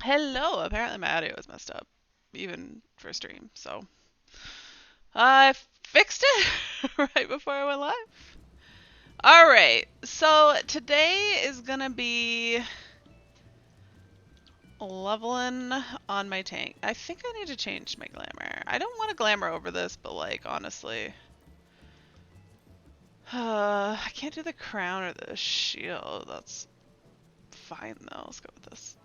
Hello, apparently my audio is messed up, even for stream, so I fixed it right before I went live. Alright, so today is gonna be leveling on my tank. I think I need to change my glamour. I don't want to glamour over this, but like, honestly. I can't do the crown or the shield. That's fine though. Let's go with this.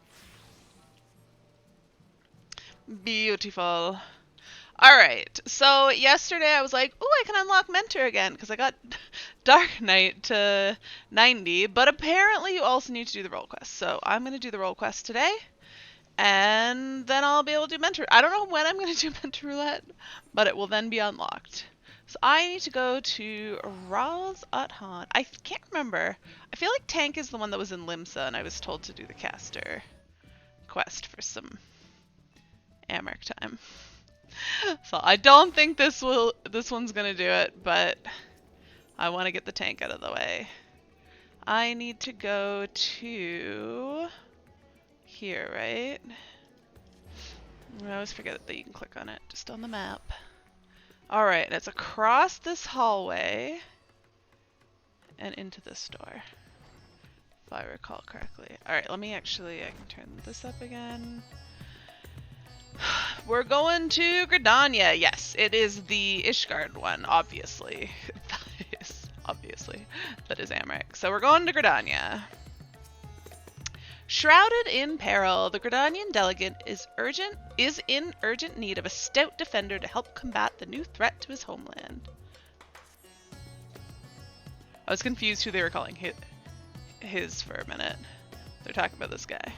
Beautiful. Alright, so yesterday I was like, ooh, I can unlock Mentor again, because I got Dark Knight to 90, but apparently you also need to do the role quest. So I'm going to do the role quest today, and then I'll be able to do Mentor. I don't know when I'm going to do Mentor Roulette, but it will then be unlocked. So I need to go to Raz Athan. I can't remember. I feel like Tank is the one that was in Limsa, and I was told to do the caster quest for some Amric time. So I don't think this one's gonna do it, but I want to get the tank out of the way. I need to go to here, right? I always forget that you can click on it just on the map. Alright, it's across this hallway and into this door, if I recall correctly. Alright, I can turn this up again. We're going to Gridania. Yes, it is the Ishgard one, obviously. That is Amric. So we're going to Gridania. Shrouded in peril, the Gridanian delegate is in urgent need of a stout defender to help combat the new threat to his homeland. I was confused who they were calling his for a minute. They're talking about this guy.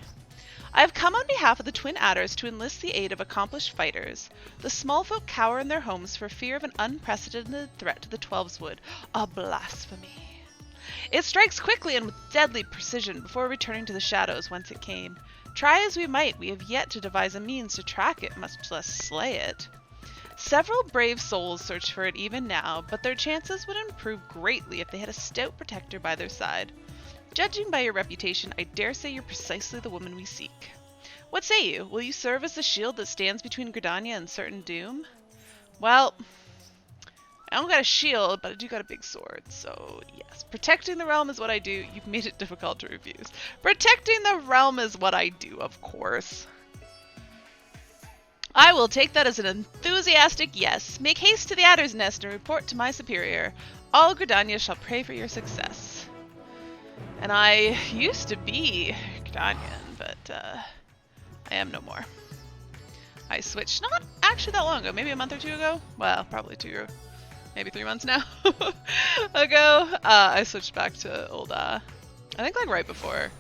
I have come on behalf of the Twin Adders to enlist the aid of accomplished fighters. The small folk cower in their homes for fear of an unprecedented threat to the Twelveswood. A blasphemy. It strikes quickly and with deadly precision before returning to the shadows whence it came. Try as we might, we have yet to devise a means to track it, much less slay it. Several brave souls search for it even now, but their chances would improve greatly if they had a stout protector by their side. Judging by your reputation, I dare say you're precisely the woman we seek. What say you? Will you serve as the shield that stands between Gridania and certain doom? Well, I don't got a shield, but I do got a big sword, so yes. Protecting the realm is what I do. You've made it difficult to refuse. Protecting the realm is what I do, of course. I will take that as an enthusiastic yes. Make haste to the Adder's Nest and report to my superior. All Gridania shall pray for your success. And I used to be Gridanian, but I am no more. I switched not actually that long ago, maybe a month or two ago. Well, probably maybe 3 months now ago. I switched back to old, I think like right before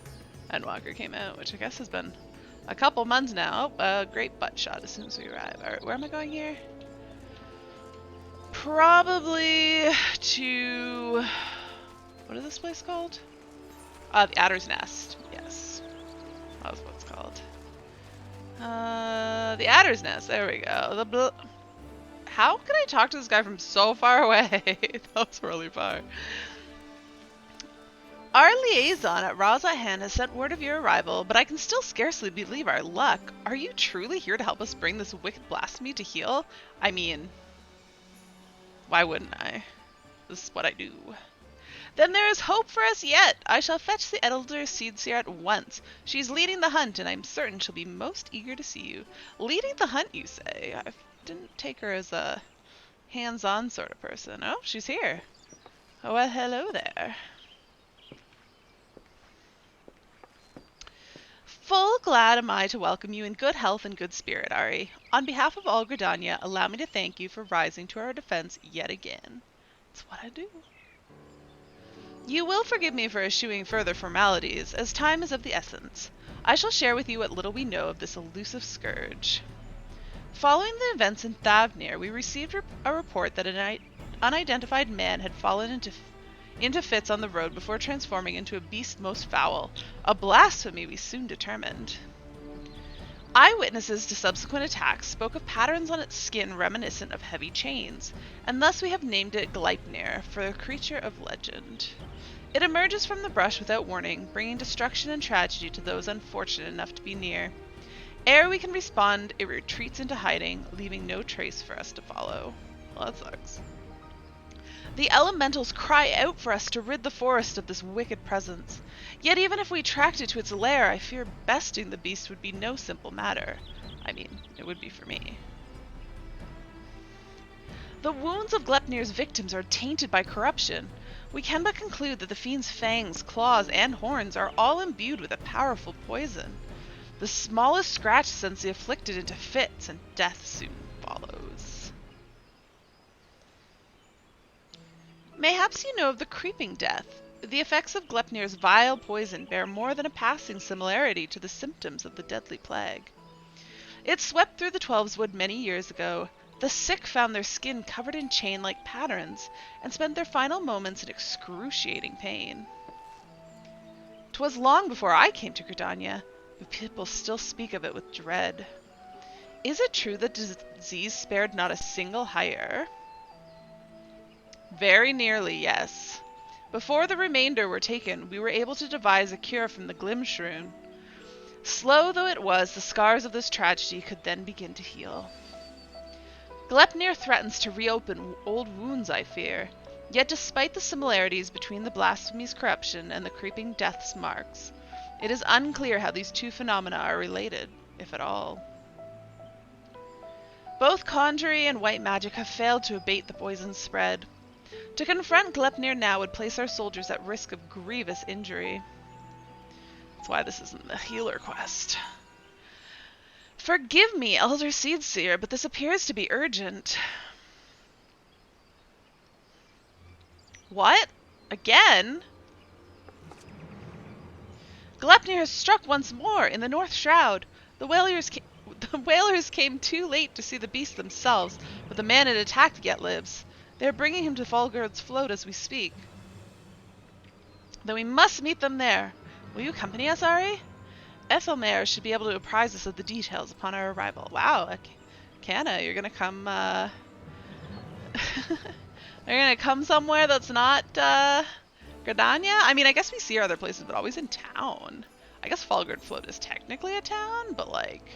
Endwalker came out, which I guess has been a couple months now. Oh, a great butt shot as soon as we arrive. Alright, where am I going here? Probably to... what is this place called? The Adder's Nest. Yes. That was what it's called. The Adder's Nest. There we go. How can I talk to this guy from so far away? That was really far. Our liaison at Razahan has sent word of your arrival, but I can still scarcely believe our luck. Are you truly here to help us bring this wicked blasphemy to heel? I mean, why wouldn't I? This is what I do. Then there is hope for us yet. I shall fetch the Elder Seedseer at once. She is leading the hunt, and I'm certain she'll be most eager to see you. Leading the hunt, you say? I didn't take her as a hands-on sort of person. Oh, she's here. Oh, well, hello there. Full glad am I to welcome you in good health and good spirit, Ari. On behalf of all Gridania, allow me to thank you for rising to our defense yet again. It's what I do. You will forgive me for eschewing further formalities, as time is of the essence. I shall share with you what little we know of this elusive scourge. Following the events in Thavnir, we received a report that an unidentified man had fallen into fits on the road before transforming into a beast most foul. A blasphemy, we soon determined. Eyewitnesses to subsequent attacks spoke of patterns on its skin reminiscent of heavy chains, and thus we have named it Gleipnir, for a creature of legend. It emerges from the brush without warning, bringing destruction and tragedy to those unfortunate enough to be near. Ere we can respond, it retreats into hiding, leaving no trace for us to follow. Well, that sucks. The elementals cry out for us to rid the forest of this wicked presence. Yet even if we tracked it to its lair, I fear besting the beast would be no simple matter. I mean, it would be for me. The wounds of Gleipnir's victims are tainted by corruption. We can but conclude that the fiend's fangs, claws, and horns are all imbued with a powerful poison. The smallest scratch sends the afflicted into fits, and death soon follows. Mayhaps you know of the creeping death. The effects of Gleipnir's vile poison bear more than a passing similarity to the symptoms of the deadly plague. It swept through the Twelveswood many years ago. The sick found their skin covered in chain-like patterns, and spent their final moments in excruciating pain. 'Twas long before I came to Gridania, but people still speak of it with dread. Is it true that disease spared not a single hire? Very nearly, yes. Before the remainder were taken, we were able to devise a cure from the Glimshroon. Slow though it was, the scars of this tragedy could then begin to heal. Gleipnir threatens to reopen old wounds, I fear. Yet despite the similarities between the blasphemy's corruption and the creeping death's marks, it is unclear how these two phenomena are related, if at all. Both conjury and white magic have failed to abate the poison's spread. To confront Gleipnir now would place our soldiers at risk of grievous injury. That's why this isn't the healer quest. Forgive me, Elder Seedseer, but this appears to be urgent. What? Again? Gleipnir has struck once more in the North Shroud. The whalers came too late to see the beast themselves, but the man it attacked yet lives. They are bringing him to Falgard's float as we speak. Then we must meet them there. Will you accompany us, Ari? Ethelmare should be able to apprise us of the details upon our arrival. Wow, Canna, you're gonna come, you're gonna come somewhere that's not, Gridania? I mean, I guess we see other places, but always in town. I guess Falgard Float is technically a town, but, like,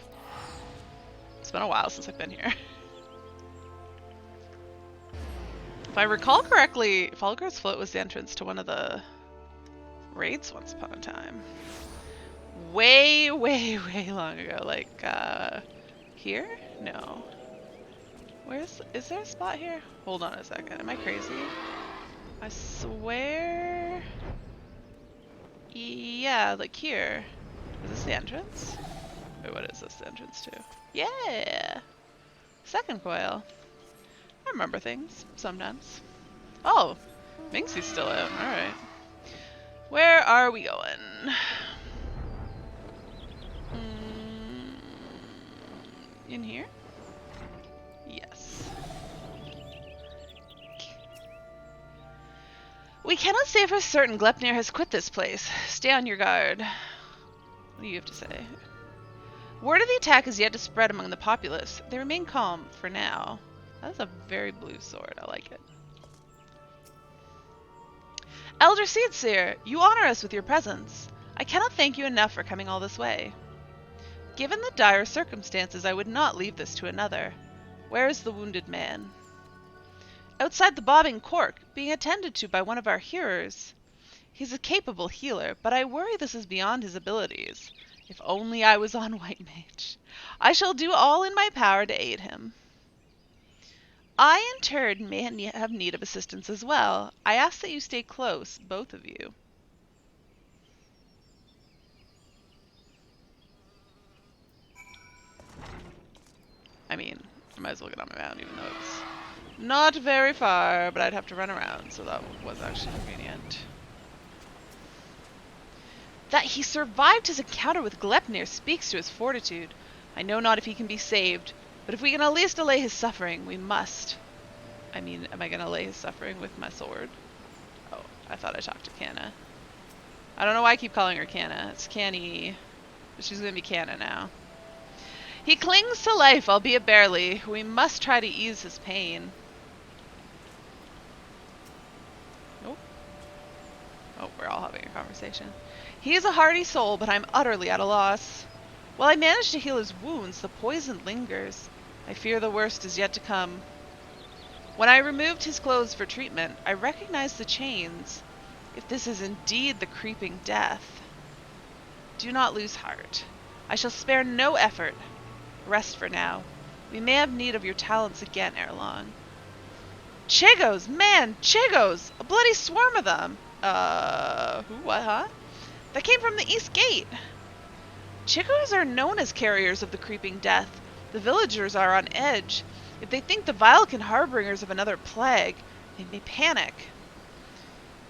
it's been a while since I've been here. If I recall correctly, Falgard's Float was the entrance to one of the raids once upon a time. Way, way, way long ago. Like, here? No. Is there a spot here? Hold on a second. Am I crazy? I swear. Yeah, like here. Is this the entrance? Wait, what is this the entrance to? Yeah! Second coil. I remember things, sometimes. Oh! Minxie's still out. Alright. Where are we going? In here? Yes. We cannot say for certain Gleipnir has quit this place. Stay on your guard. What do you have to say? Word of the attack is yet to spread among the populace. They remain calm for now. That's a very blue sword. I like it. Elder Seedseer, you honor us with your presence. I cannot thank you enough for coming all this way. Given the dire circumstances, I would not leave this to another. Where is the wounded man? Outside the bobbing cork, being attended to by one of our hearers. He's a capable healer, but I worry this is beyond his abilities. If only I was on White Mage. I shall do all in my power to aid him. I, in turn, may have need of assistance as well. I ask that you stay close, both of you. I mean, I might as well get on my mount, even though it's not very far, but I'd have to run around, so that was actually convenient. That he survived his encounter with Gleipnir speaks to his fortitude. I know not if he can be saved, but if we can at least allay his suffering, we must. I mean, am I going to allay his suffering with my sword? Oh, I thought I talked to Canna. I don't know why I keep calling her Canna. It's Canny, but she's going to be Canna now. He clings to life, albeit barely. We must try to ease his pain. Nope. Oh, we're all having a conversation. He is a hardy soul, but I'm utterly at a loss. While I manage to heal his wounds, the poison lingers. I fear the worst is yet to come. When I removed his clothes for treatment, I recognized the chains. If this is indeed the creeping death. Do not lose heart. I shall spare no effort. Rest for now. We may have need of your talents again ere long. Chigos! Man, Chigos! A bloody swarm of them! Who, what, huh? That came from the East Gate. Chigos are known as carriers of the creeping death. The villagers are on edge. If they think the Vilecan harbingers of another plague, they may panic.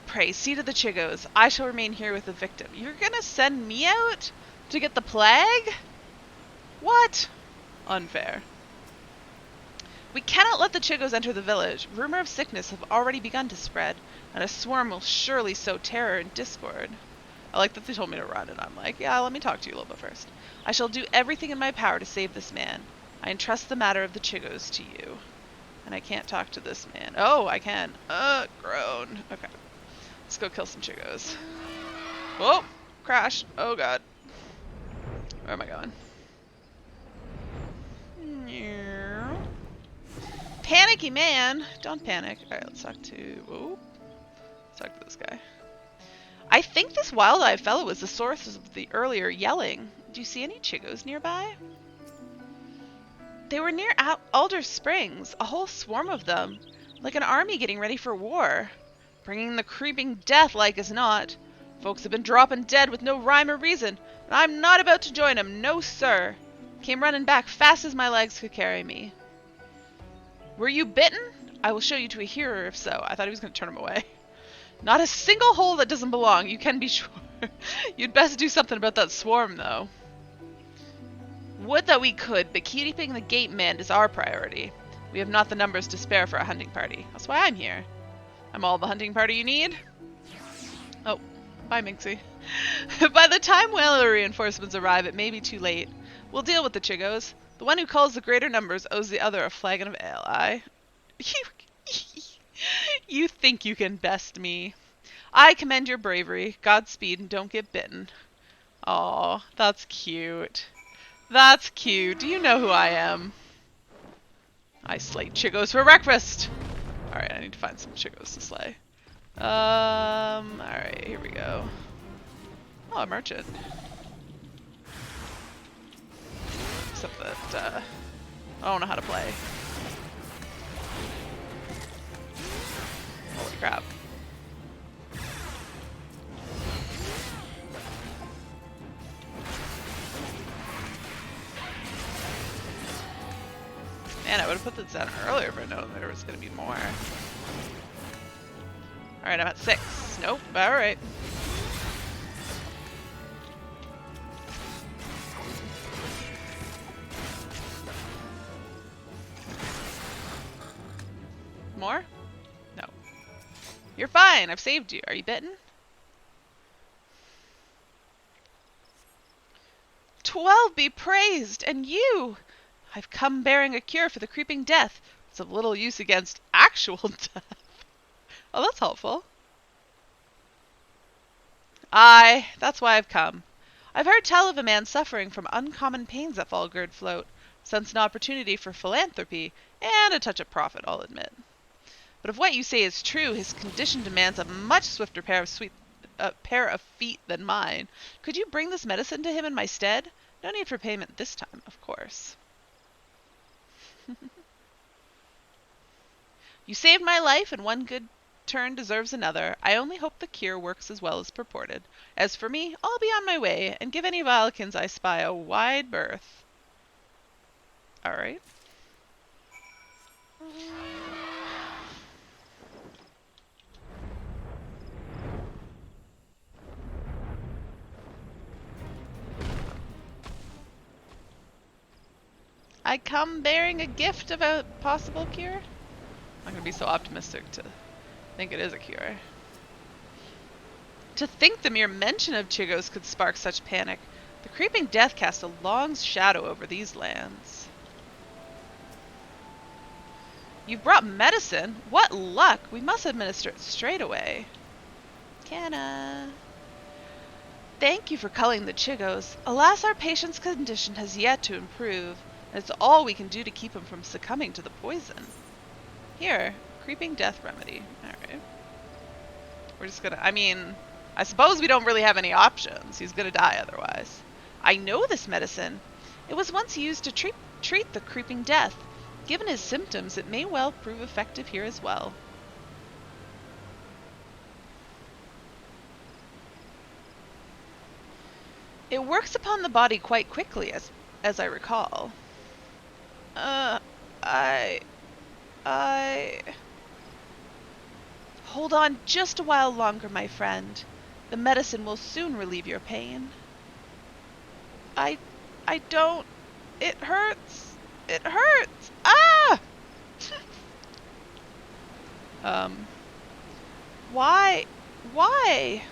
Pray, see to the Chigos. I shall remain here with the victim. You're gonna send me out to get the plague? What? Unfair. We cannot let the Chigos enter the village. Rumor of sickness have already begun to spread, and a swarm will surely sow terror and discord. I like that they told me to run, and I'm like, yeah, let me talk to you a little bit first. I shall do everything in my power to save this man. I entrust the matter of the Chigos to you. And I can't talk to this man. Oh, I can. Groan. Okay. Let's go kill some Chigos. Oh, crash. Oh, God. Where am I going? Panicky man. Don't panic. Alright, let's talk to... Whoa. Let's talk to this guy. I think this wild-eyed fellow was the source of the earlier yelling. Do you see any Chigos nearby? They were near Alder Springs, a whole swarm of them, like an army getting ready for war. Bringing the creeping death like as not. Folks have been dropping dead with no rhyme or reason, and I'm not about to join 'em, no sir. Came running back fast as my legs could carry me. Were you bitten? I will show you to a hearer if so. I thought he was going to turn him away. Not a single hole that doesn't belong, you can be sure. You'd best do something about that swarm, though. Would that we could, but keeping the gate manned is our priority. We have not the numbers to spare for a hunting party. That's why I'm here. I'm all the hunting party you need. Oh, bye, Minxie. By the time whaler reinforcements arrive, it may be too late. We'll deal with the Chigos. The one who calls the greater numbers owes the other a flagon of ale, aye? You think you can best me. I commend your bravery. Godspeed and don't get bitten. Aw, that's cute. That's cute. Do you know who I am? I slay Chigos for breakfast. Alright, I need to find some Chigos to slay. Alright, here we go. Oh, a merchant. Except that, I don't know how to play. Holy crap. Man, I would have put this down earlier if I known there was going to be more. Alright, I'm at 6. Nope, alright. More? No. You're fine, I've saved you. Are you bitten? 12 be praised, and you! I've come bearing a cure for the creeping death. It's of little use against actual death. Oh, that's helpful. Aye, that's why I've come. I've heard tell of a man suffering from uncommon pains at Falgird Float. Sense an opportunity for philanthropy, and a touch of profit, I'll admit. But if what you say is true, his condition demands a much swifter pair of feet than mine. Could you bring this medicine to him in my stead? No need for payment this time, of course. You saved my life, and one good turn deserves another. I only hope the cure works as well as purported. As for me, I'll be on my way, and give any Vilecans I spy a wide berth. Alright. I come bearing a gift of a possible cure? I'm gonna be so optimistic to think it is a cure. To think the mere mention of Chigos could spark such panic. The creeping death cast a long shadow over these lands. You've brought medicine? What luck! We must administer it straight away. Canna. Thank you for culling the Chigos. Alas, our patient's condition has yet to improve, and it's all we can do to keep him from succumbing to the poison. Here, creeping death remedy. Alright. We're just gonna, I suppose we don't really have any options. He's gonna die otherwise. I know this medicine. It was once used to treat the creeping death. Given his symptoms, it may well prove effective here as well. It works upon the body quite quickly, as I recall. Hold on just a while longer, my friend. The medicine will soon relieve your pain. I don't... It hurts. It hurts. Ah! Why? Why?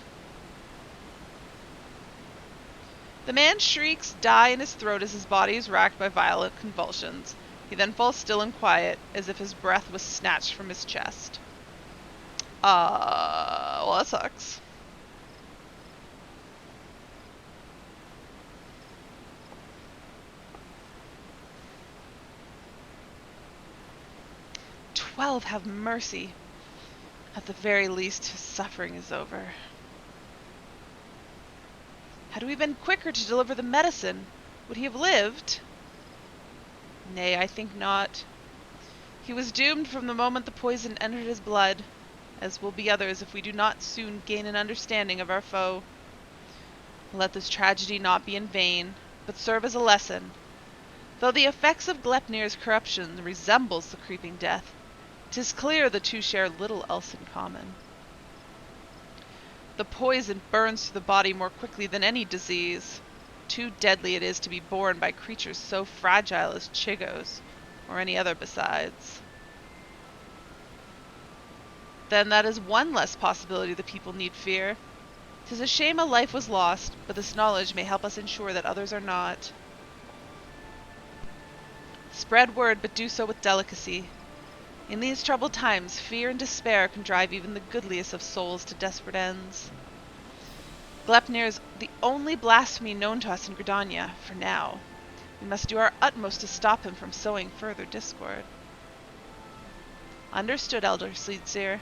The man shrieks die in his throat as his body is racked by violent convulsions. He then falls still and quiet, as if his breath was snatched from his chest. Well, that sucks. "12, have mercy. At the very least, his suffering is over. Had we been quicker to deliver the medicine, would he have lived? Nay, I think not. He was doomed from the moment the poison entered his blood, as will be others if we do not soon gain an understanding of our foe. Let this tragedy not be in vain, but serve as a lesson. Though the effects of Glepnir's corruption resembles the creeping death, 'tis clear the two share little else in common. The poison burns through the body more quickly than any disease. Too deadly it is to be borne by creatures so fragile as Chigos, or any other besides. Then that is one less possibility the people need fear. 'Tis a shame a life was lost, but this knowledge may help us ensure that others are not. Spread word, but do so with delicacy. In these troubled times, fear and despair can drive even the goodliest of souls to desperate ends. Glepnir is the only blasphemy known to us in Gridania, for now. We must do our utmost to stop him from sowing further discord." "Understood, Elder Sleetseer.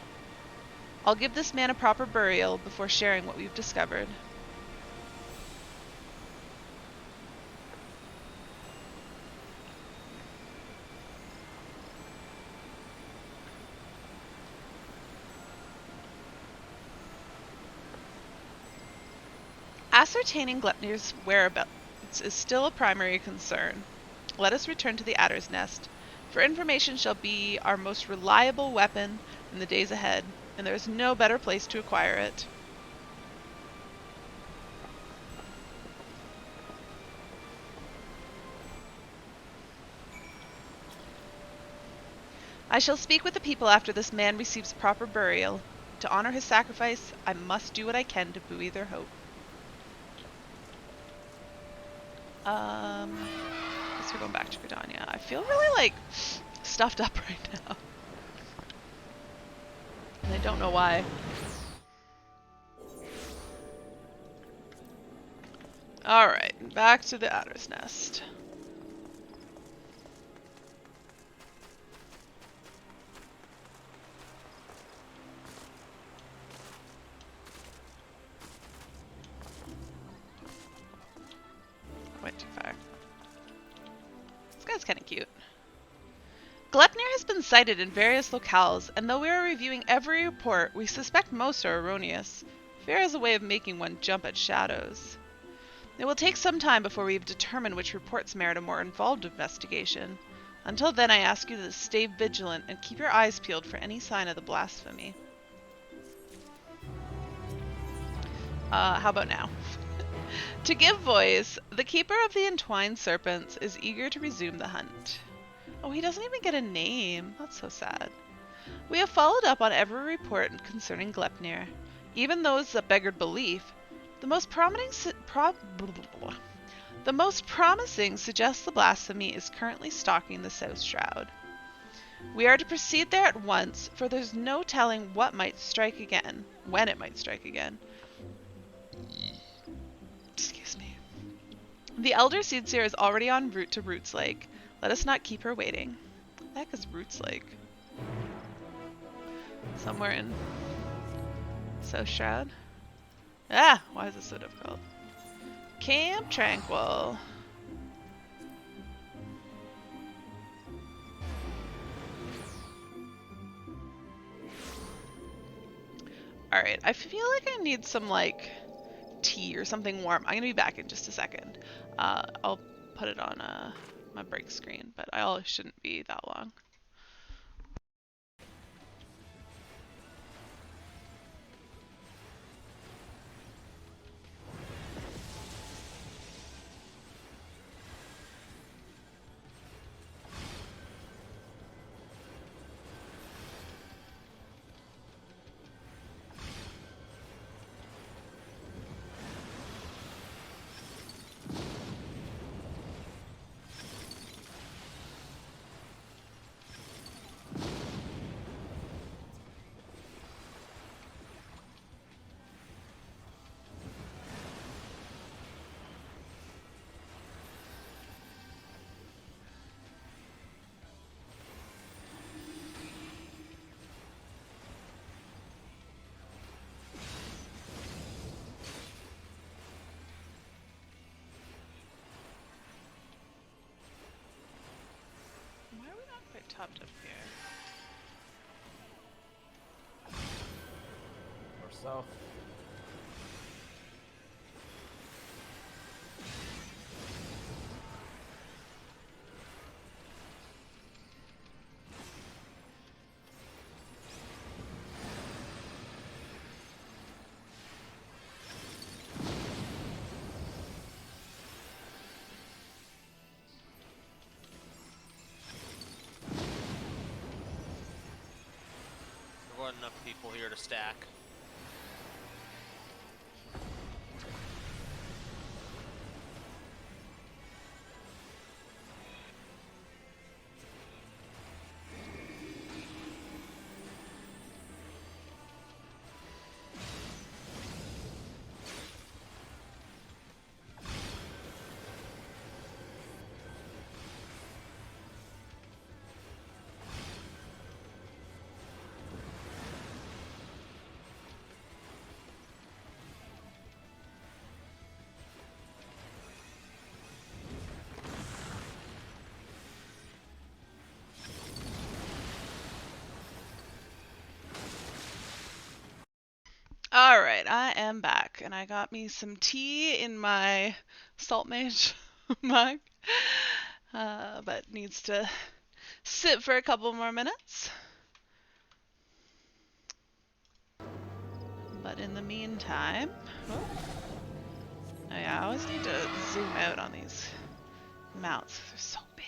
I'll give this man a proper burial before sharing what we've discovered." Ascertaining Glepnir's whereabouts is still a primary concern. Let us return to the Adder's Nest, for information shall be our most reliable weapon in the days ahead, and there is no better place to acquire it. I shall speak with the people after this man receives proper burial. To honor his sacrifice, I must do what I can to buoy their hope. Guess we're going back to Gridania. I feel really, stuffed up right now. And I don't know why. Alright, back to the Adder's Nest. Went too far. This guy's kind of cute. Glepnir has been sighted in various locales, and though we are reviewing every report, we suspect most are erroneous. Fear has a way of making one jump at shadows. It will take some time before we have determined which reports merit a more involved investigation. Until then, I ask you to stay vigilant and keep your eyes peeled for any sign of the blasphemy. How about now? To give voice, the keeper of the entwined serpents is eager to resume the hunt. Oh, he doesn't even get a name. That's so sad. We have followed up on every report concerning Glepnir, even those that beggared belief. The most The most promising suggests the blasphemy is currently stalking the South Shroud. We are to proceed there at once, for there's no telling what might strike again, when it might strike again. Excuse me. The Elder Seedseer is already en route to Roots Lake. Let us not keep her waiting. What the heck is Roots Lake? Somewhere in South Shroud. Ah, why is this so difficult? Camp Tranquil. Alright, I feel like I need some, like, tea or something warm. I'm gonna be back in just a second. I'll put it on my break screen, but I shouldn't be that long. Topped up here. Or south. Enough people here to stack. Alright, I am back, and I got me some tea in my Salt Mage mug, but needs to sit for a couple more minutes. But in the meantime, oh yeah, I always need to zoom out on these mounts, they're so big.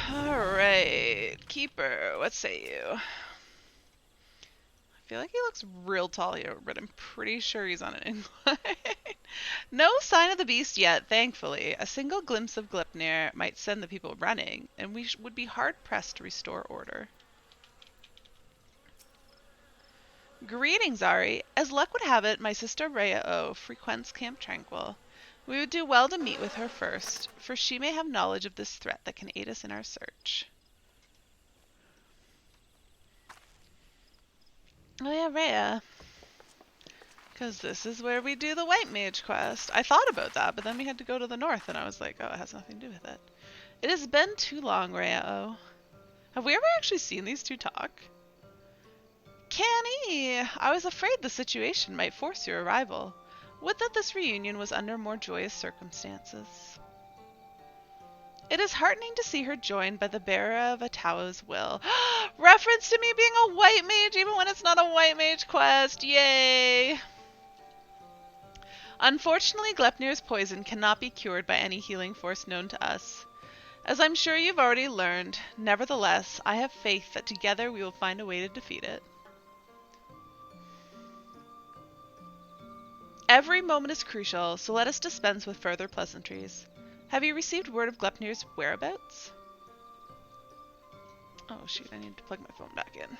Alright, Keeper, what say you? I feel like he looks real tall here, but I'm pretty sure he's on an incline. No sign of the beast yet, thankfully. A single glimpse of Glypnir might send the people running, and we would be hard-pressed to restore order. Greetings, Ari. As luck would have it, my sister Rhea frequents Camp Tranquil. We would do well to meet with her first, for she may have knowledge of this threat that can aid us in our search. Oh yeah, Rhea. Because this is where we do the White Mage quest. I thought about that, but then we had to go to the north, and I was like, oh, it has nothing to do with it. It has been too long, Rhea. Have we ever actually seen these two talk? Canny! I was afraid the situation might force your arrival. Would that this reunion was under more joyous circumstances. It is heartening to see her joined by the bearer of Atao's will. Reference to me being a white mage even when it's not a white mage quest. Yay! Unfortunately, Glepnir's poison cannot be cured by any healing force known to us. As I'm sure you've already learned, nevertheless, I have faith that together we will find a way to defeat it. Every moment is crucial, so let us dispense with further pleasantries. Have you received word of Glepnir's whereabouts? Oh shoot, I need to plug my phone back in.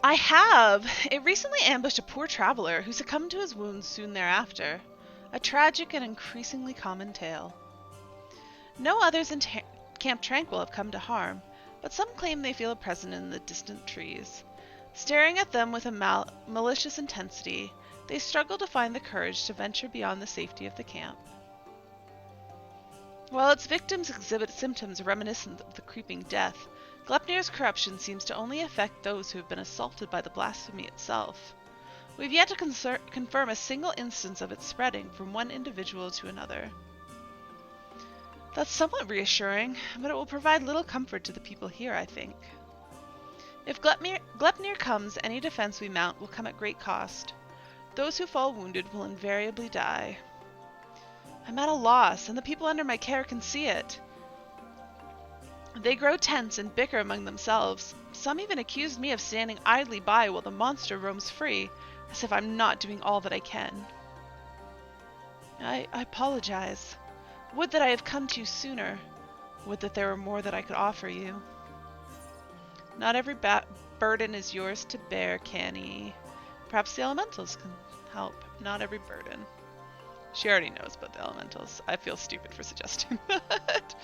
I have! It recently ambushed a poor traveler who succumbed to his wounds soon thereafter. A tragic and increasingly common tale. No others in Camp Tranquil have come to harm, but some claim they feel a presence in the distant trees. Staring at them with a malicious intensity, they struggle to find the courage to venture beyond the safety of the camp. While its victims exhibit symptoms reminiscent of the creeping death, Glepnir's corruption seems to only affect those who have been assaulted by the blasphemy itself. We've yet to confirm a single instance of it spreading from one individual to another. That's somewhat reassuring, but it will provide little comfort to the people here, I think. If Glepnir comes, any defense we mount will come at great cost. Those who fall wounded will invariably die. I'm at a loss, and the people under my care can see it. They grow tense and bicker among themselves. Some even accuse me of standing idly by while the monster roams free, as if I'm not doing all that I can. I apologize. Would that I had come to you sooner. Would that there were more that I could offer you. Not every burden is yours to bear, Canny. Perhaps the elementals can help. Not every burden. She already knows about the elementals. I feel stupid for suggesting that.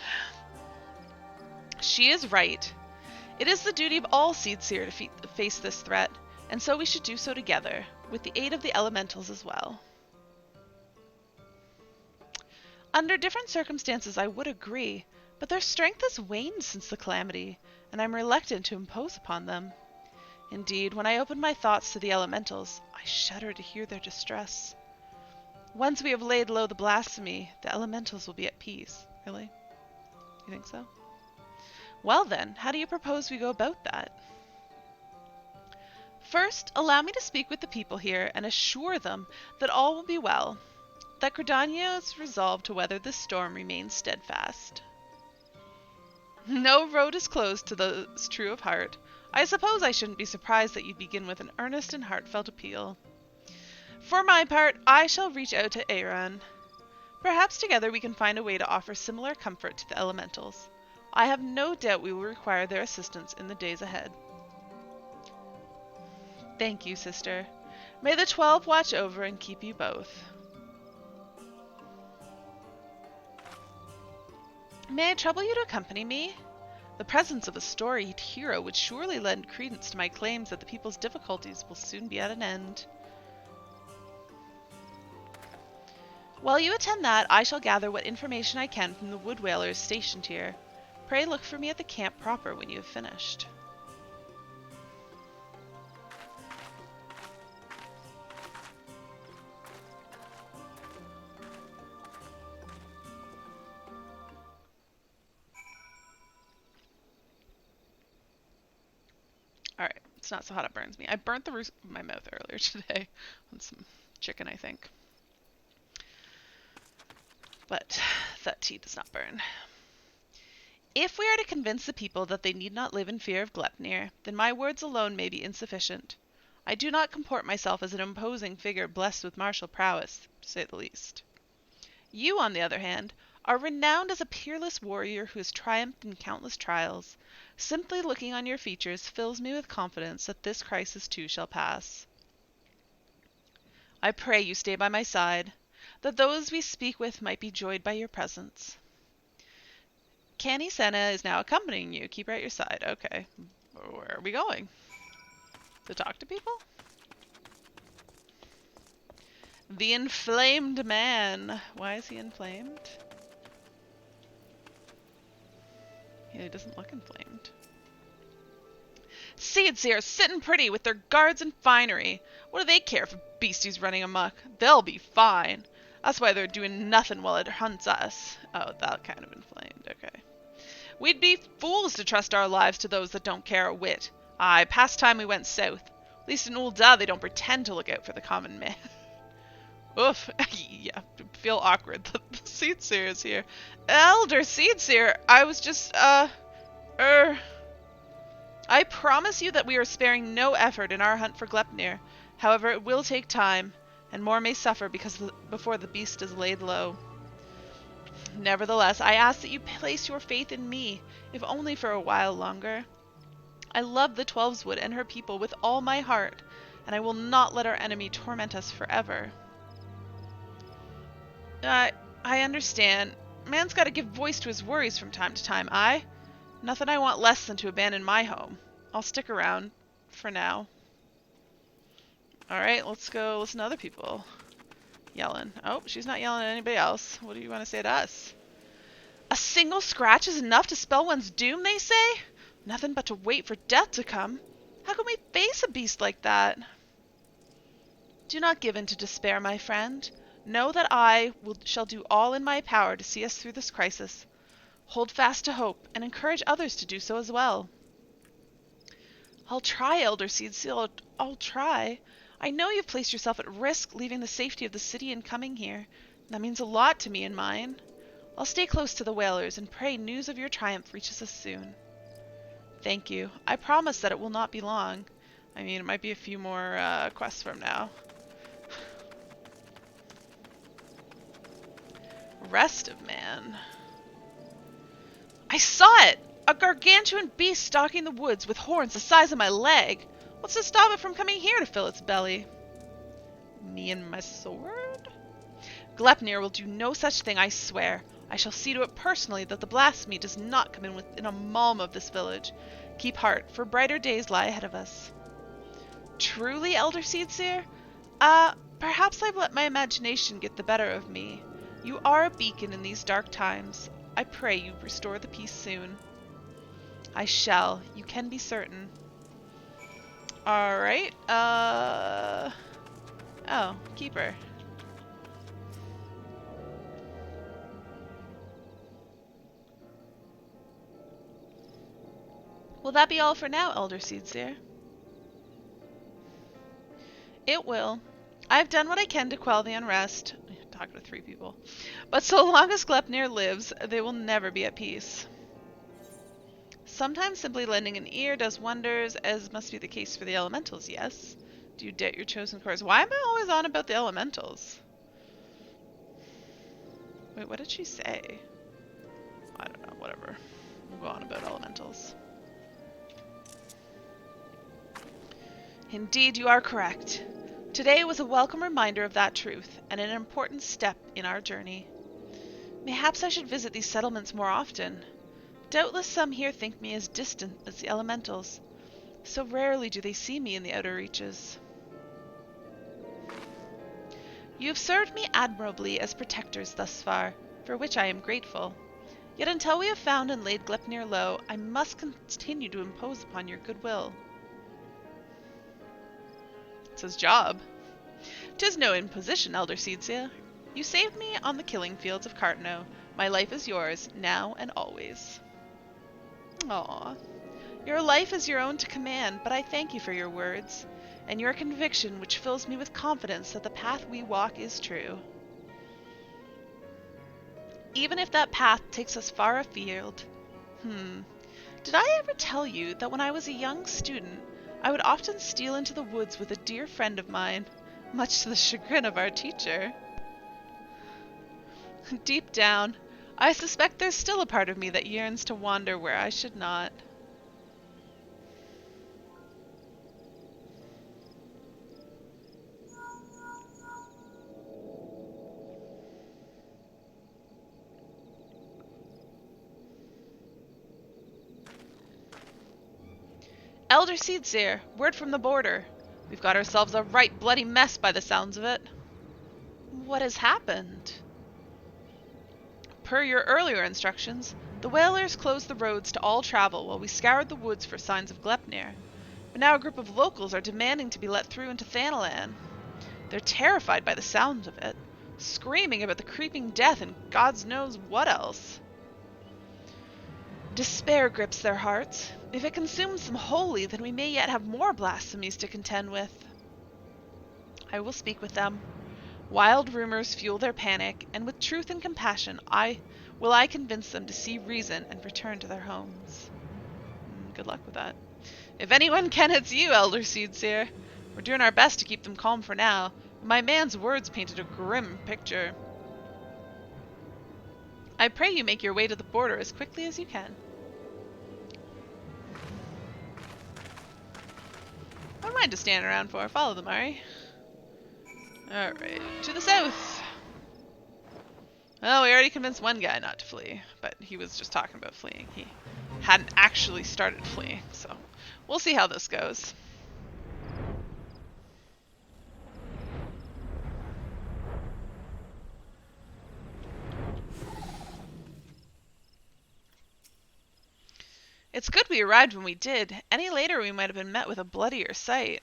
She is right. It is the duty of all Seedseer to face this threat, and so we should do so together, with the aid of the elementals as well. Under different circumstances I would agree, but their strength has waned since the calamity, and I'm reluctant to impose upon them. Indeed, when I open my thoughts to the elementals, I shudder to hear their distress. Once we have laid low the blasphemy, the elementals will be at peace. Really? You think so? Well then, how do you propose we go about that? First, allow me to speak with the people here and assure them that all will be well, that Gridania's resolve to weather this storm remains steadfast. No road is closed to those true of heart. I suppose I shouldn't be surprised that you'd begin with an earnest and heartfelt appeal. For my part, I shall reach out to Aaron. Perhaps together we can find a way to offer similar comfort to the elementals. I have no doubt we will require their assistance in the days ahead. Thank you, sister. May the 12 watch over and keep you both. May I trouble you to accompany me? The presence of a storied hero would surely lend credence to my claims that the people's difficulties will soon be at an end. While you attend that, I shall gather what information I can from the wood whalers stationed here. Pray look for me at the camp proper when you have finished. Alright, it's not so hot it burns me. I burnt the roof of my mouth earlier today on some chicken, I think. But that tea does not burn. If we are to convince the people that they need not live in fear of Glepnir, then my words alone may be insufficient. I do not comport myself as an imposing figure blessed with martial prowess, to say the least. You, on the other hand, are renowned as a peerless warrior who has triumphed in countless trials. Simply looking on your features fills me with confidence that this crisis too shall pass. I pray you stay by my side, that those we speak with might be joyed by your presence. Canny Senna is now accompanying you. Keep her at your side. Okay. Where are we going? To talk to people? The inflamed man. Why is he inflamed? Yeah, he doesn't look inflamed. Seedseer sitting pretty with their guards and finery. What do they care if a beastie's running amok? They'll be fine. That's why they're doing nothing while it hunts us. Oh, that kind of inflamed. Okay. We'd be fools to trust our lives to those that don't care a whit. Aye, past time we went south. At least in Ulda they don't pretend to look out for the common man. Oof. Yeah, I feel awkward that the Seedseer is here. Elder Seedseer, I was just, I promise you that we are sparing no effort in our hunt for Glepnir. However, it will take time, and more may suffer before the beast is laid low. Nevertheless, I ask that you place your faith in me, if only for a while longer. I love the Twelveswood and her people with all my heart, and I will not let our enemy torment us forever. I understand. Man's got to give voice to his worries from time to time, Nothing I want less than to abandon my home. I'll stick around, for now. Alright, let's go listen to other people yelling. Oh, she's not yelling at anybody else. What do you want to say to us? A single scratch is enough to spell one's doom, they say? Nothing but to wait for death to come. How can we face a beast like that? Do not give in to despair, my friend. Know that shall do all in my power to see us through this crisis. Hold fast to hope, and encourage others to do so as well. I'll try, Elder Seedseal. I'll try. I know you've placed yourself at risk leaving the safety of the city and coming here. That means a lot to me and mine. I'll stay close to the whalers and pray news of your triumph reaches us soon. Thank you. I promise that it will not be long. I mean, it might be a few more quests from now. Rest of man. I saw it! A gargantuan beast stalking the woods with horns the size of my leg. What's to stop it from coming here to fill its belly? Me and my sword? Glepnir will do no such thing, I swear. I shall see to it personally that the blasphemy does not come in within a malm of this village. Keep heart, for brighter days lie ahead of us. Truly, Elder Seedseer? Perhaps I've let my imagination get the better of me. You are a beacon in these dark times. I pray you restore the peace soon. I shall. You can be certain. Alright, oh, keeper. Will that be all for now, Elder Seedseer? It will. I've done what I can to quell the unrest. I'm talking to 3 people. But so long as Glepnir lives, they will never be at peace. Sometimes simply lending an ear does wonders, as must be the case for the elementals, yes? Do you doubt your chosen course? Why am I always on about the elementals? Wait, what did she say? I don't know, whatever. We'll go on about elementals. Indeed, you are correct. Today was a welcome reminder of that truth, and an important step in our journey. Mayhaps I should visit these settlements more often. Doubtless some here think me as distant as the elementals. So rarely do they see me in the outer reaches. You have served me admirably as protectors thus far, for which I am grateful. Yet until we have found and laid Glepnir low, I must continue to impose upon your goodwill. It's his job. 'Tis no imposition, Elder Seedseer. You saved me on the killing fields of Cartno. My life is yours, now and always. Aw. Your life is your own to command, but I thank you for your words, and your conviction which fills me with confidence that the path we walk is true. Even if that path takes us far afield. Did I ever tell you that when I was a young student, I would often steal into the woods with a dear friend of mine, much to the chagrin of our teacher? Deep down, I suspect there's still a part of me that yearns to wander where I should not. Elder Seedseer, word from the border. We've got ourselves a right bloody mess by the sounds of it. What has happened? Per your earlier instructions, the whalers closed the roads to all travel while we scoured the woods for signs of Glepnir. But now a group of locals are demanding to be let through into Thanalan. They're terrified by the sound of it, screaming about the creeping death and God knows what else. Despair grips their hearts. If it consumes them wholly, then we may yet have more blasphemies to contend with. I will speak with them. Wild rumors fuel their panic, and with truth and compassion I convince them to see reason and return to their homes. Good luck with that. If anyone can, it's you, Elder Seedseer. We're doing our best to keep them calm for now. My man's words painted a grim picture. I pray you make your way to the border as quickly as you can. What am I just standing around for? Follow them, Ari. Alright, to the south. Oh, we already convinced one guy not to flee, but he was just talking about fleeing. He hadn't actually started fleeing, so we'll see how this goes. It's good we arrived when we did. Any later we might have been met with a bloodier sight.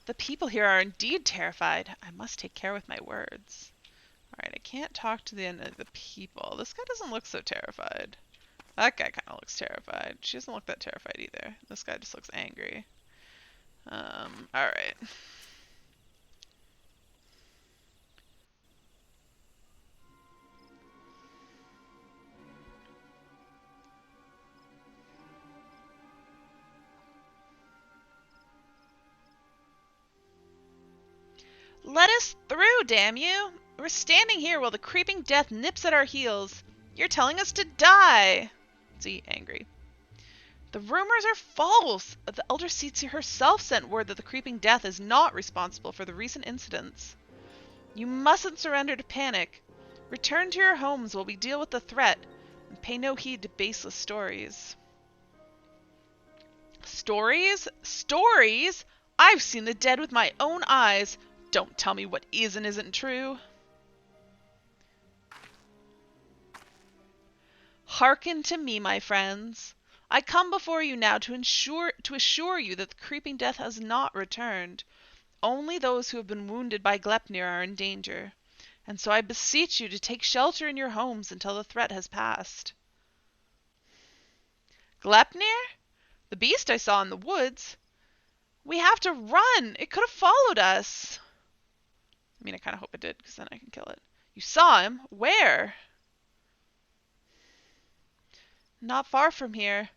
The people here are indeed terrified. I must take care with my words. Alright, I can't talk to the people. This guy doesn't look so terrified. That guy kind of looks terrified. She doesn't look that terrified either. This guy just looks angry. Alright. Let us through, damn you! We're standing here while the creeping death nips at our heels. You're telling us to die! See, angry. The rumors are false! The Elder Seedseer herself sent word that the creeping death is not responsible for the recent incidents. You mustn't surrender to panic. Return to your homes while we deal with the threat, and pay no heed to baseless stories. Stories? Stories? I've seen the dead with my own eyes. Don't tell me what is and isn't true. Hearken to me, my friends. I come before you now to assure you that the creeping death has not returned. Only those who have been wounded by Glepnir are in danger, and so I beseech you to take shelter in your homes until the threat has passed. Glepnir? The beast I saw in the woods? We have to run! It could have followed us! I mean, I kind of hope it did, because then I can kill it. You saw him? Where? Not far from here.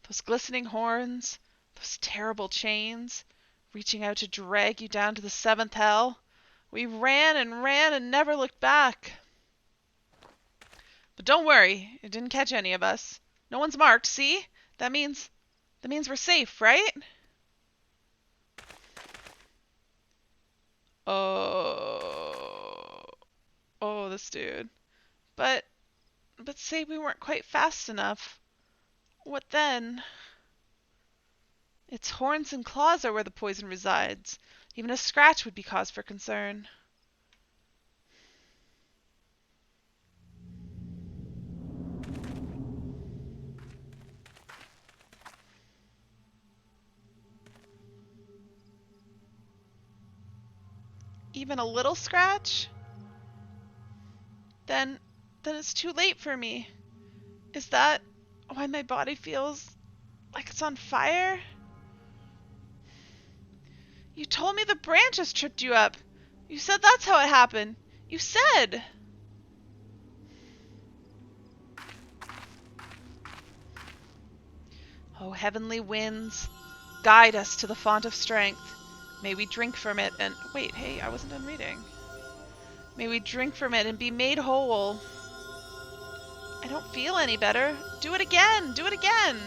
Those glistening horns, those terrible chains, reaching out to drag you down to the seventh hell. We ran and never looked back. But don't worry, it didn't catch any of us. No one's marked, see? That means we're safe, right? Oh, this dude. But say we weren't quite fast enough. What then? Its horns and claws are where the poison resides. Even a scratch would be cause for concern. Even a little scratch? Then it's too late for me. Is that why my body feels like it's on fire? You told me the branches tripped you up. You said that's how it happened. You said. Oh, heavenly winds, guide us to the font of strength. May we drink from it and... Wait, hey, I wasn't done reading. May we drink from it and be made whole. I don't feel any better. Do it again! Do it again!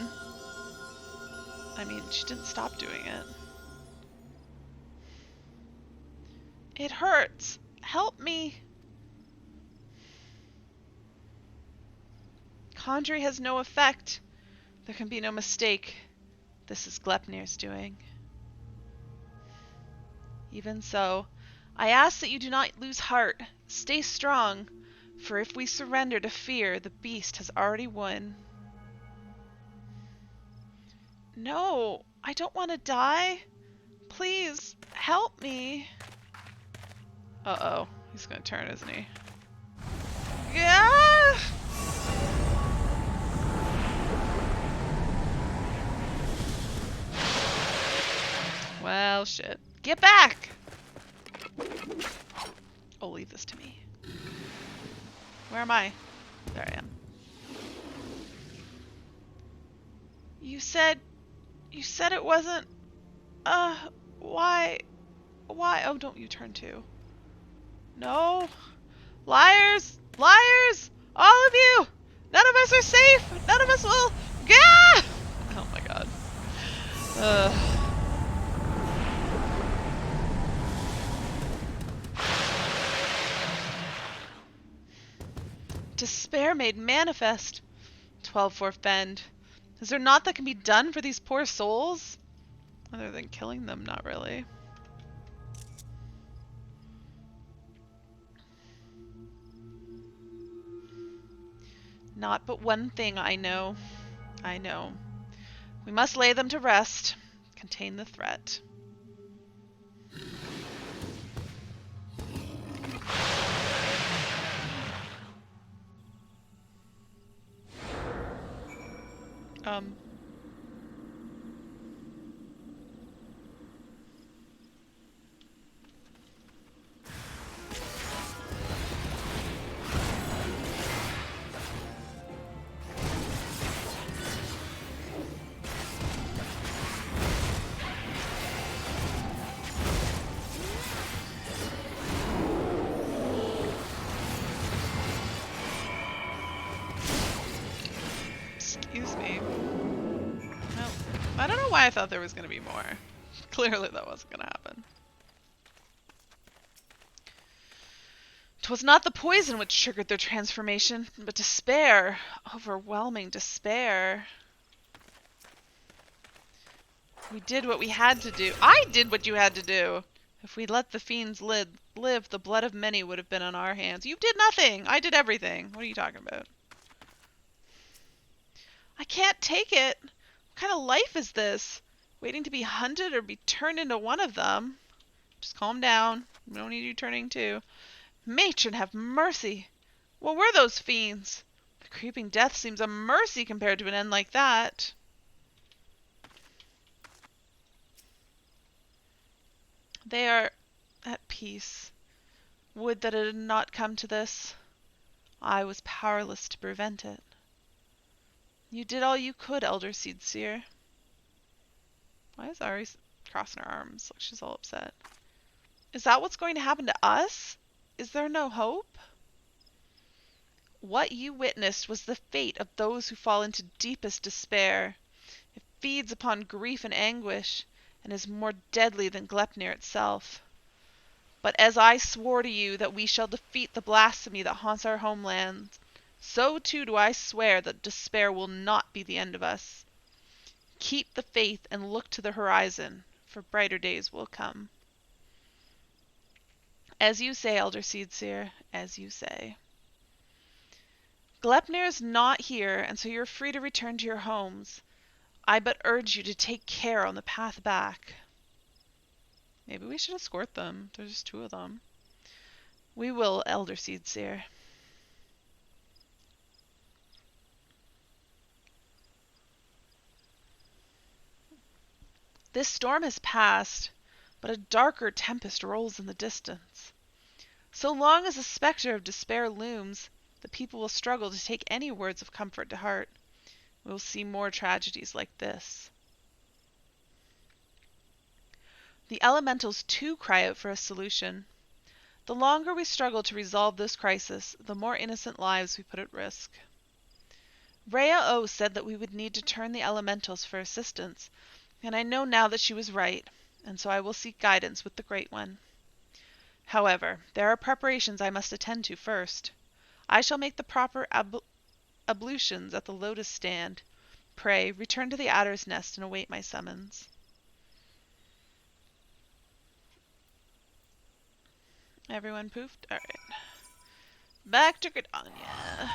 I mean, she didn't stop doing it. It hurts. Help me. Conjuring has no effect. There can be no mistake. This is Glepnir's doing. Even so, I ask that you do not lose heart. Stay strong, for if we surrender to fear, the beast has already won. No, I don't want to die. Please, help me. Uh-oh, he's gonna turn, isn't he? Yeah! Well, shit. Get back! Oh, leave this to me. Where am I? There I am. You said it wasn't, why? Why? Oh, don't you turn too. No. Liars! Liars! All of you! None of us are safe! None of us will... Gah! Oh my god. Despair made manifest. 12-4 Fend. Is there naught that can be done for these poor souls? Other than killing them, not really. Not but one thing I know. I know. We must lay them to rest. Contain the threat. Excuse me. No, I don't know why I thought there was going to be more. Clearly that wasn't going to happen. 'Twas not the poison which triggered their transformation, but despair. Overwhelming despair. We did what we had to do. I did what you had to do! If we'd let the fiends live, the blood of many would have been on our hands. You did nothing! I did everything. What are you talking about? I can't take it! What kind of life is this? Waiting to be hunted or be turned into one of them? Just calm down. We don't need you turning too. Matron, have mercy! What were those fiends? The creeping death seems a mercy compared to an end like that. They are at peace. Would that it had not come to this. I was powerless to prevent it. You did all you could, Elder Seedseer. Why is Ari crossing her arms like she's all upset? Is that what's going to happen to us? Is there no hope? What you witnessed was the fate of those who fall into deepest despair. It feeds upon grief and anguish, and is more deadly than Glepnir itself. But as I swore to you that we shall defeat the blasphemy that haunts our homeland, so too do I swear that despair will not be the end of us. Keep the faith and look to the horizon, for brighter days will come. As you say, Elder Seedseer, as you say. Glepnir is not here, and so you're free to return to your homes. I but urge you to take care on the path back. Maybe we should escort them. There's just two of them. We will, Elder Seedseer. This storm has passed, but a darker tempest rolls in the distance. So long as the specter of despair looms, the people will struggle to take any words of comfort to heart. We will see more tragedies like this. The elementals too cry out for a solution. The longer we struggle to resolve this crisis, the more innocent lives we put at risk. Rhea O said that we would need to turn the elementals for assistance, and I know now that she was right, and so I will seek guidance with the Great One. However, there are preparations I must attend to first. I shall make the proper ablutions at the lotus stand. Pray, return to the adder's nest and await my summons. Everyone poofed? Alright. Back to Gridania.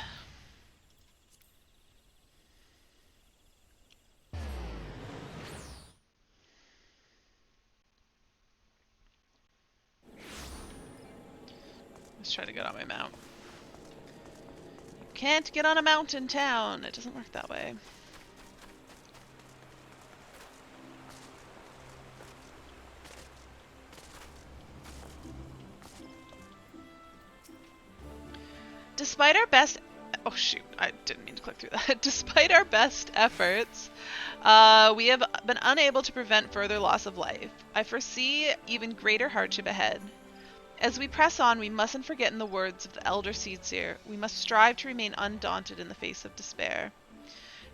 Let's try to get on my mount. Can't get on a mountain town. It doesn't work that way. Despite our best... Oh shoot, I didn't mean to click through that. Despite our best efforts, We have been unable to prevent further loss of life. I foresee even greater hardship ahead. As we press on, we mustn't forget in the words of the elder Seedseer, we must strive to remain undaunted in the face of despair.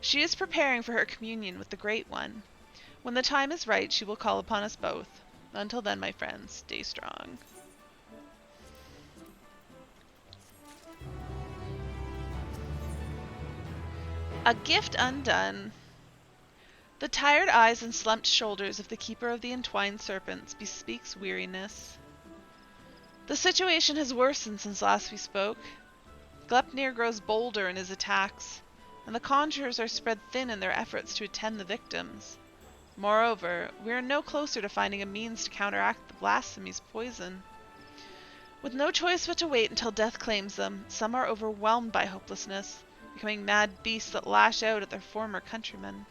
She is preparing for her communion with the Great One. When the time is right, she will call upon us both. Until then, my friends, stay strong. A gift undone. The tired eyes and slumped shoulders of the keeper of the entwined serpents bespeaks weariness. The situation has worsened since last we spoke. Gleipnir grows bolder in his attacks, and the conjurers are spread thin in their efforts to attend the victims. Moreover, we are no closer to finding a means to counteract the blasphemy's poison. With no choice but to wait until death claims them, some are overwhelmed by hopelessness, becoming mad beasts that lash out at their former countrymen.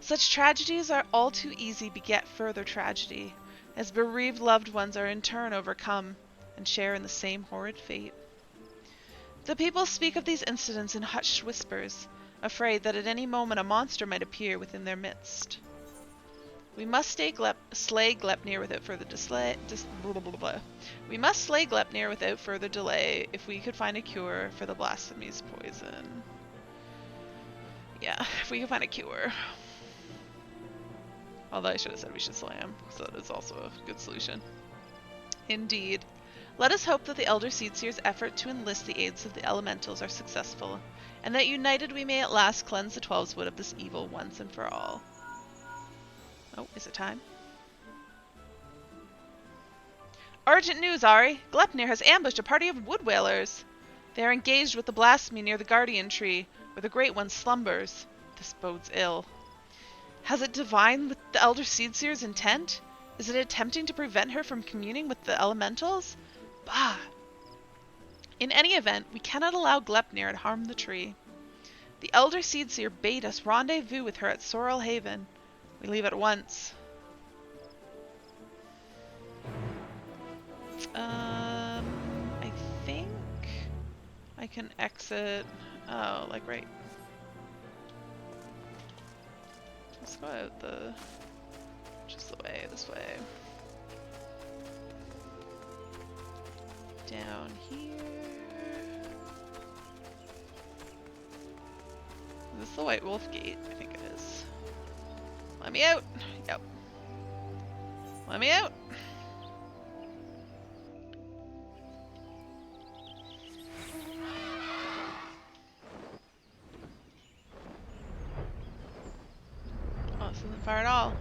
Such tragedies are all too easy beget further tragedy, as bereaved loved ones are in turn overcome and share in the same horrid fate. The people speak of these incidents in hushed whispers, afraid that at any moment a monster might appear within their midst. We must slay Gleipnir without further We must slay Gleipnir without further delay if we could find a cure for the blasphemy's poison. Yeah, if we could find a cure. Although I should have said we should slay him, so that is also a good solution. Indeed. Let us hope that the Elder Seedseer's effort to enlist the aids of the elementals are successful, and that united we may at last cleanse the Twelveswood of this evil once and for all. Oh, is it time? Urgent news, Ari! Gleipnir has ambushed a party of wood whalers. They are engaged with the blasphemy near the guardian tree, where the Great One slumbers. This bodes ill. Has it divined with the Elder Seedseer's intent? Is it attempting to prevent her from communing with the elementals? Bah! In any event, we cannot allow Gleipnir to harm the tree. The Elder Seedseer bade us rendezvous with her at Sorrel Haven. We leave at once. I think I can exit. Oh, like right. Let's go out just the way, this way. Down here. Is this the White Wolf Gate? I think it is. Let me out! Yep. Let me out! Oh, this isn't far at all.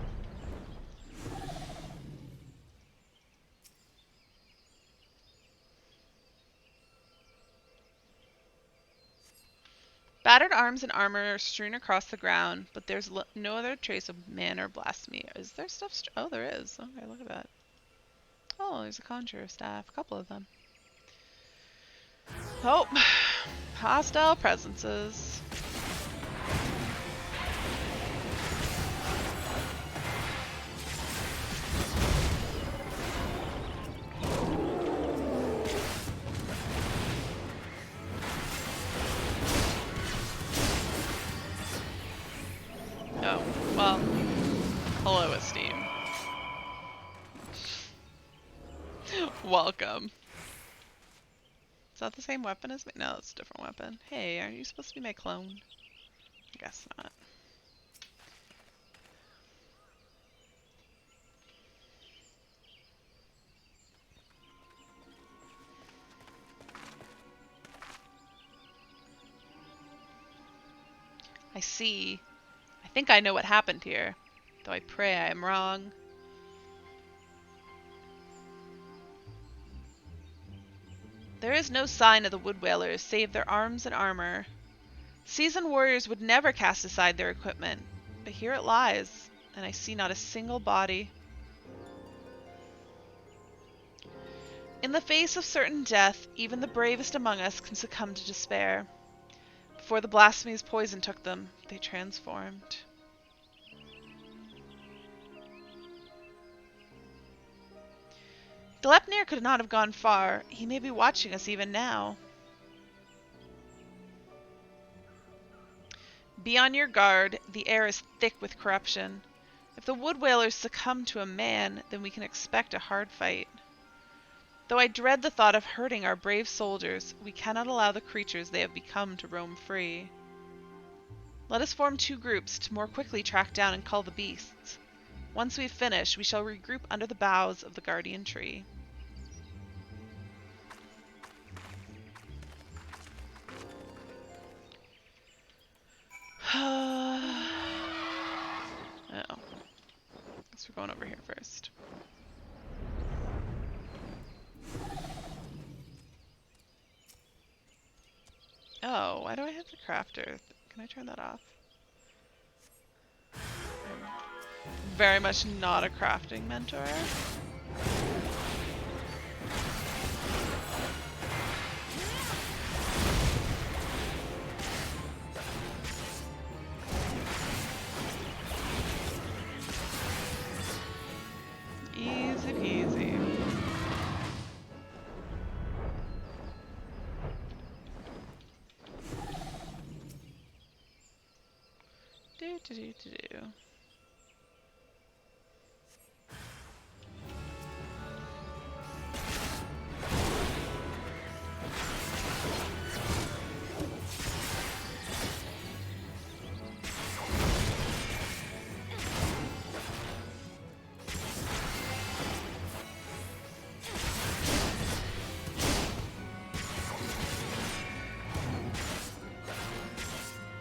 Battered arms and armor are strewn across the ground, but there's no other trace of man or blasphemy. Is there stuff? Oh, there is. Okay, look at that. Oh, there's a conjurer staff. A couple of them. Oh, hostile presences. Oh, well, hello, Esteem. Welcome. Is that the same weapon as me? No, it's a different weapon. Hey, aren't you supposed to be my clone? I guess not. I see. I think I know what happened here, though I pray I am wrong. There is no sign of the wood whalers save their arms and armor. Seasoned warriors would never cast aside their equipment, but here it lies, and I see not a single body. In the face of certain death, even the bravest among us can succumb to despair. Before the blasphemy's poison took them, they transformed. Gleipnir could not have gone far. He may be watching us even now. Be on your guard. The air is thick with corruption. If the wood whalers succumb to a man, then we can expect a hard fight. Though I dread the thought of hurting our brave soldiers, we cannot allow the creatures they have become to roam free. Let us form 2 groups to more quickly track down and cull the beasts. Once we've finished, we shall regroup under the boughs of the guardian tree. Oh. Guess we're going over here first. Oh, why do I have the crafter? Can I turn that off? I'm very much not a crafting mentor. Easy peasy. Do.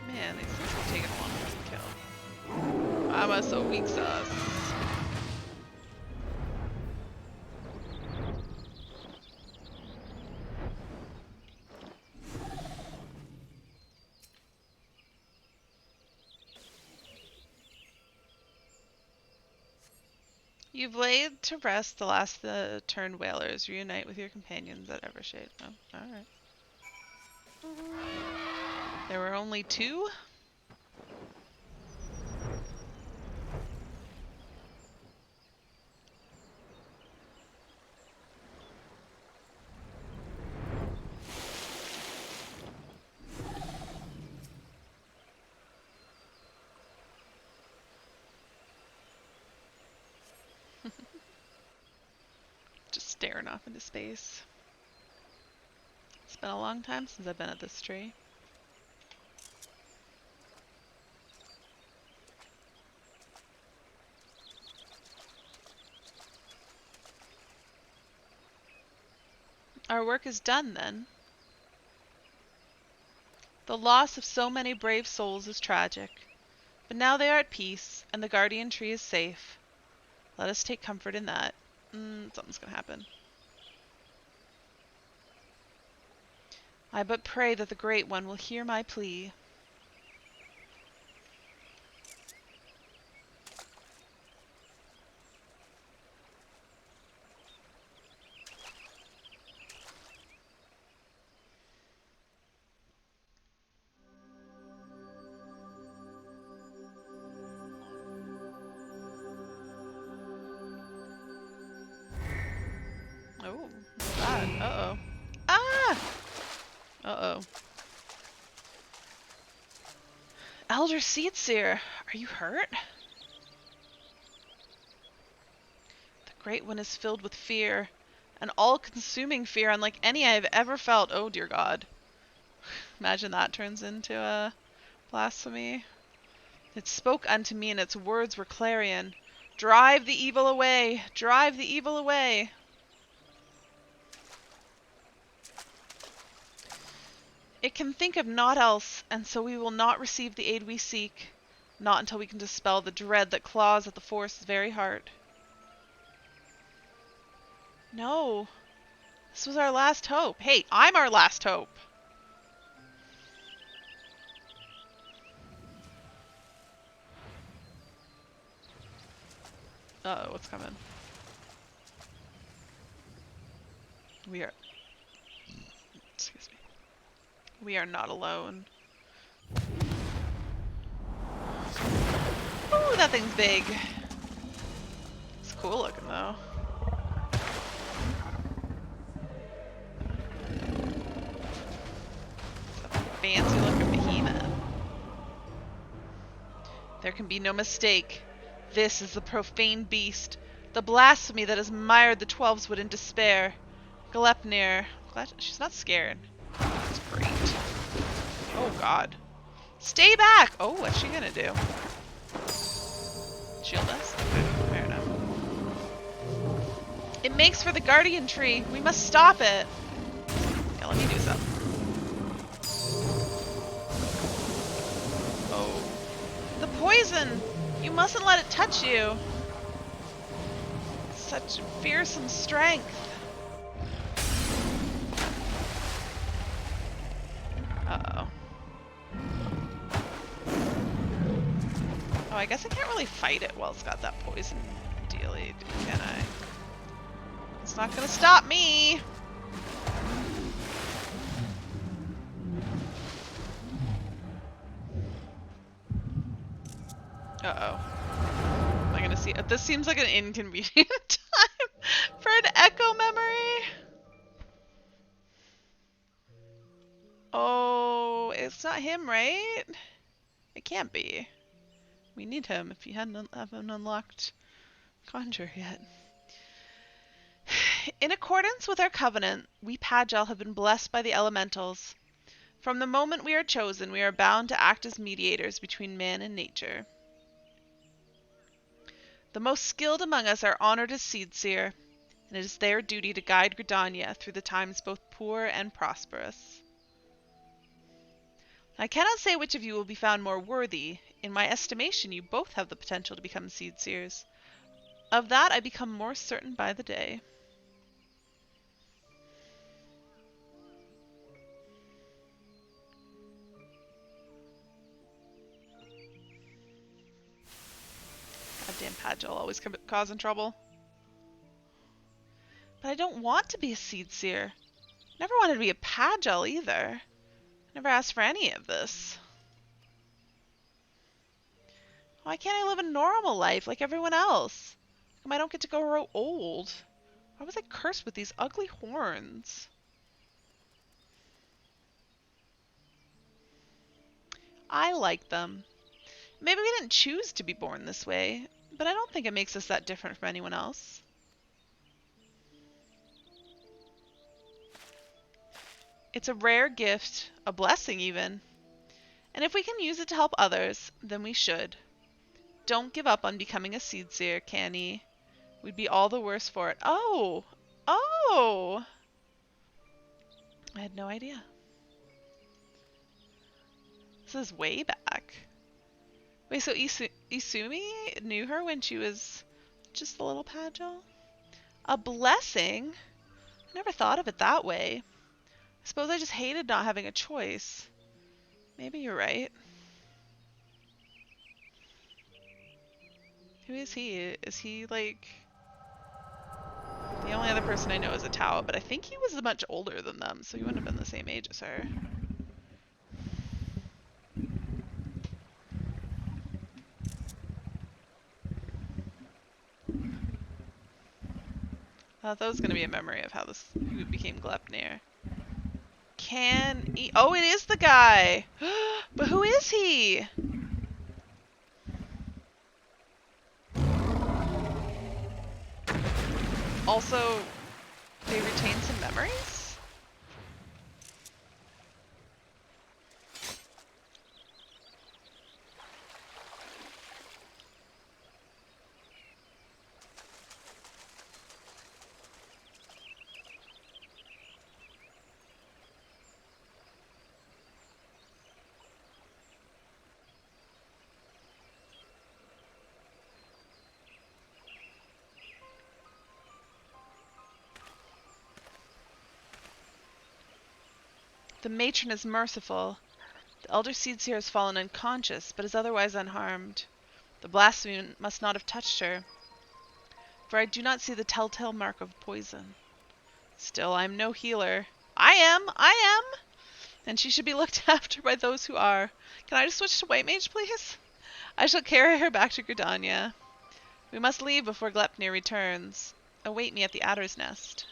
Man, these things are taking a long time to kill. I'm so weak sauce. You've laid to rest the last of the turned whalers. Reunite with your companions at Evershade. Oh, alright. There were only 2? Just staring off into space. It's been a long time since I've been at this tree. Our work is done then. The loss of so many brave souls is tragic, but now they are at peace, and the guardian tree is safe. Let us take comfort in that. Something's gonna happen. I but pray that the Great One will hear my plea. Oh, what's that? Uh-oh. Ah! Uh-oh. Elder Seedseer, are you hurt? The Great One is filled with fear, an all-consuming fear unlike any I have ever felt. Oh, dear God. Imagine that turns into a blasphemy. It spoke unto me, and its words were clarion. Drive the evil away! Drive the evil away! It can think of naught else, and so we will not receive the aid we seek, not until we can dispel the dread that claws at the forest's very heart. No. This was our last hope. Hey, I'm our last hope! Uh-oh, what's coming? Excuse me. We are not alone. Ooh, that thing's big. It's cool looking though. It's a fancy looking behemoth. There can be no mistake. This is the profane beast, the blasphemy that has mired the Twelveswood in despair. Glepnir. She's not scared. That's great. Oh god. Stay back! Oh, what's she gonna do? Shield us? Okay, fair enough. It makes for the guardian tree. We must stop it. Yeah, let me do something. Oh. The poison! You mustn't let it touch you. Such fearsome strength. Uh-oh. Oh, I guess I can't really fight it while it's got that poison dealy, can I? It's not gonna stop me! Uh-oh. Am I gonna see it? This seems like an inconvenient time for an echo memory. Oh, it's not him, right? It can't be. We need him if he haven't unlocked Conjure yet. In accordance with our covenant, we Pagel have been blessed by the elementals. From the moment we are chosen, we are bound to act as mediators between man and nature. The most skilled among us are honored as Seedseer, and it is their duty to guide Gridania through the times both poor and prosperous. I cannot say which of you will be found more worthy. In my estimation, you both have the potential to become Seedseers. Of that, I become more certain by the day. Goddamn Pagel, always causing trouble. But I don't want to be a Seedseer. Never wanted to be a Pagel either. Never asked for any of this. Why can't I live a normal life like everyone else? How come I don't get to grow old? Why was I cursed with these ugly horns? I like them. Maybe we didn't choose to be born this way, but I don't think it makes us that different from anyone else. It's a rare gift, a blessing even. And if we can use it to help others, then we should. Don't give up on becoming a Seedseer, Canny. We'd be all the worse for it. Oh! Oh! I had no idea. This is way back. Wait, so Isumi knew her when she was just a little Pagel? A blessing? I never thought of it that way. I suppose I just hated not having a choice. Maybe you're right. Who is he? Is he like... The only other person I know is a Tao, but I think he was much older than them, so he wouldn't have been the same age as her. I thought that was going to be a memory of how who became Glepnir. Oh, it is the guy! But who is he? Also, they retain some memories? The matron is merciful. The elder Seedseer has fallen unconscious, but is otherwise unharmed. The blasphemy must not have touched her, for I do not see the telltale mark of poison. Still, I am no healer. I am! And she should be looked after by those who are. Can I just switch to White Mage, please? I shall carry her back to Gridania. We must leave before Glepnir returns. Await me at the Adder's Nest.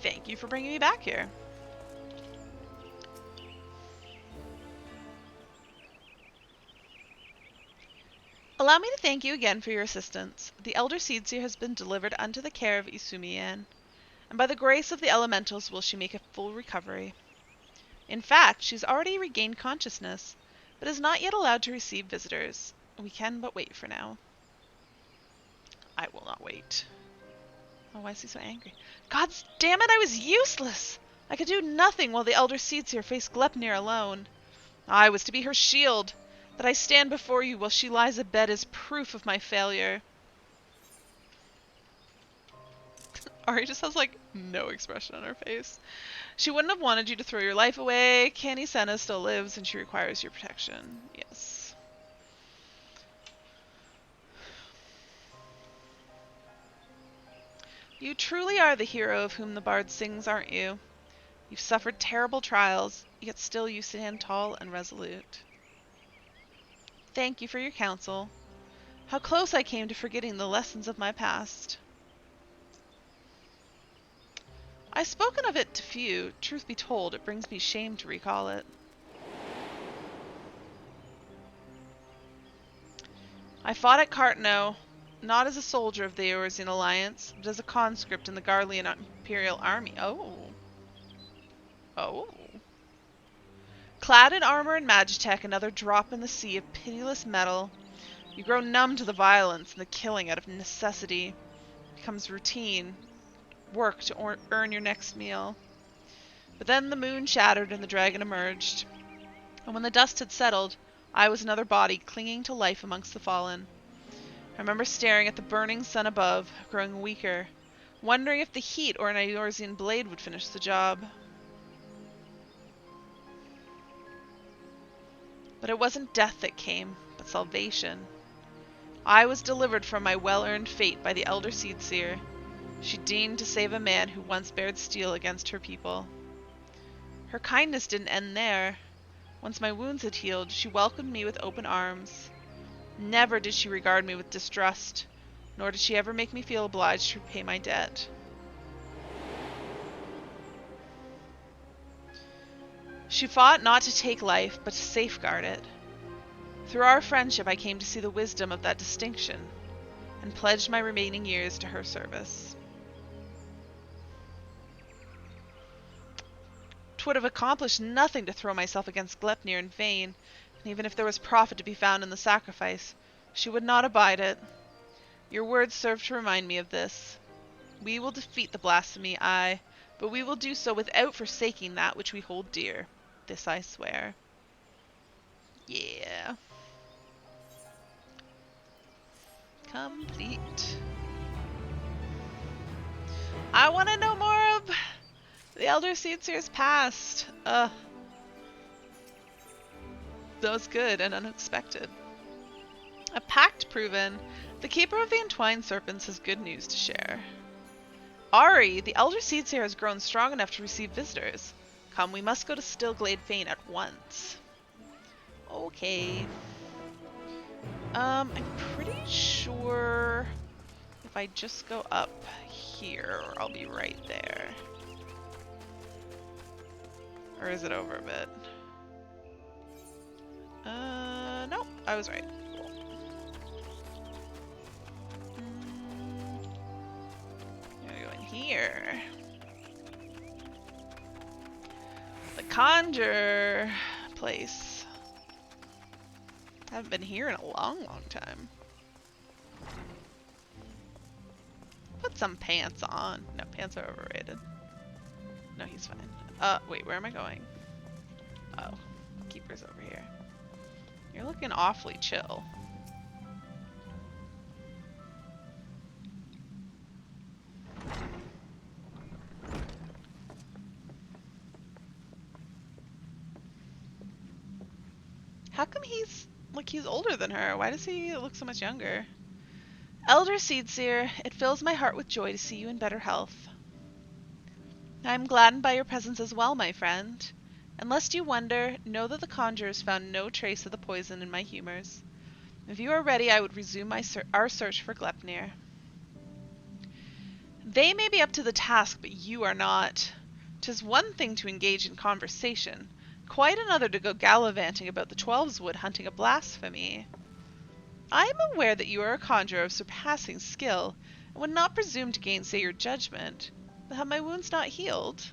Thank you for bringing me back here. Allow me to thank you again for your assistance. The elder Seedseer has been delivered unto the care of Isumian, and by the grace of the elementals will she make a full recovery. In fact, she's already regained consciousness, but is not yet allowed to receive visitors. We can but wait for now. I will not wait. Oh, why is he so angry? God damn it, I was useless! I could do nothing while the elder Seedseer faced Glepnir alone. I was to be her shield. That I stand before you while she lies abed is proof of my failure. Ari just has, like, no expression on her face. She wouldn't have wanted you to throw your life away. Canny Senna still lives, and she requires your protection. Yes. You truly are the hero of whom the bard sings, aren't you? You've suffered terrible trials, yet still you stand tall and resolute. Thank you for your counsel. How close I came to forgetting the lessons of my past. I've spoken of it to few. Truth be told, it brings me shame to recall it. I fought at Cartno, not as a soldier of the Eorzean Alliance, but as a conscript in the Garlean Imperial Army. Oh. Oh. Clad in armor and magitech, another drop in the sea of pitiless metal, you grow numb to the violence and the killing out of necessity. It becomes routine, work to earn your next meal. But then the moon shattered and the dragon emerged. And when the dust had settled, I was another body clinging to life amongst the fallen. I remember staring at the burning sun above, growing weaker, wondering if the heat or an Eorzean blade would finish the job. But it wasn't death that came, but salvation. I was delivered from my well-earned fate by the elder Seedseer. She deigned to save a man who once bared steel against her people. Her kindness didn't end there. Once my wounds had healed, she welcomed me with open arms. Never did she regard me with distrust, nor did she ever make me feel obliged to repay my debt. She fought not to take life, but to safeguard it. Through our friendship, I came to see the wisdom of that distinction, and pledged my remaining years to her service. 'Twould have accomplished nothing to throw myself against Glepnir in vain, and even if there was profit to be found in the sacrifice, she would not abide it. Your words serve to remind me of this. We will defeat the blasphemy, aye, but we will do so without forsaking that which we hold dear. This I swear. Yeah. Complete. I want to know more of the Elder Seedseer's past. That was good and unexpected. A pact proven. The Keeper of the Entwined Serpents has good news to share. Ari, the Elder Seedseer has grown strong enough to receive visitors. Come, we must go to Stillglade Fane at once. Okay. I'm pretty sure if I just go up here, I'll be right there. Or is it over a bit? Nope, I was right. Cool. I'm gonna go in here. The Conjure place. I haven't been here in a long, long time. Put some pants on. No, pants are overrated. No, he's fine. Wait, where am I going? Oh, Keeper's over here. You're looking awfully chill. How come he's older than her? Why does he look so much younger? Elder Seedseer, it fills my heart with joy to see you in better health. I am gladdened by your presence as well, my friend. And lest you wonder, know that the conjurers found no trace of the poison in my humors. If you are ready, I would resume our search for Glepnir. They may be up to the task, but you are not. 'Tis one thing to engage in conversation, quite another to go gallivanting about the Twelveswood hunting a blasphemy. I am aware that you are a conjurer of surpassing skill, and would not presume to gainsay your judgment. But have my wounds not healed?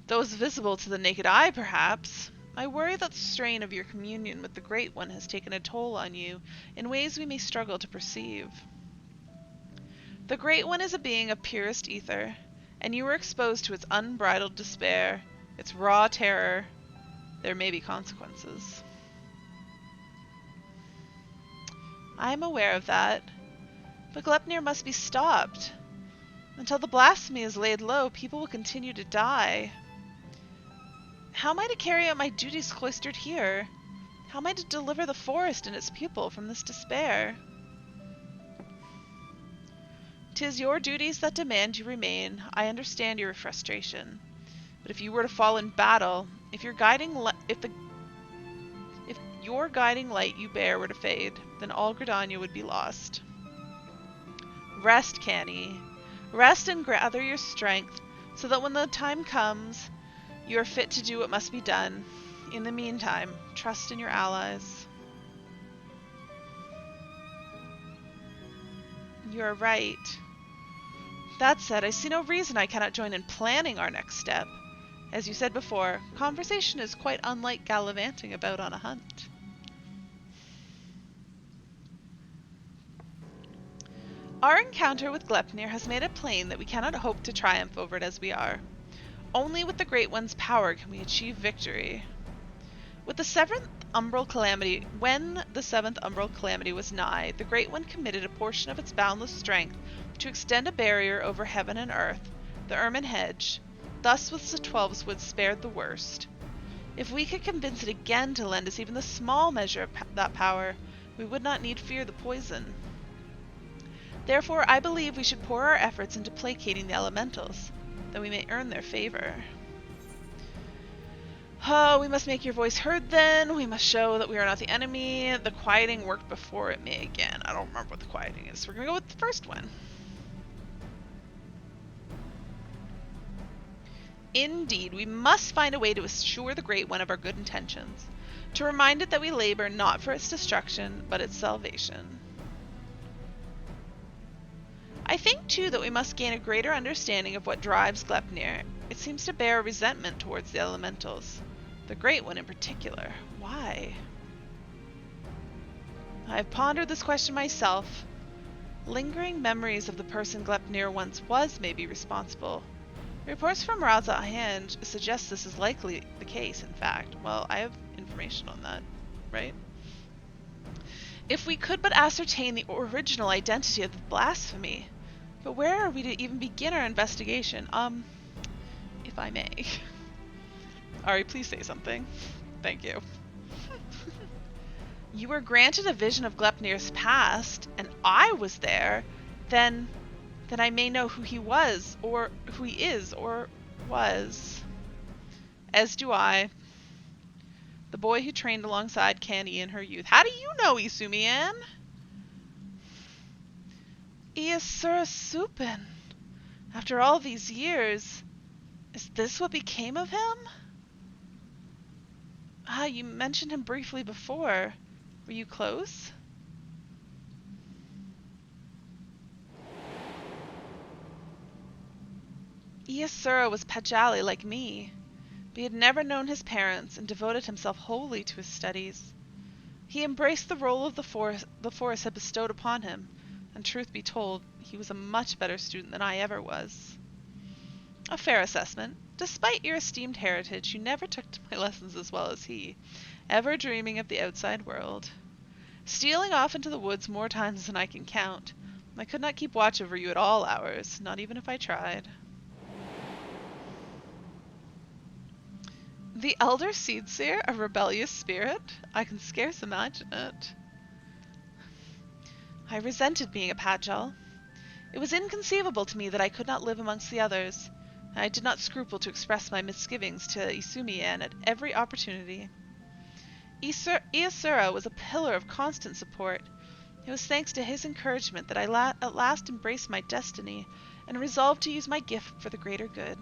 Those visible to the naked eye, perhaps. I worry that the strain of your communion with the Great One has taken a toll on you in ways we may struggle to perceive. The Great One is a being of purest ether, and you were exposed to its unbridled despair, its raw terror. There may be consequences. I am aware of that, but Glepnir must be stopped. Until the blasphemy is laid low, people will continue to die. How am I to carry out my duties cloistered here? How am I to deliver the forest and its people from this despair? 'Tis your duties that demand you remain. I understand your frustration. But if you were to fall in battle, if your guiding light you bear were to fade, then all Gridania would be lost. Rest, Canny. Rest and gather your strength, so that when the time comes, you are fit to do what must be done. In the meantime, trust in your allies. You are right. That said, I see no reason I cannot join in planning our next step. As you said before, conversation is quite unlike gallivanting about on a hunt. Our encounter with Glepnir has made it plain that we cannot hope to triumph over it as we are. Only with the Great One's power can we achieve victory. When the seventh umbral calamity was nigh, the Great One committed a portion of its boundless strength to extend a barrier over heaven and earth, the Ermine Hedge. Thus was the Twelveswood spared the worst. If we could convince it again to lend us even the small measure of that power, we would not need fear the poison. Therefore, I believe we should pour our efforts into placating the elementals, that we may earn their favor. Oh, we must make your voice heard then. We must show that we are not the enemy. The quieting worked before it may again. I don't remember what the quieting is. We're going to go with the first one. Indeed, we must find a way to assure the Great One of our good intentions, to remind it that we labor not for its destruction, but its salvation. I think, too, that we must gain a greater understanding of what drives Glepnir. It seems to bear a resentment towards the elementals. The Great One in particular. Why? I have pondered this question myself. Lingering memories of the person Glepnir once was may be responsible. Reports from Raza Hand suggest this is likely the case, in fact. Well, I have information on that, right? If we could but ascertain the original identity of the blasphemy. But where are we to even begin our investigation? If I may. Ari, please say something. Thank you. You were granted a vision of Glepnir's past, and I was there, then I may know who he was, or who he is, or was. As do I. The boy who trained alongside Canny in her youth. How do you know, Isumian? Iasura Supin. After all these years, is this what became of him? Ah, you mentioned him briefly before. Were you close? Iasura was Pajali like me, but he had never known his parents and devoted himself wholly to his studies. He embraced the role of the forest had bestowed upon him, and truth be told, he was a much better student than I ever was. A fair assessment. Despite your esteemed heritage, you never took to my lessons as well as he, ever dreaming of the outside world. Stealing off into the woods more times than I can count, I could not keep watch over you at all hours, not even if I tried. The Elder Seedseer, a rebellious spirit? I can scarce imagine it. I resented being a Pajal. It was inconceivable to me that I could not live amongst the others, and I did not scruple to express my misgivings to Isumian at every opportunity. Iasura was a pillar of constant support, It was thanks to his encouragement that I at last embraced my destiny and resolved to use my gift for the greater good.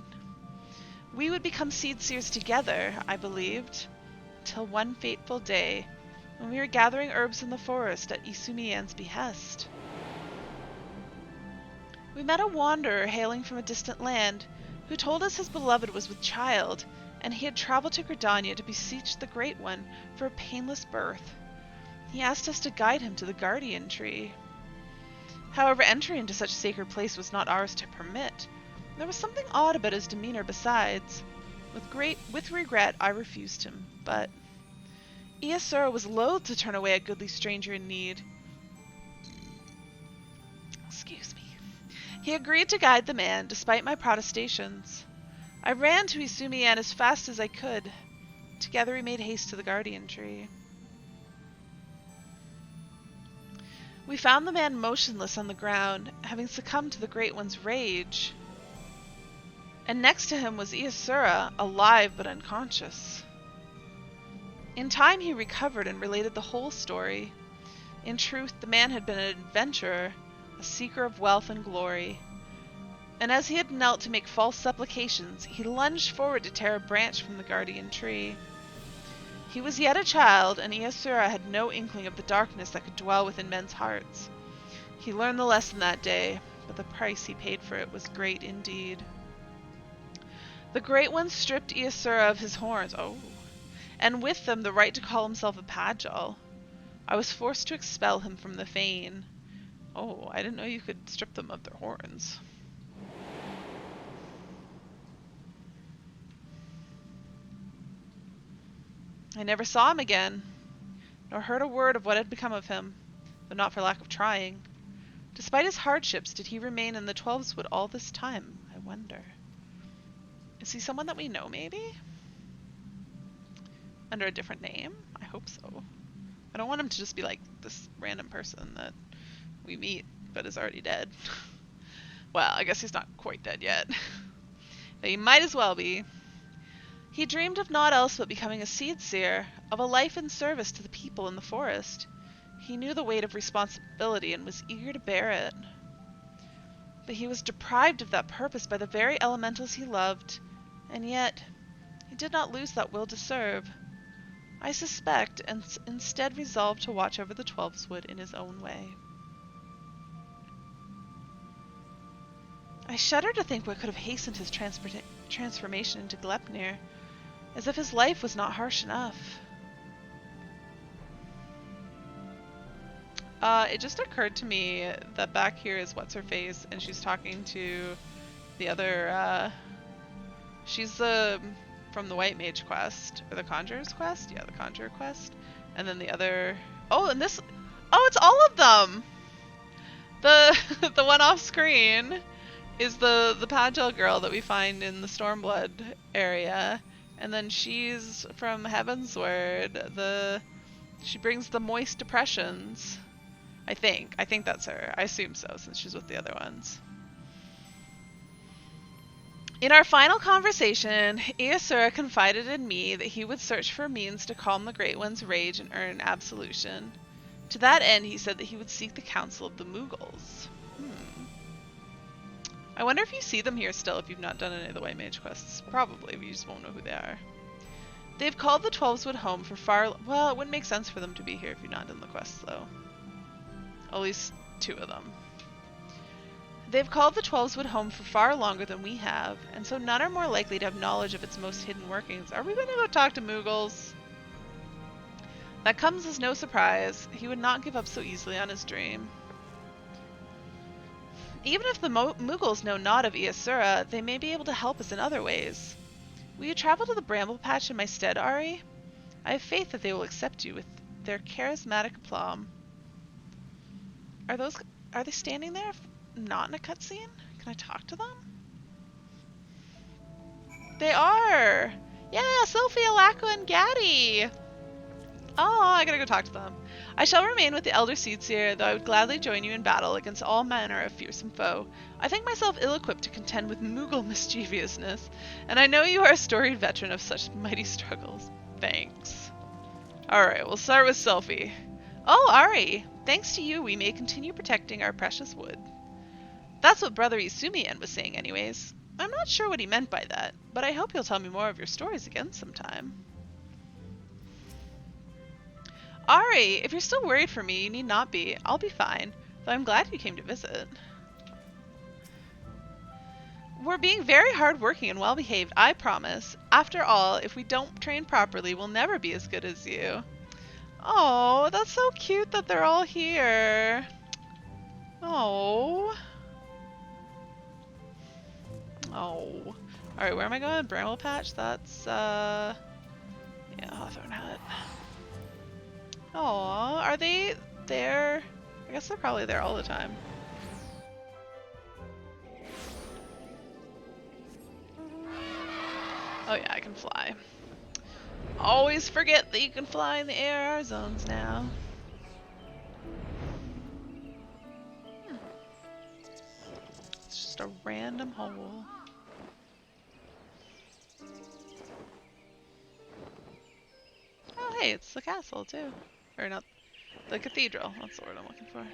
We would become seed seers together, I believed, till one fateful day when we were gathering herbs in the forest at Isumien's behest. We met a wanderer hailing from a distant land who told us his beloved was with child, and he had traveled to Gridania to beseech the Great One for a painless birth. He asked us to guide him to the guardian tree. However, entry into such sacred place was not ours to permit. There was something odd about his demeanor besides. With regret, I refused him, but Iasura was loath to turn away a goodly stranger in need. Excuse me. He agreed to guide the man, despite my protestations. I ran to Isumien as fast as I could. Together we made haste to the guardian tree. We found the man motionless on the ground, having succumbed to the Great One's rage. And next to him was Iasura, alive but unconscious. In time he recovered and related the whole story. In truth, the man had been an adventurer, a seeker of wealth and glory. And as he had knelt to make false supplications, he lunged forward to tear a branch from the guardian tree. He was yet a child, and Iasura had no inkling of the darkness that could dwell within men's hearts. He learned the lesson that day, but the price he paid for it was great indeed. The Great One stripped Iasura of his horns, and with them the right to call himself a Pagel. I was forced to expel him from the fane. Oh, I didn't know you could strip them of their horns. I never saw him again, nor heard a word of what had become of him, though not for lack of trying. Despite his hardships, did he remain in the Twelveswood all this time, I wonder? Is he someone that we know, maybe? Under a different name? I hope so. I don't want him to just be like this random person that we meet, but is already dead. Well, I guess he's not quite dead yet. But he might as well be. He dreamed of naught else but becoming a seed seer, of a life in service to the people in the forest. He knew the weight of responsibility and was eager to bear it. But he was deprived of that purpose by the very elementals he loved, and yet he did not lose that will to serve. I suspect, and instead resolved to watch over the Twelveswood in his own way. I shudder to think what could have hastened his transformation into Glepnir, as if his life was not harsh enough. It just occurred to me that back here is What's-Her-Face, and she's talking to the other, she's from the White Mage quest, or the Conjurer's quest? Yeah, the Conjurer quest. And then the other, it's all of them! The one off screen is the Pagel girl that we find in the Stormblood area. And then she's from Heavensward. She brings the moist depressions. I think that's her. I assume so, since she's with the other ones. In our final conversation, Iasura confided in me that he would search for means to calm the Great One's rage and earn absolution. To that end, he said that he would seek the counsel of the Moogles. I wonder if you see them here still if you've not done any of the White Mage quests. Probably, but you just won't know who they are. They've called the Twelveswood home for well, it wouldn't make sense for them to be here if you've not done the quests, though. At least 2 of them. They've called the Twelveswood home for far longer than we have, and so none are more likely to have knowledge of its most hidden workings. Are we going to go talk to Moogles? That comes as no surprise. He would not give up so easily on his dream. Even if the Moogles know naught of Iasura, they may be able to help us in other ways. Will you travel to the Bramble Patch in my stead, Ari? I have faith that they will accept you with their charismatic aplomb. Are they standing there? Not in a cutscene? Can I talk to them? They are! Yeah, Sophie, Alaco, and Gaddy! Oh, I gotta go talk to them. I shall remain with the Elder Seedseer, though I would gladly join you in battle against all manner of fearsome foe. I think myself ill-equipped to contend with Moogle mischievousness, and I know you are a storied veteran of such mighty struggles. Thanks. Alright, we'll start with Sophie. Oh, Ari! Thanks to you, we may continue protecting our precious wood. That's what Brother Isumian was saying anyways. I'm not sure what he meant by that, but I hope you'll tell me more of your stories again sometime. Ari, if you're still worried for me, you need not be. I'll be fine, though I'm glad you came to visit. We're being very hardworking and well-behaved, I promise. After all, if we don't train properly, we'll never be as good as you. Oh, that's so cute that they're all here. Oh. Oh. Alright, where am I going? Bramble Patch? That's, yeah, Hawthorne Hut. Oh, are they there? I guess they're probably there all the time. Oh yeah, I can fly. Always forget that you can fly in the AR zones now. It's just a random hole. Oh hey, it's the castle too. Or not, the cathedral. That's the word I'm looking for.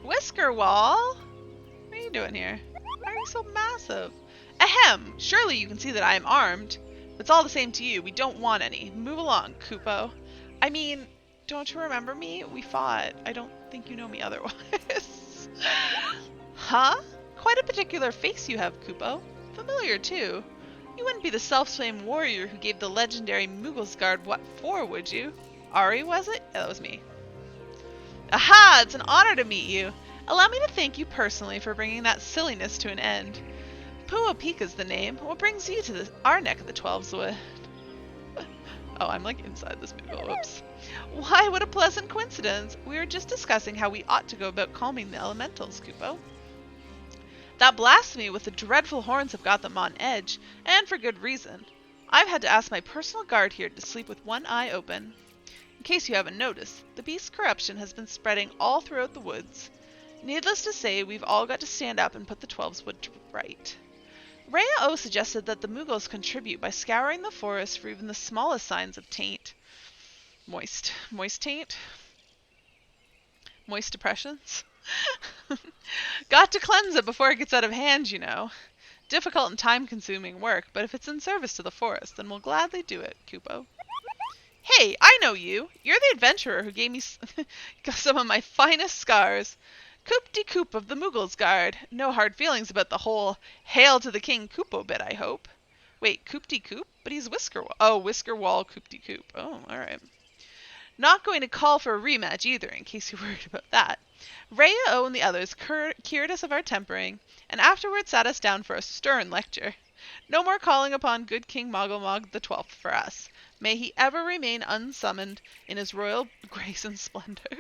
Whisker Wall? What are you doing here? Why are you so massive? Ahem! Surely you can see that I am armed. It's all the same to you. We don't want any. Move along, Kupo. I mean, don't you remember me? We fought. I don't think you know me otherwise. Huh? Quite a particular face you have, Kupo. Familiar, too. You wouldn't be the self-same warrior who gave the legendary Mughals what for, would you? Ari, was it? Yeah, that was me. Aha! It's an honor to meet you. Allow me to thank you personally for bringing that silliness to an end. Puapika's the name. What brings you to our neck of the Twelveswood? Oh, I'm like inside this movie. Whoops. Why, what a pleasant coincidence. We were just discussing how we ought to go about calming the elementals, Kupo. That blasphemy with the dreadful horns have got them on edge, and for good reason. I've had to ask my personal guard here to sleep with one eye open. In case you haven't noticed, the beast's corruption has been spreading all throughout the woods. Needless to say, we've all got to stand up and put the Twelveswood to right. Rhea O suggested that the Mughals contribute by scouring the forest for even the smallest signs of taint. Moist taint? Moist depressions? Got to cleanse it before it gets out of hand, you know. Difficult and time-consuming work, but if it's in service to the forest, then we'll gladly do it, Kupo. Hey, I know you! You're the adventurer who gave me some of my finest scars. Coop-de-coop of the Mughals Guard. No hard feelings about the whole Hail to the King Kupo bit, I hope. Wait, Coop-de-coop? But he's Whisker Wall. Oh, Whisker Wall Coop-de-coop. Oh, alright. Not going to call for a rematch either, in case you're worried about that. Rhea O and the others cured us of our tempering, and afterwards sat us down for a stern lecture. No more calling upon good King Mogglemog the 12th for us. May he ever remain unsummoned in his royal grace and splendor.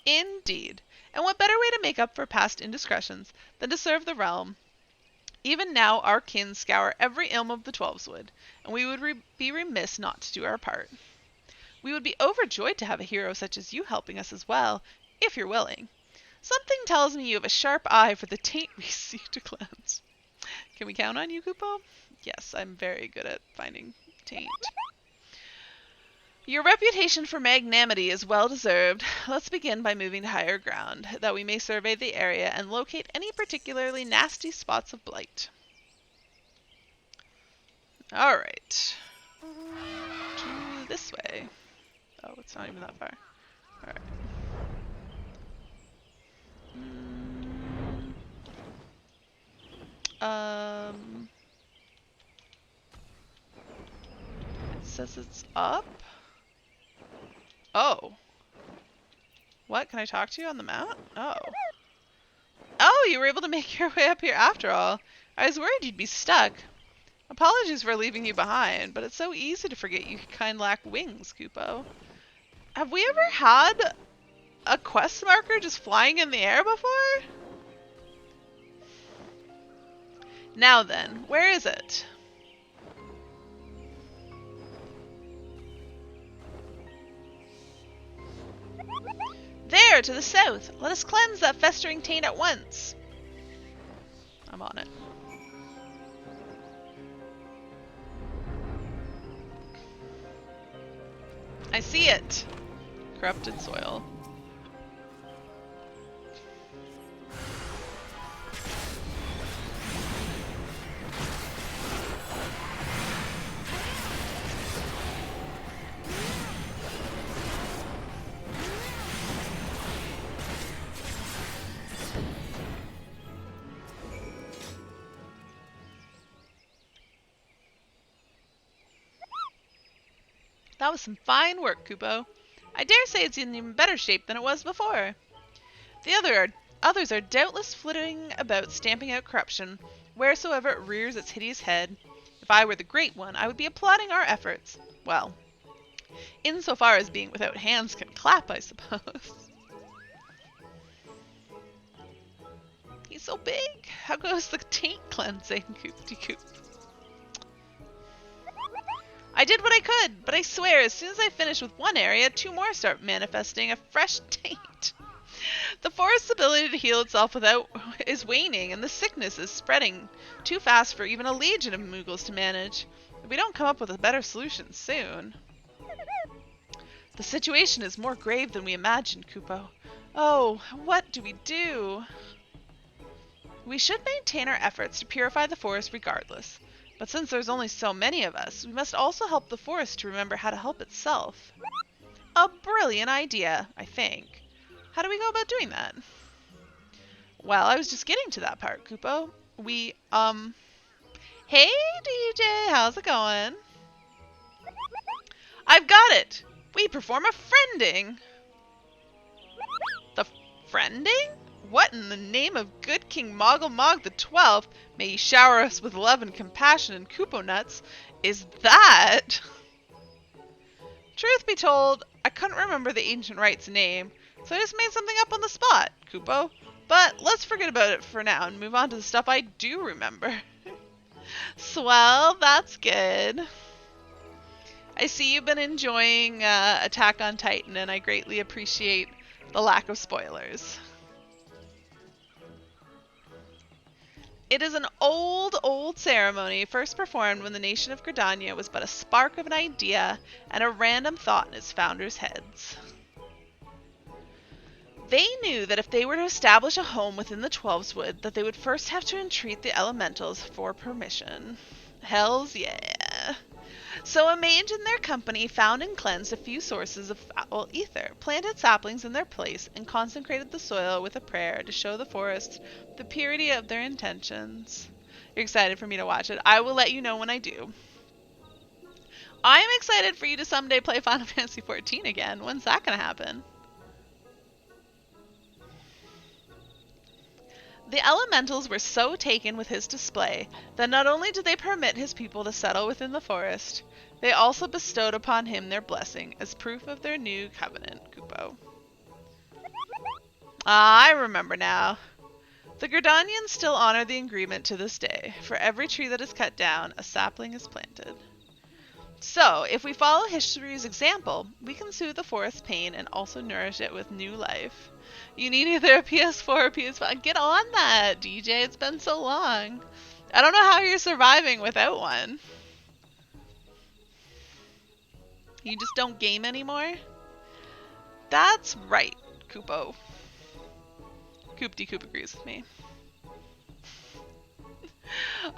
Indeed. And what better way to make up for past indiscretions than to serve the realm? Even now our kin scour every ilm of the Twelveswood, and we would be remiss not to do our part. We would be overjoyed to have a hero such as you helping us as well, if you're willing. Something tells me you have a sharp eye for the taint we seek to cleanse. Can we count on you, Kupo? Yes, I'm very good at finding taint. Your reputation for magnanimity is well deserved. Let's begin by moving to higher ground, that we may survey the area and locate any particularly nasty spots of blight. Alright. To this way. Oh, it's not even that far. Alright. It says it's up. Oh. What? Can I talk to you on the map? Oh. Oh, you were able to make your way up here after all. I was worried you'd be stuck. Apologies for leaving you behind, but it's so easy to forget you kind lack wings, Kupo. Have we ever had a quest marker just flying in the air before? Now then, where is it? There, to the south. Let us cleanse that festering taint at once. I'm on it. I see it. Corrupted soil. That was some fine work, Kupo. I dare say it's in even better shape than it was before. The others are doubtless flitting about stamping out corruption wheresoever it rears its hideous head. If I were the Great One, I would be applauding our efforts. Well, insofar as being without hands can clap, I suppose. He's so big. How goes the taint cleansing, Coop-de-Coop? I did what I could, but I swear as soon as I finish with one area, 2 more start manifesting a fresh taint. The forest's ability to heal itself is waning, and the sickness is spreading too fast for even a legion of Moogles to manage. If we don't come up with a better solution soon. The situation is more grave than we imagined, Kupo. Oh, what do we do? We should maintain our efforts to purify the forest regardless. But since there's only so many of us, we must also help the forest to remember how to help itself. A brilliant idea, I think. How do we go about doing that? Well, I was just getting to that part, Kupo. Hey, DJ, how's it going? I've got it! We perform a friending! The friending? What in the name of good King Moggle Mog the 12th, may he shower us with love and compassion and Kupo nuts, is that? Truth be told, I couldn't remember the ancient rite's name, so I just made something up on the spot, Kupo. But let's forget about it for now and move on to the stuff I do remember. Swell, that's good. I see you've been enjoying Attack on Titan, and I greatly appreciate the lack of spoilers. It is an old ceremony first performed when the nation of Gridania was but a spark of an idea and a random thought in its founders' heads. They knew that if they were to establish a home within the Twelveswood, that they would first have to entreat the Elementals for permission. Hells yeah. So a mage in their company found and cleansed a few sources of foul ether, planted saplings in their place, and consecrated the soil with a prayer to show the forest the purity of their intentions. You're excited for me to watch it. I will let you know when I do. I'm excited for you to someday play Final Fantasy XIV again. When's that going to happen? The Elementals were so taken with his display that not only did they permit his people to settle within the forest, they also bestowed upon him their blessing as proof of their new covenant, Kupo. Ah, I remember now. The Gridanians still honor the agreement to this day. For every tree that is cut down, a sapling is planted. So, if we follow history's example, we can soothe the forest's pain and also nourish it with new life. You need either a PS4 or PS5. Get on that, DJ. It's been so long. I don't know how you're surviving without one. You just don't game anymore? That's right, Kupo. Coop-de-Coop agrees with me.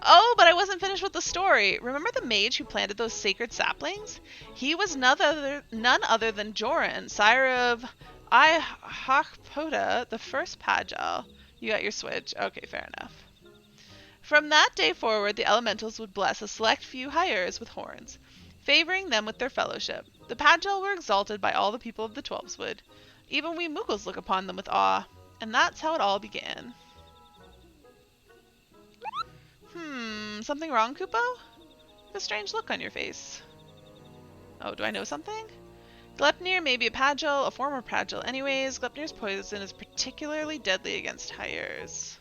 Oh, but I wasn't finished with the story. Remember the mage who planted those sacred saplings? He was none other than Joran, sire of Ihakpoda, the first Pagel. You got your switch. Okay, fair enough. From that day forward, the Elementals would bless a select few hires with horns, favoring them with their fellowship. The Pagel were exalted by all the people of the Twelveswood. Even we Moogles look upon them with awe. And that's how it all began. Something wrong, Kupo? A strange look on your face. Oh, do I know something? Glepnir may be a Pagel, a former Pagel anyways. Glepnir's poison is particularly deadly against hires.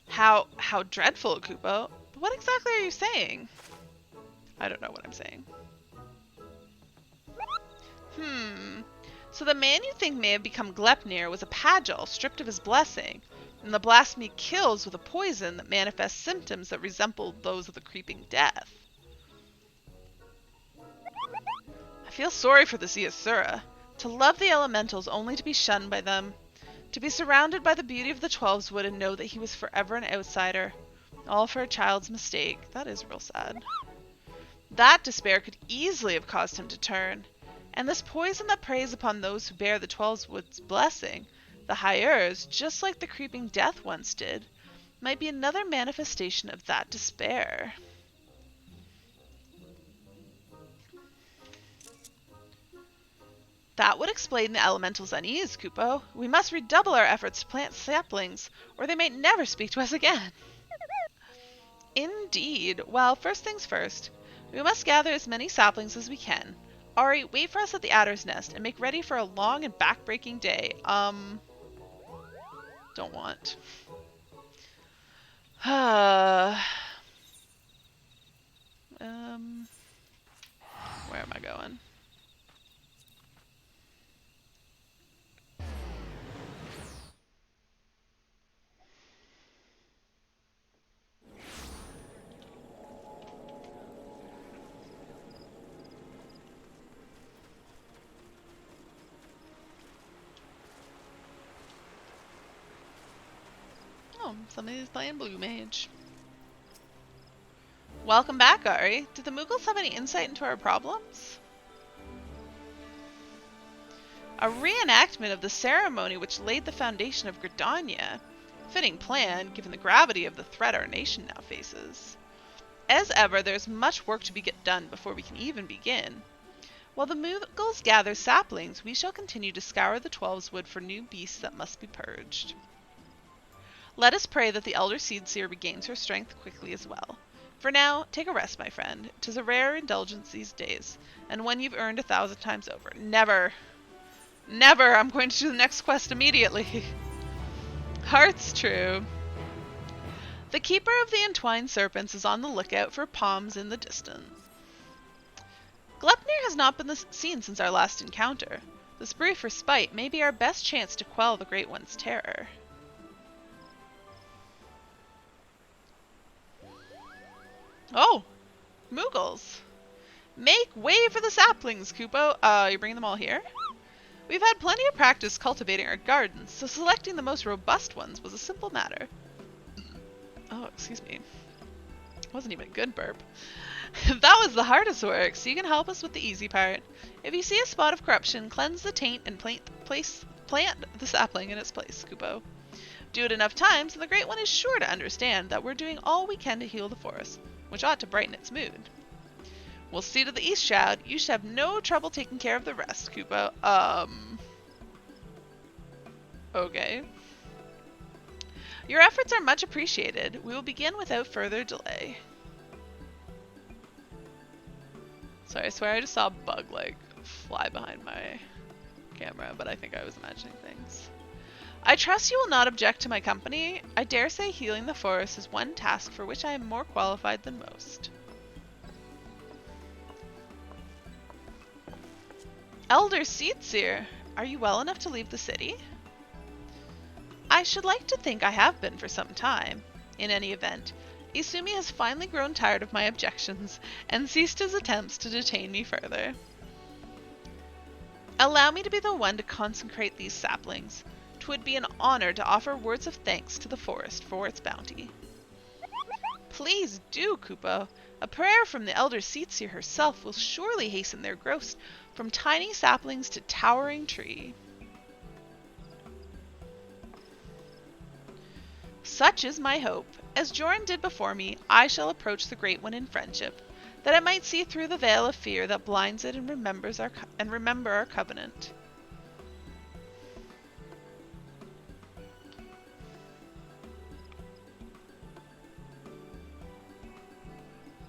How dreadful, Kupo. What exactly are you saying? I don't know what I'm saying. So the man you think may have become Glepnir was a Pagel, stripped of his blessing. And the blasphemy kills with a poison that manifests symptoms that resemble those of the creeping death. I feel sorry for the Ziasura. To love the elementals only to be shunned by them. To be surrounded by the beauty of the Twelves Wood and know that he was forever an outsider. All for a child's mistake. That is real sad. That despair could easily have caused him to turn. And this poison that preys upon those who bear the Twelves Wood's blessing, the Hyers, just like the creeping death once did, might be another manifestation of that despair. That would explain the elemental's unease, Kupo. We must redouble our efforts to plant saplings, or they may never speak to us again. Indeed. Well, first things first. We must gather as many saplings as we can. Ari, wait for us at the Adder's Nest and make ready for a long and back-breaking day. Don't want. Where am I going? Oh, somebody's playing Blue Mage. Welcome back, Ari. Did the Mughals have any insight into our problems? A reenactment of the ceremony which laid the foundation of Gridania. Fitting plan, given the gravity of the threat our nation now faces. As ever, there's much work to be done before we can even begin. While the Mughals gather saplings, we shall continue to scour the Twelves Wood for new beasts that must be purged. Let us pray that the Elder Seedseer regains her strength quickly as well. For now, take a rest, my friend. 'Tis a rare indulgence these days, and one you've earned 1,000 times over. Never, never, I'm going to do the next quest immediately. Heart's true. The keeper of the entwined serpents is on the lookout for palms in the distance. Gleipnir has not been seen since our last encounter. This brief respite may be our best chance to quell the Great One's terror. Oh, Mughals. Make way for the saplings, Kupo. You're bringing them all here? We've had plenty of practice cultivating our gardens, so selecting the most robust ones was a simple matter. Oh, excuse me. Wasn't even a good burp. That was the hardest work, so you can help us with the easy part. If you see a spot of corruption, cleanse the taint and plant the sapling in its place, Kupo. Do it enough times, and the Great One is sure to understand that we're doing all we can to heal the forest, which ought to brighten its mood. We'll see to the East Shroud. You should have no trouble taking care of the rest, Kupo. Okay. Your efforts are much appreciated. We will begin without further delay. Sorry, I swear I just saw a bug, fly behind my camera, but I think I was imagining things. I trust you will not object to my company. I dare say healing the forest is one task for which I am more qualified than most. Elder Seedseer, are you well enough to leave the city? I should like to think I have been for some time. In any event, Isumi has finally grown tired of my objections and ceased his attempts to detain me further. Allow me to be the one to consecrate these saplings. 'Twould be an honor to offer words of thanks to the forest for its bounty. Please do, Kupo. A prayer from the Elder Seedseer herself will surely hasten their growth from tiny saplings to towering tree. Such is my hope. As Joran did before me, I shall approach the Great One in friendship, that I might see through the veil of fear that blinds it and remember our covenant.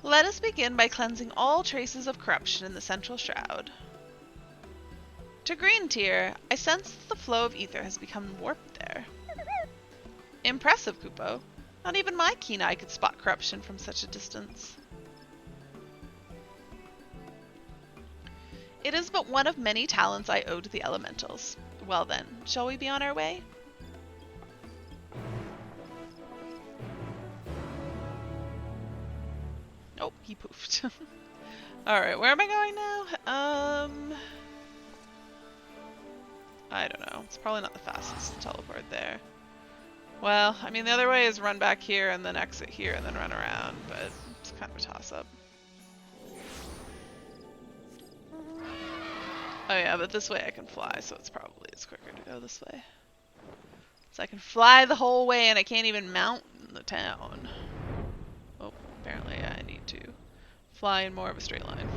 Let us begin by cleansing all traces of corruption in the central shroud. To Green Tier, I sense that the flow of ether has become warped there. Impressive, Kupo. Not even my keen eye could spot corruption from such a distance. It is but one of many talents I owe to the elementals. Well then, shall we be on our way? Oh, he poofed. Alright, where am I going now? I don't know. It's probably not the fastest to teleport there. Well, I mean, the other way is run back here and then exit here and then run around, but it's kind of a toss-up. Oh yeah, but this way I can fly, so it's quicker to go this way. So I can fly the whole way and I can't even mount in the town. Oh, apparently I need to fly in more of a straight line.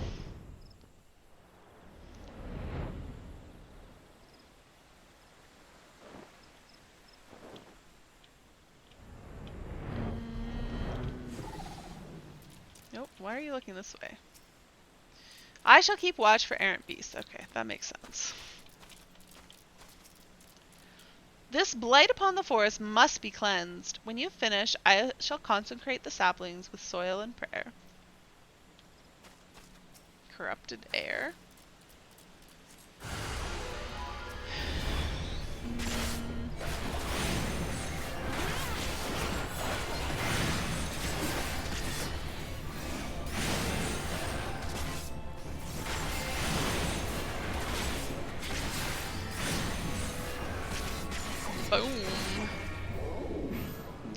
Nope, why are you looking this way? I shall keep watch for errant beasts. Okay, that makes sense. This blight upon the forest must be cleansed. When you finish, I shall consecrate the saplings with soil and prayer. Corrupted air. Boom.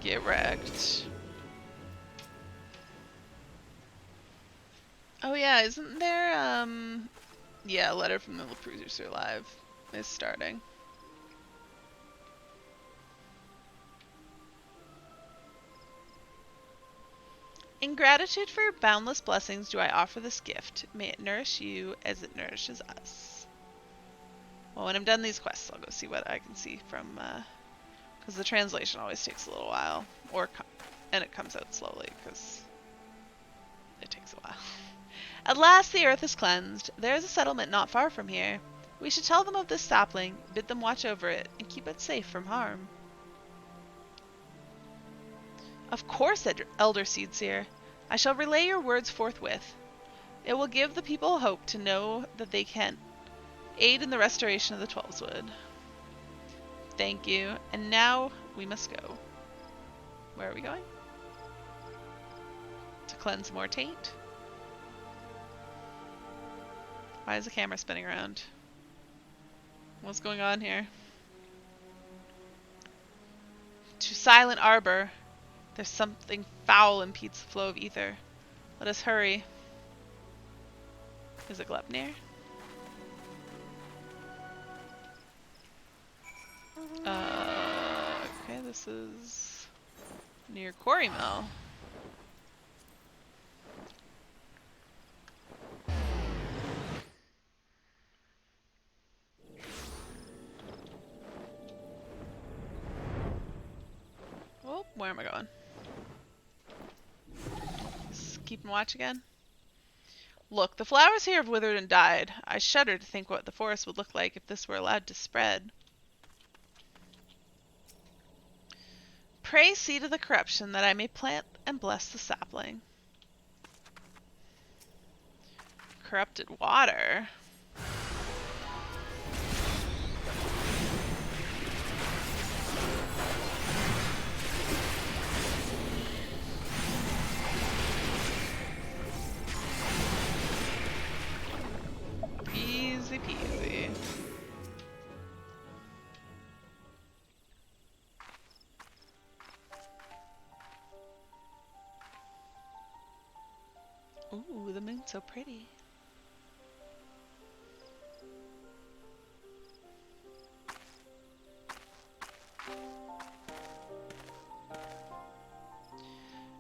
Get wrecked. Oh yeah, isn't there, yeah, a letter from the producer live is starting. In gratitude for your boundless blessings do I offer this gift. May it nourish you as it nourishes us. Well, when I'm done these quests, I'll go see what I can see from, because the translation always takes a little while, and it comes out slowly, because it takes a while. At last the earth is cleansed. There is a settlement not far from here. We should tell them of this sapling, bid them watch over it, and keep it safe from harm. Of course, Elder Seedseer. I shall relay your words forthwith. It will give the people hope to know that they can aid in the restoration of the Twelveswood. Thank you. And now we must go. Where are we going? To cleanse more taint? Why is the camera spinning around? What's going on here? To Silent Arbor. There's something foul impedes the flow of ether. Let us hurry. Is it Glepnir? Okay, this is near Quarry Mill. Oh, where am I going? Just keeping watch again. Look, the flowers here have withered and died. I shudder to think what the forest would look like if this were allowed to spread. Pray see to the corruption that I may plant and bless the sapling. Corrupted water. Easy peasy. Ooh, the moon's so pretty.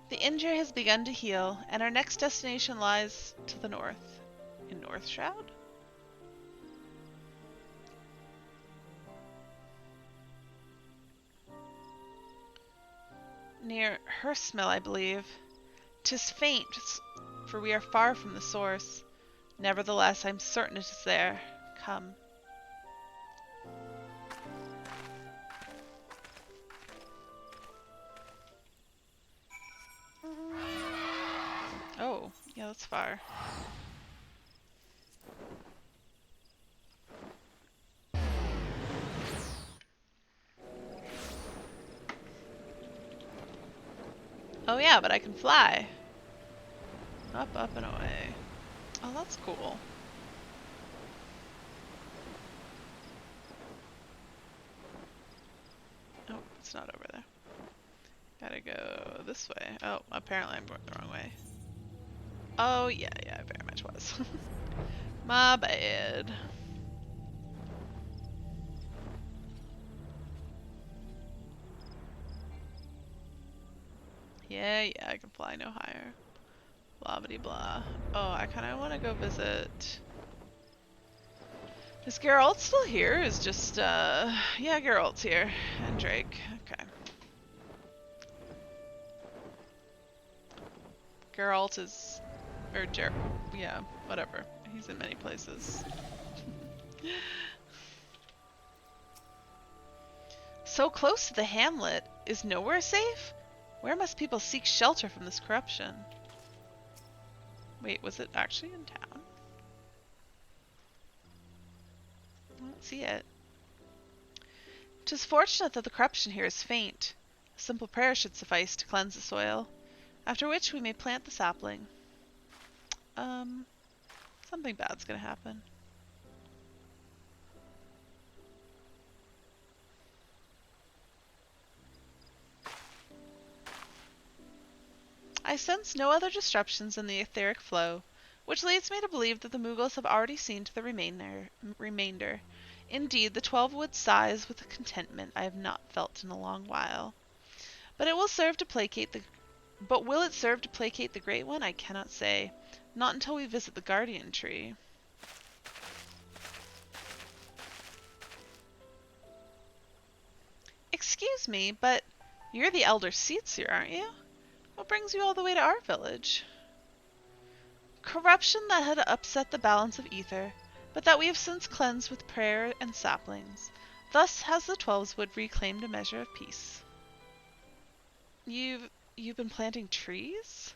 The injury has begun to heal, and our next destination lies to the north. In North Shroud? Near Herstmill, I believe. 'Tis faint, for we are far from the source. Nevertheless, I'm certain it is there. Come. Oh, yeah, that's far. Oh yeah, but I can fly. Up, up, and away. Oh, that's cool. Oh, it's not over there. Gotta go this way. Oh, apparently I'm going the wrong way. Oh, yeah, I very much was. My bad. Yeah, I can fly no higher. Blah blah blah. Oh, I kind of want to go visit. Is Geralt still here? Is just yeah, Geralt's here and Drake. Okay. Geralt is, or yeah, whatever. He's in many places. So close to the hamlet. Is nowhere safe? Where must people seek shelter from this corruption? Wait, was it actually in town? I don't see it. 'Tis fortunate that the corruption here is faint. A simple prayer should suffice to cleanse the soil, after which we may plant the sapling. Something bad's gonna happen. I sense no other disruptions in the etheric flow, which leads me to believe that the Mughals have already seen to the remainder. Indeed, the 12 wood sighs with a contentment I have not felt in a long while. But will it serve to placate the Great One? I cannot say. Not until we visit the Guardian Tree. Excuse me, but you're the Elder Seatsier, aren't you? What brings you all the way to our village? Corruption that had upset the balance of ether, but that we have since cleansed with prayer and saplings. Thus has the Twelveswood reclaimed a measure of peace. You've been planting trees?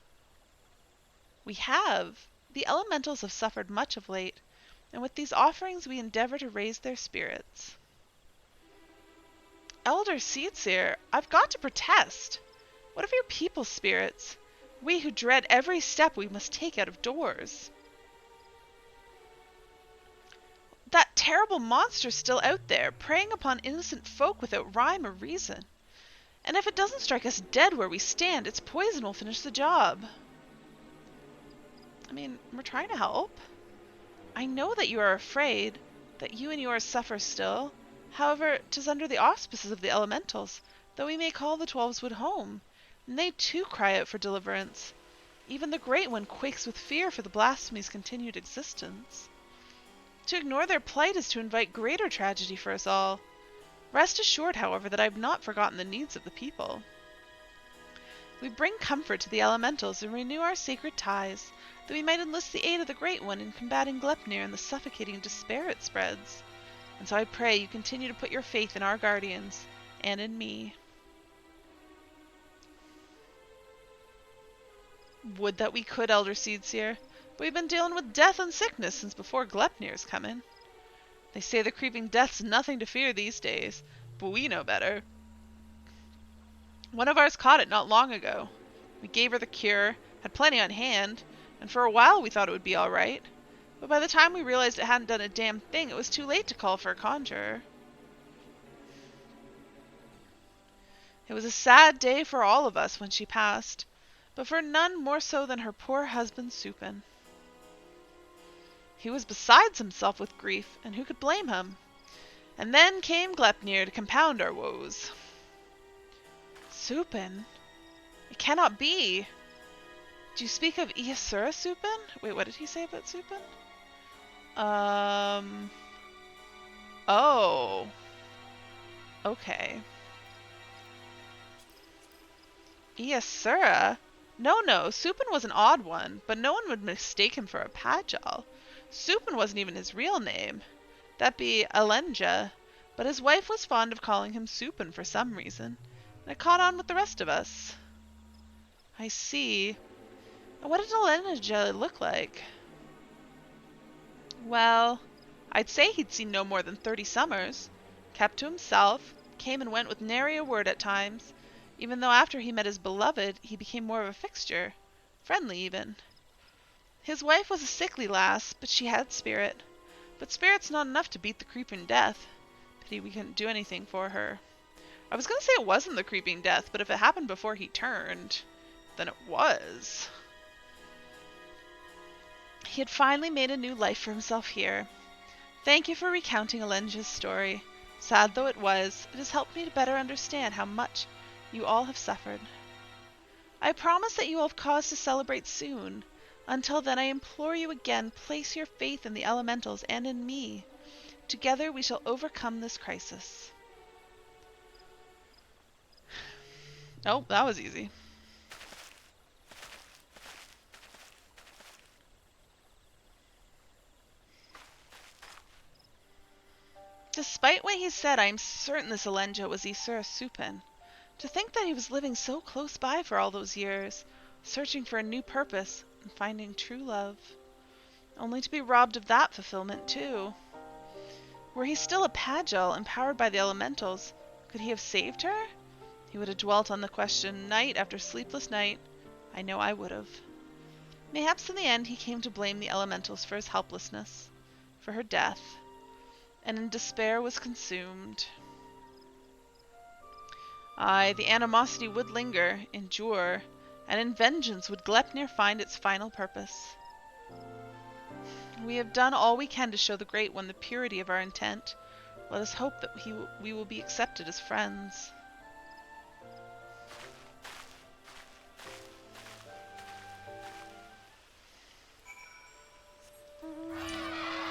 We have. The elementals have suffered much of late, and with these offerings we endeavor to raise their spirits. Elder Seatsier, I've got to protest. What of your people's spirits? We who dread every step we must take out of doors. That terrible monster's still out there, preying upon innocent folk without rhyme or reason. And if it doesn't strike us dead where we stand, its poison will finish the job. I mean, we're trying to help. I know that you are afraid, that you and yours suffer still. However, 'tis under the auspices of the elementals, that we may call the Twelveswood home, and they too cry out for deliverance. Even the Great One quakes with fear for the blasphemy's continued existence. To ignore their plight is to invite greater tragedy for us all. Rest assured, however, that I have not forgotten the needs of the people. We bring comfort to the elementals and renew our sacred ties, that we might enlist the aid of the Great One in combating Glepnir and the suffocating despair it spreads. And so I pray you continue to put your faith in our guardians, and in me. Would that we could, Elder Seatsier, but we've been dealing with death and sickness since before Glepnir's coming. They say the creeping death's nothing to fear these days, but we know better. One of ours caught it not long ago. We gave her the cure, had plenty on hand, and for a while we thought it would be all right. But by the time we realized it hadn't done a damn thing, it was too late to call for a conjurer. It was a sad day for all of us when she passed, but for none more so than her poor husband Supin. He was besides himself with grief, and who could blame him? And then came Glepnir to compound our woes. Supin? It cannot be. Do you speak of Iasura Supin? Wait, what did he say about Supin? Oh. Okay. Iasura? No, Supin was an odd one, but no one would mistake him for a Pajal. Supin wasn't even his real name. That be Alenja, but his wife was fond of calling him Supin for some reason, and it caught on with the rest of us. I see. And what did Alenja look like? Well, I'd say he'd seen no more than 30 summers. Kept to himself, came and went with nary a word at times, even though after he met his beloved, he became more of a fixture, friendly even. His wife was a sickly lass, but she had spirit. But spirit's not enough to beat the creeping death. Pity we couldn't do anything for her. I was gonna say it wasn't the creeping death, but if it happened before he turned, then it was. He had finally made a new life for himself here. Thank you for recounting Alenja's story. Sad though it was, it has helped me to better understand how much you all have suffered. I promise that you will have cause to celebrate soon. Until then, I implore you again, place your faith in the elementals and in me. Together we shall overcome this crisis. Oh, that was easy. Despite what he said, I am certain this Alenja was Isura Supin. To think that he was living so close by for all those years, searching for a new purpose and finding true love, only to be robbed of that fulfillment too. Were he still a Pagel, empowered by the elementals, could he have saved her? He would have dwelt on the question night after sleepless night. I know I would have. Mayhaps in the end he came to blame the elementals for his helplessness, for her death, and in despair was consumed. Aye, the animosity would linger, endure, and in vengeance would Gleipnir find its final purpose. We have done all we can to show the Great One the purity of our intent. Let us hope that we will be accepted as friends.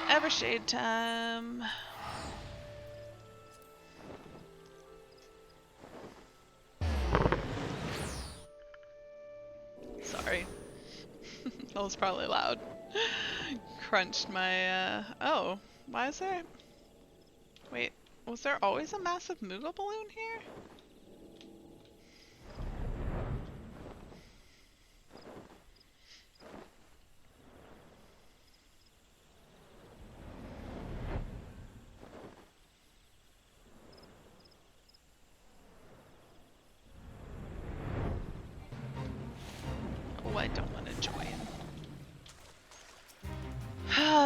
Evershade time. Sorry. That was probably loud. Crunched my, oh. Why is there... Wait, was there always a massive Moogle balloon here? Oh, I don't want to join.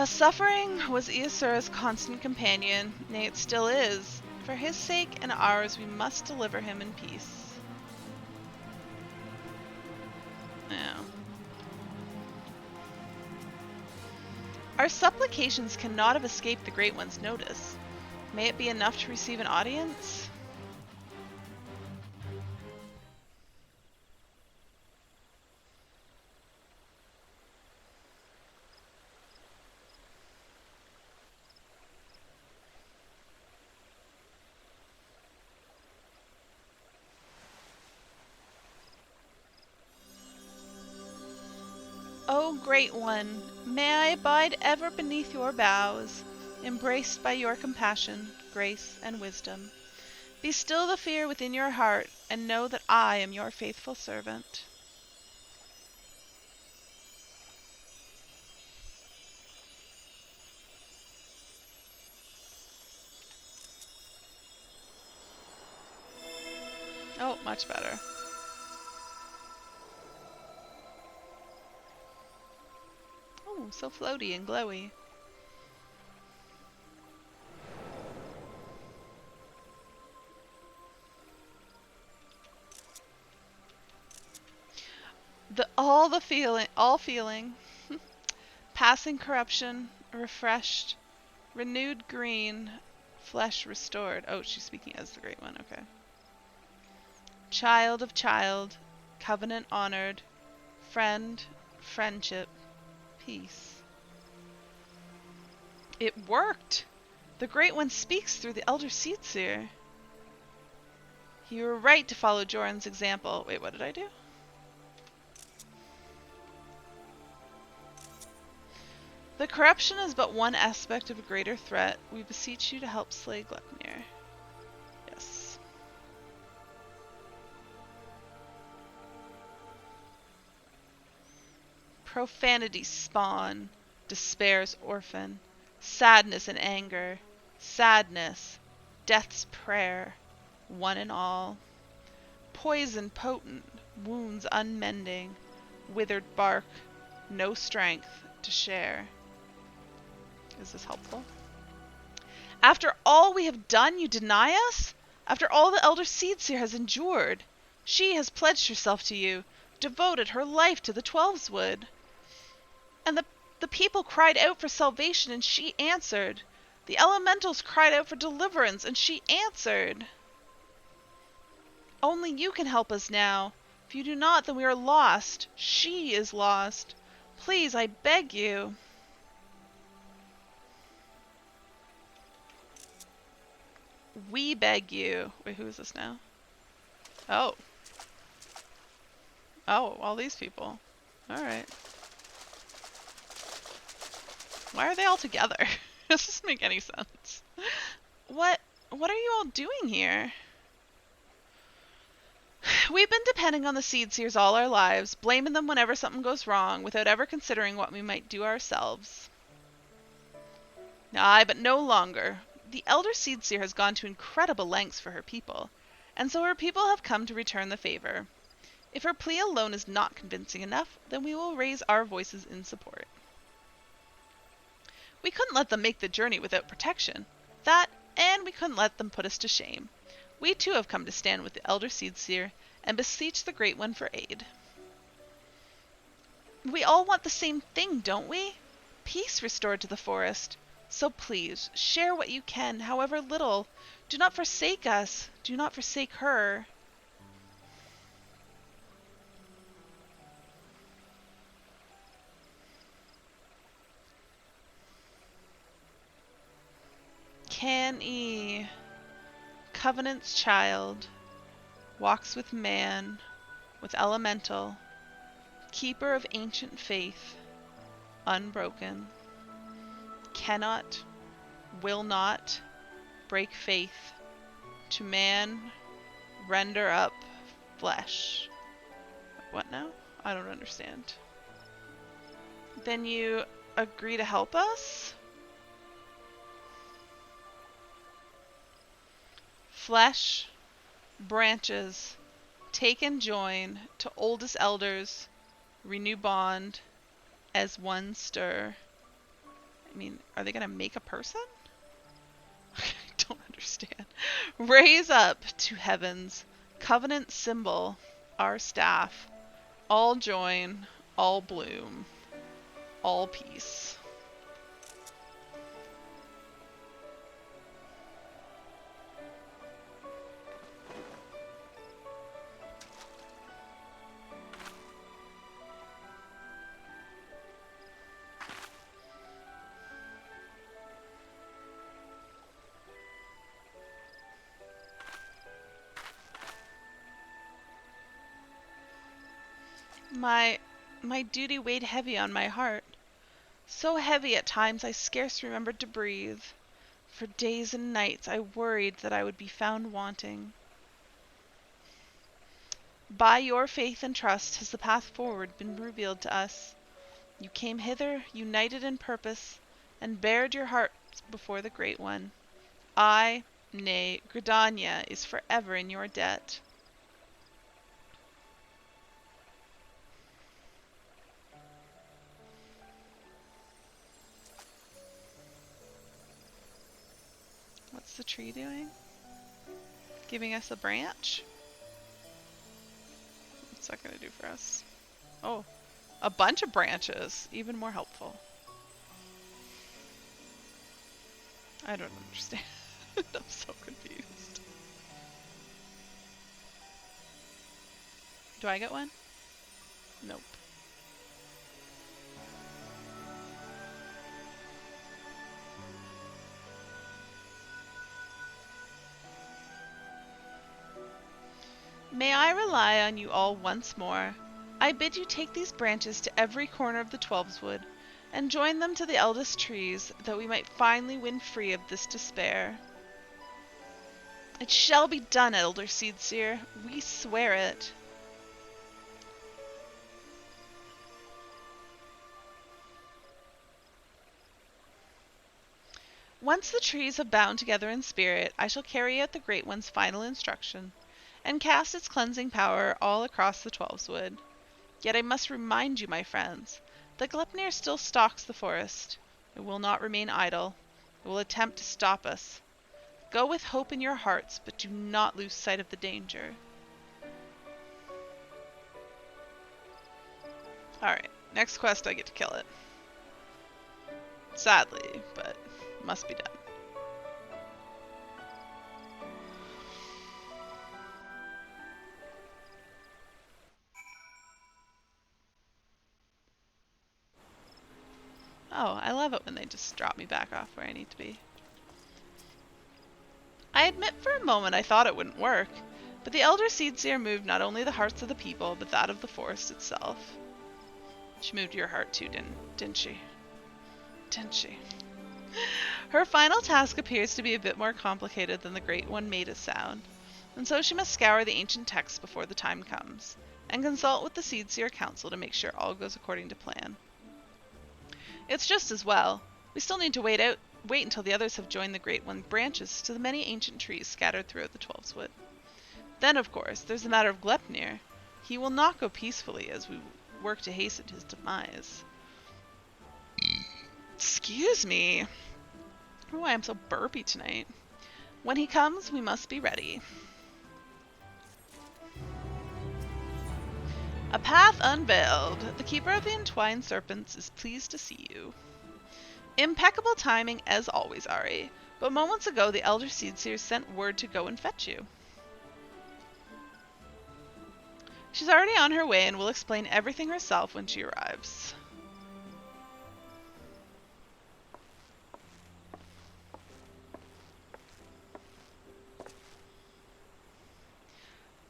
Suffering was Iasura's constant companion, nay, it still is. For his sake and ours, we must deliver him in peace. Yeah. Our supplications cannot have escaped the Great One's notice. May it be enough to receive an audience? O Great One, may I abide ever beneath your boughs, embraced by your compassion, grace, and wisdom. Be still the fear within your heart, and know that I am your faithful servant. Oh, much better. Oh, so floaty and glowy. All feeling, passing corruption, refreshed, renewed green, flesh restored. Oh, she's speaking as the Great One, okay. Child of child, covenant honored, friend, friendship, peace. It worked! The Great One speaks through the Elder Seedseer. You were right to follow Joran's example. Wait, what did I do? The corruption is but one aspect of a greater threat. We beseech you to help slay Gleipnir. Yes. Profanity's spawn, despair's orphan, sadness and anger, sadness, death's prayer, one and all. Poison potent, wounds unmending, withered bark, no strength to share. Is this helpful? After all we have done, you deny us? After all the Elder Seedseer has endured? She has pledged herself to you, devoted her life to the Twelveswood. And the people cried out for salvation, and she answered. The elementals cried out for deliverance, and she answered. Only you can help us now. If you do not, then we are lost. She is lost. Please, I beg you. We beg you. Wait, who is this now? Oh. Oh, all these people. Alright. Why are they all together? This doesn't make any sense. What are you all doing here? We've been depending on the Seedseers all our lives, blaming them whenever something goes wrong, without ever considering what we might do ourselves. Aye, but no longer. The Elder Seedseer has gone to incredible lengths for her people, and so her people have come to return the favor. If her plea alone is not convincing enough, then we will raise our voices in support. We couldn't let them make the journey without protection. That, and we couldn't let them put us to shame. We too have come to stand with the Elder Seedseer and beseech the Great One for aid. We all want the same thing, don't we? Peace restored to the forest. So please, share what you can, however little. Do not forsake us. Do not forsake her. Can-e, Covenant's child, walks with man, with elemental, keeper of ancient faith, unbroken, cannot, will not, break faith, to man, render up flesh. What now? I don't understand. Then you agree to help us? Flesh, branches, take and join to oldest elders, renew bond, as one stir. I mean, are they gonna make a person? I don't understand. Raise up to heavens, covenant symbol, our staff, all join, all bloom, all peace. My duty weighed heavy on my heart. So heavy at times I scarce remembered to breathe. For days and nights I worried that I would be found wanting. By your faith and trust has the path forward been revealed to us. You came hither, united in purpose, and bared your hearts before the Great One. I, nay, Gridania, is forever in your debt. What's the tree doing? Giving us a branch? What's that going to do for us? Oh, a bunch of branches. Even more helpful. I don't understand. I'm so confused. Do I get one? Nope. May I rely on you all once more. I bid you take these branches to every corner of the Twelveswood, and join them to the eldest trees, that we might finally win free of this despair. It shall be done, Elder Seedseer. We swear it. Once the trees have bound together in spirit, I shall carry out the Great One's final instruction, and cast its cleansing power all across the Twelveswood. Yet I must remind you, my friends, The Gleipnir still stalks the forest. It will not remain idle. It will attempt to stop us. Go with hope in your hearts, but do not lose sight of the danger. Alright, next quest I get to kill it. Sadly, but must be done. Oh, I love it when they just drop me back off where I need to be. I admit for a moment I thought it wouldn't work, but the Elder Seedseer moved not only the hearts of the people, but that of the forest itself. She moved your heart too, didn't she? Didn't she? Her final task appears to be a bit more complicated than the Great One made it sound, and so she must scour the ancient texts before the time comes, and consult with the Seedseer Council to make sure all goes according to plan. It's just as well. We still need to wait until the others have joined the Great One branches to the many ancient trees scattered throughout the Twelveswood. Then, of course, there's the matter of Gleipnir. He will not go peacefully as we work to hasten his demise. Excuse me. I don't know why I'm so burpy tonight. When he comes, we must be ready. A path unveiled. The keeper of the entwined serpents is pleased to see you. Impeccable timing as always, Ari. But moments ago, the Elder Seedseer sent word to go and fetch you. She's already on her way and will explain everything herself when she arrives.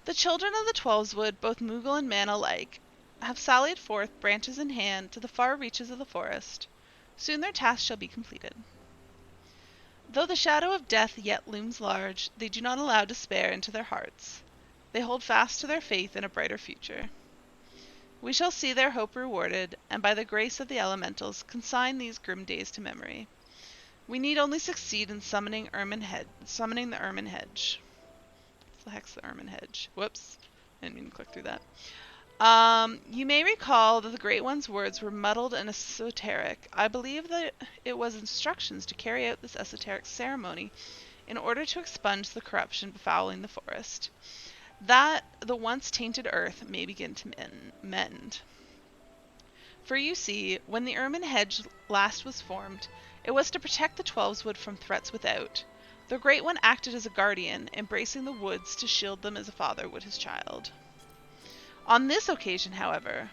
The children of the Twelveswood, both Moogle and man alike, have sallied forth, branches in hand, to the far reaches of the forest. Soon their task shall be completed. Though the shadow of death yet looms large, they do not allow despair into their hearts. They hold fast to their faith in a brighter future. We shall see their hope rewarded, and by the grace of the elementals, consign these grim days to memory. We need only succeed in summoning the Ermine Hedge. What the heck's the Ermine Hedge? Whoops. I didn't mean to click through that. You may recall that the Great One's words were muddled and esoteric. I believe that it was instructions to carry out this esoteric ceremony in order to expunge the corruption befouling the forest, that the once tainted earth may begin to mend. For you see, when the Ermine Hedge last was formed, it was to protect the Twelveswood from threats without. The Great One acted as a guardian, embracing the woods to shield them as a father would his child. On this occasion, however,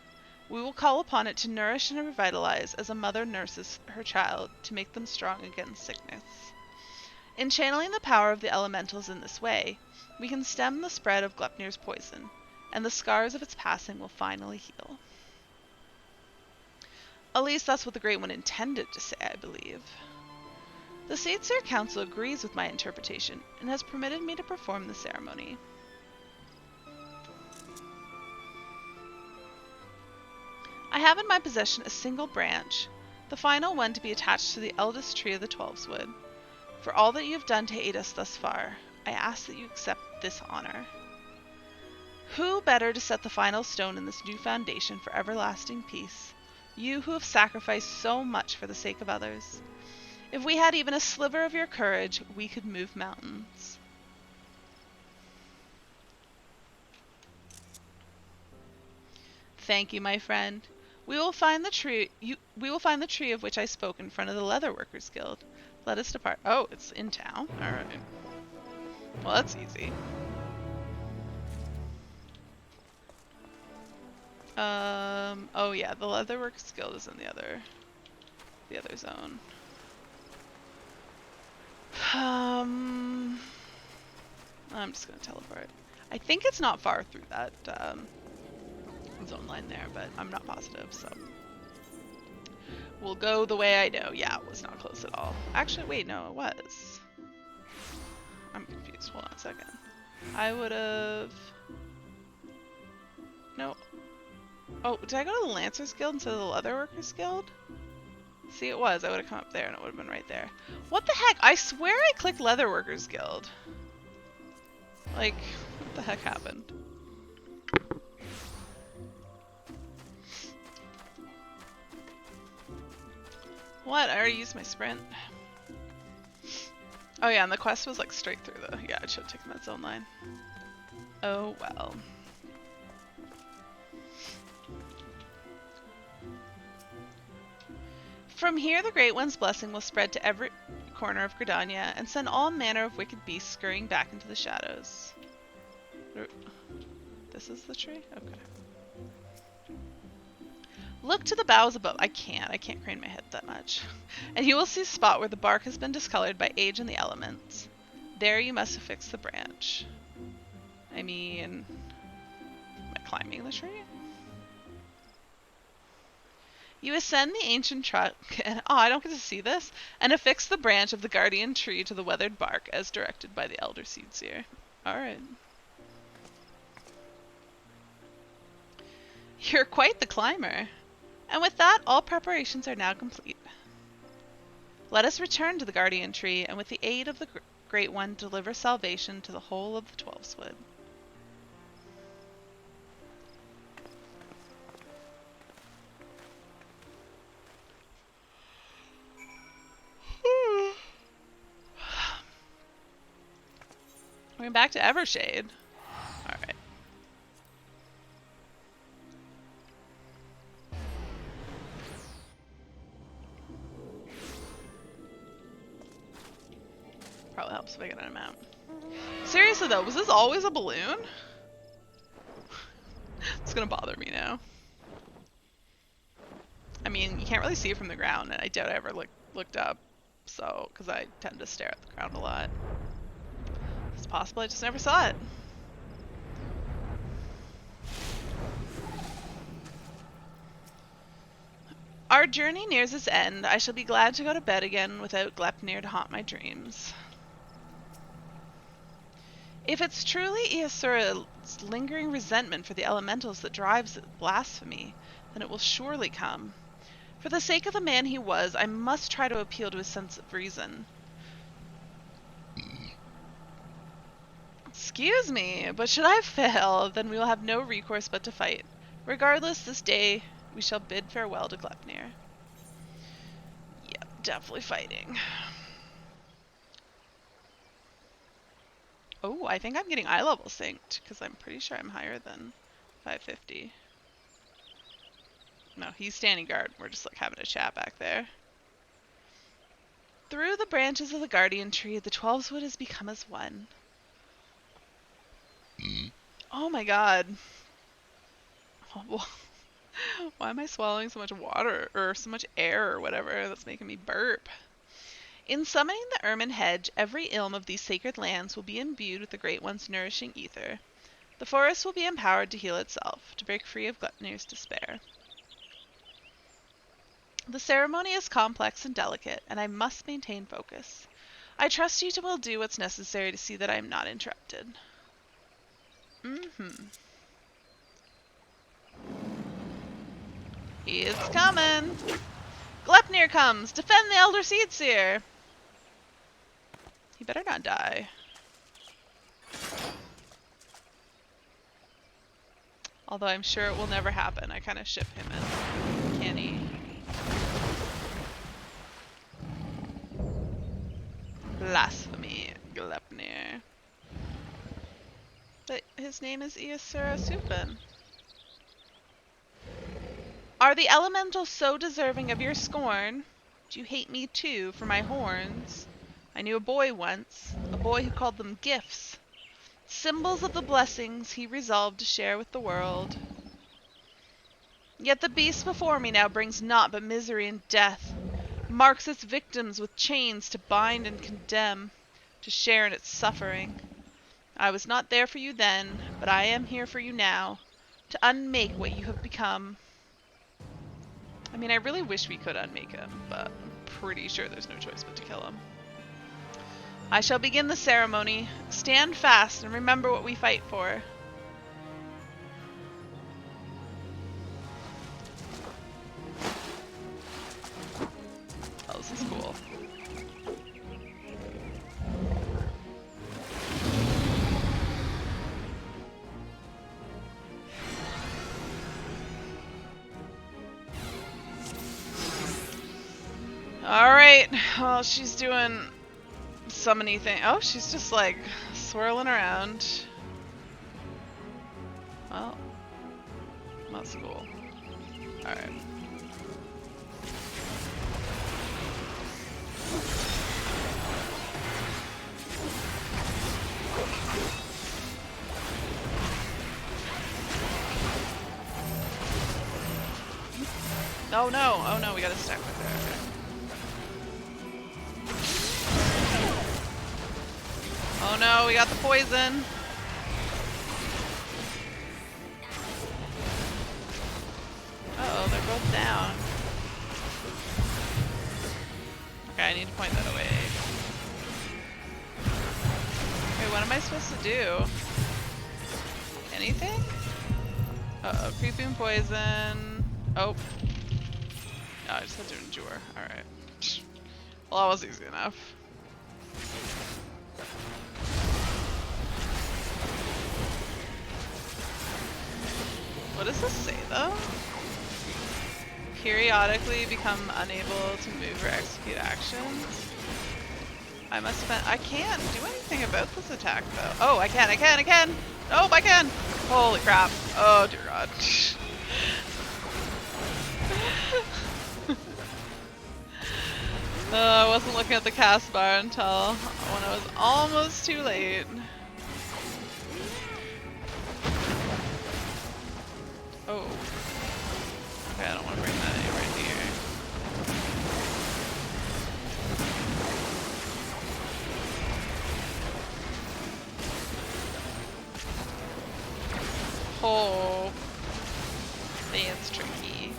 we will call upon it to nourish and revitalize as a mother nurses her child to make them strong against sickness. In channeling the power of the elementals in this way, we can stem the spread of Gleipnir's poison, and the scars of its passing will finally heal. At least that's what the Great One intended to say, I believe. The Seedseer Council agrees with my interpretation and has permitted me to perform the ceremony. I have in my possession a single branch, the final one to be attached to the eldest tree of the Twelveswood. For all that you have done to aid us thus far, I ask that you accept this honor. Who better to set the final stone in this new foundation for everlasting peace? You who have sacrificed so much for the sake of others. If we had even a sliver of your courage, we could move mountains. Thank you, my friend. We will find the tree. We will find the tree of which I spoke in front of the Leatherworkers Guild. Let us depart. Oh, it's in town. All right. Well, that's easy. Oh yeah, the Leatherworkers Guild is in the other zone. I'm just gonna teleport. I think it's not far through that zone line there, but I'm not positive, so we'll go the way I know. Yeah, it was not close at all. Actually, wait, no, it was. I'm confused. Hold on a second. I would have. No. Oh, did I go to the Lancers Guild instead of the Leatherworkers Guild? See, it was. I would have come up there and it would have been right there. What the heck? I swear I clicked Leatherworkers Guild. Like, what the heck happened? What? I already used my sprint. Oh yeah, and the quest was like straight through the... Yeah, I should have taken that zone line. Oh well. From here the Great One's blessing will spread to every corner of Gridania and send all manner of wicked beasts scurrying back into the shadows. This is the tree? Okay. Look to the boughs above. I can't crane my head that much. And you will see a spot where the bark has been discolored by age and the elements. There you must affix the branch. I mean, am I climbing the tree? You ascend the ancient trunk, and I don't get to see this, and affix the branch of the guardian tree to the weathered bark as directed by the elder seedseer. Alright. You're quite the climber. And with that, all preparations are now complete. Let us return to the guardian tree, and with the aid of the Great One, deliver salvation to the whole of the 12swood. We're back to Evershade. Alright. Probably helps if I get an amount. Seriously though, was this always a balloon? It's gonna bother me now. I mean, you can't really see it from the ground, and I doubt I ever looked up, so, because I tend to stare at the ground a lot. It's possible I just never saw it. Our journey nears its end. I shall be glad to go to bed again without Glepnir to haunt my dreams. If it's truly Iasura's lingering resentment for the elementals that drives the blasphemy, then it will surely come. For the sake of the man he was, I must try to appeal to his sense of reason. Excuse me, but should I fail, then we will have no recourse but to fight. Regardless, this day we shall bid farewell to Glepnir. Yep, definitely fighting. Oh, I think I'm getting eye level synced, because I'm pretty sure I'm higher than 550. No, he's standing guard. We're just like having a chat back there. Through the branches of the guardian tree, the 12swood has become as one. Oh my god. Why am I swallowing so much water, or so much air, or whatever that's making me burp? In summoning the ermine hedge, every ilm of these sacred lands will be imbued with the Great One's nourishing ether. The forest will be empowered to heal itself, to break free of Glepnir's despair. The ceremony is complex and delicate, and I must maintain focus. I trust you will do what's necessary to see that I am not interrupted. He's coming! Glepnir comes! Defend the Elder Seedseer! He better not die. Although I'm sure it will never happen. I kind of ship him in. Can he? Blasphemy, Glepnir. But his name is Iasura Supin. Are the elementals so deserving of your scorn? Do you hate me too for my horns? I knew a boy once, a boy who called them gifts. Symbols of the blessings he resolved to share with the world. Yet the beast before me now brings naught but misery and death, marks its victims with chains to bind and condemn, to share in its suffering. I was not there for you then, but I am here for you now, to unmake what you have become. I mean, I really wish we could unmake him, but I'm pretty sure there's no choice but to kill him. I shall begin the ceremony. Stand fast and remember what we fight for. Oh, this is cool. Alright, well, she's doing so many things. Oh, she's just like swirling around. Well, that's cool. Alright. Oh no, oh no, we gotta stack with her. Okay. Oh no, we got the poison. Uh-oh, they're both down. Okay, I need to point that away. Okay, what am I supposed to do? Anything? Uh-oh, creeping poison. Oh. No, I just had to endure. Alright. Well, that was easy enough. What does this say, though? Periodically become unable to move or execute actions. I must have been. I can't do anything about this attack, though. Oh, I can. Nope, I can! Holy crap. Oh, dear God. I wasn't looking at the cast bar until when it was almost too late. Oh. Okay, I don't want to bring that in right here. Oh. That's tricky.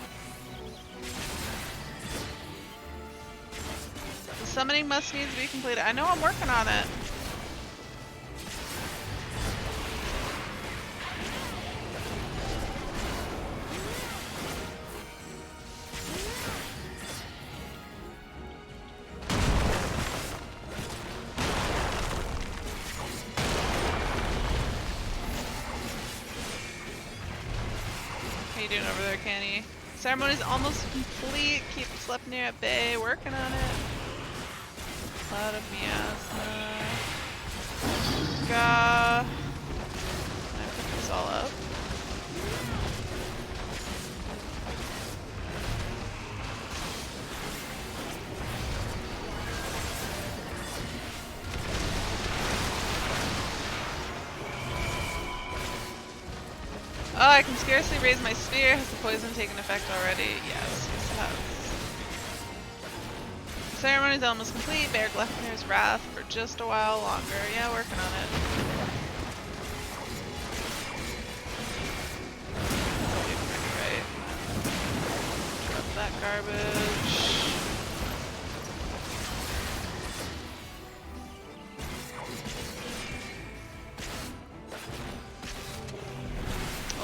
The summoning must needs to be completed. I know I'm working on it. How you doing over there, Kenny? Ceremony's almost complete. Keep Sleipnir at bay. Working on it. Cloud of Miasma. Can I put this all up? Oh, I can scarcely raise my spear. Has the poison taken effect already? Yes, yes it has. The ceremony is almost complete. Bear Gleipnir's wrath for just a while longer. Yeah, working on it. Right. Drop that garbage.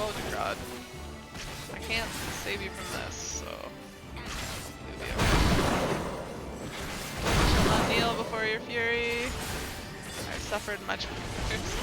Oh dear God. I can't save you from this, so you'll be okay. Shall not kneel before your fury. I've suffered much worse.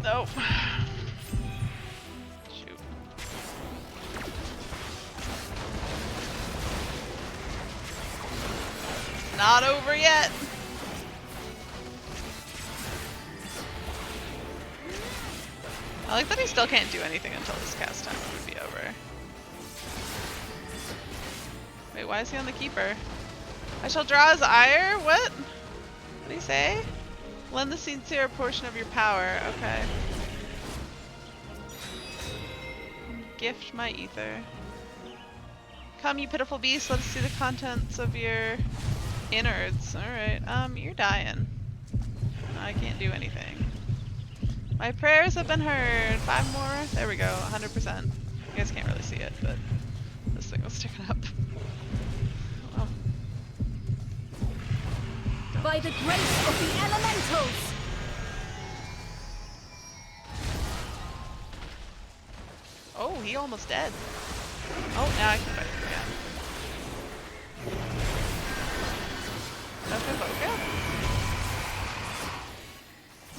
Nope. Shoot. Not over yet. I like that he still can't do anything until this cast time would be over. Wait, why is he on the keeper? I shall draw his ire? What? What do you say? Lend the sincere portion of your power. Okay. Gift my ether. Come, you pitiful beast, let us see the contents of your innards. Alright, you're dying. I can't do anything. My prayers have been heard. 5 more. There we go, 100%. You guys can't really see it, but this thing was sticking up. Oh. By the grace of the elementals! Oh, he almost dead. Oh, now I can fight him again. Okay, Boga.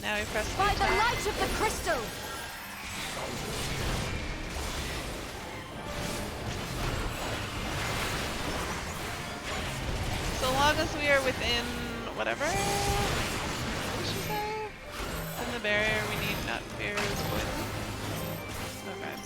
Now we press By the attack. light of the crystal! So long as we are within whatever. What did she say? In the barrier, we need not fear his poison. Okay.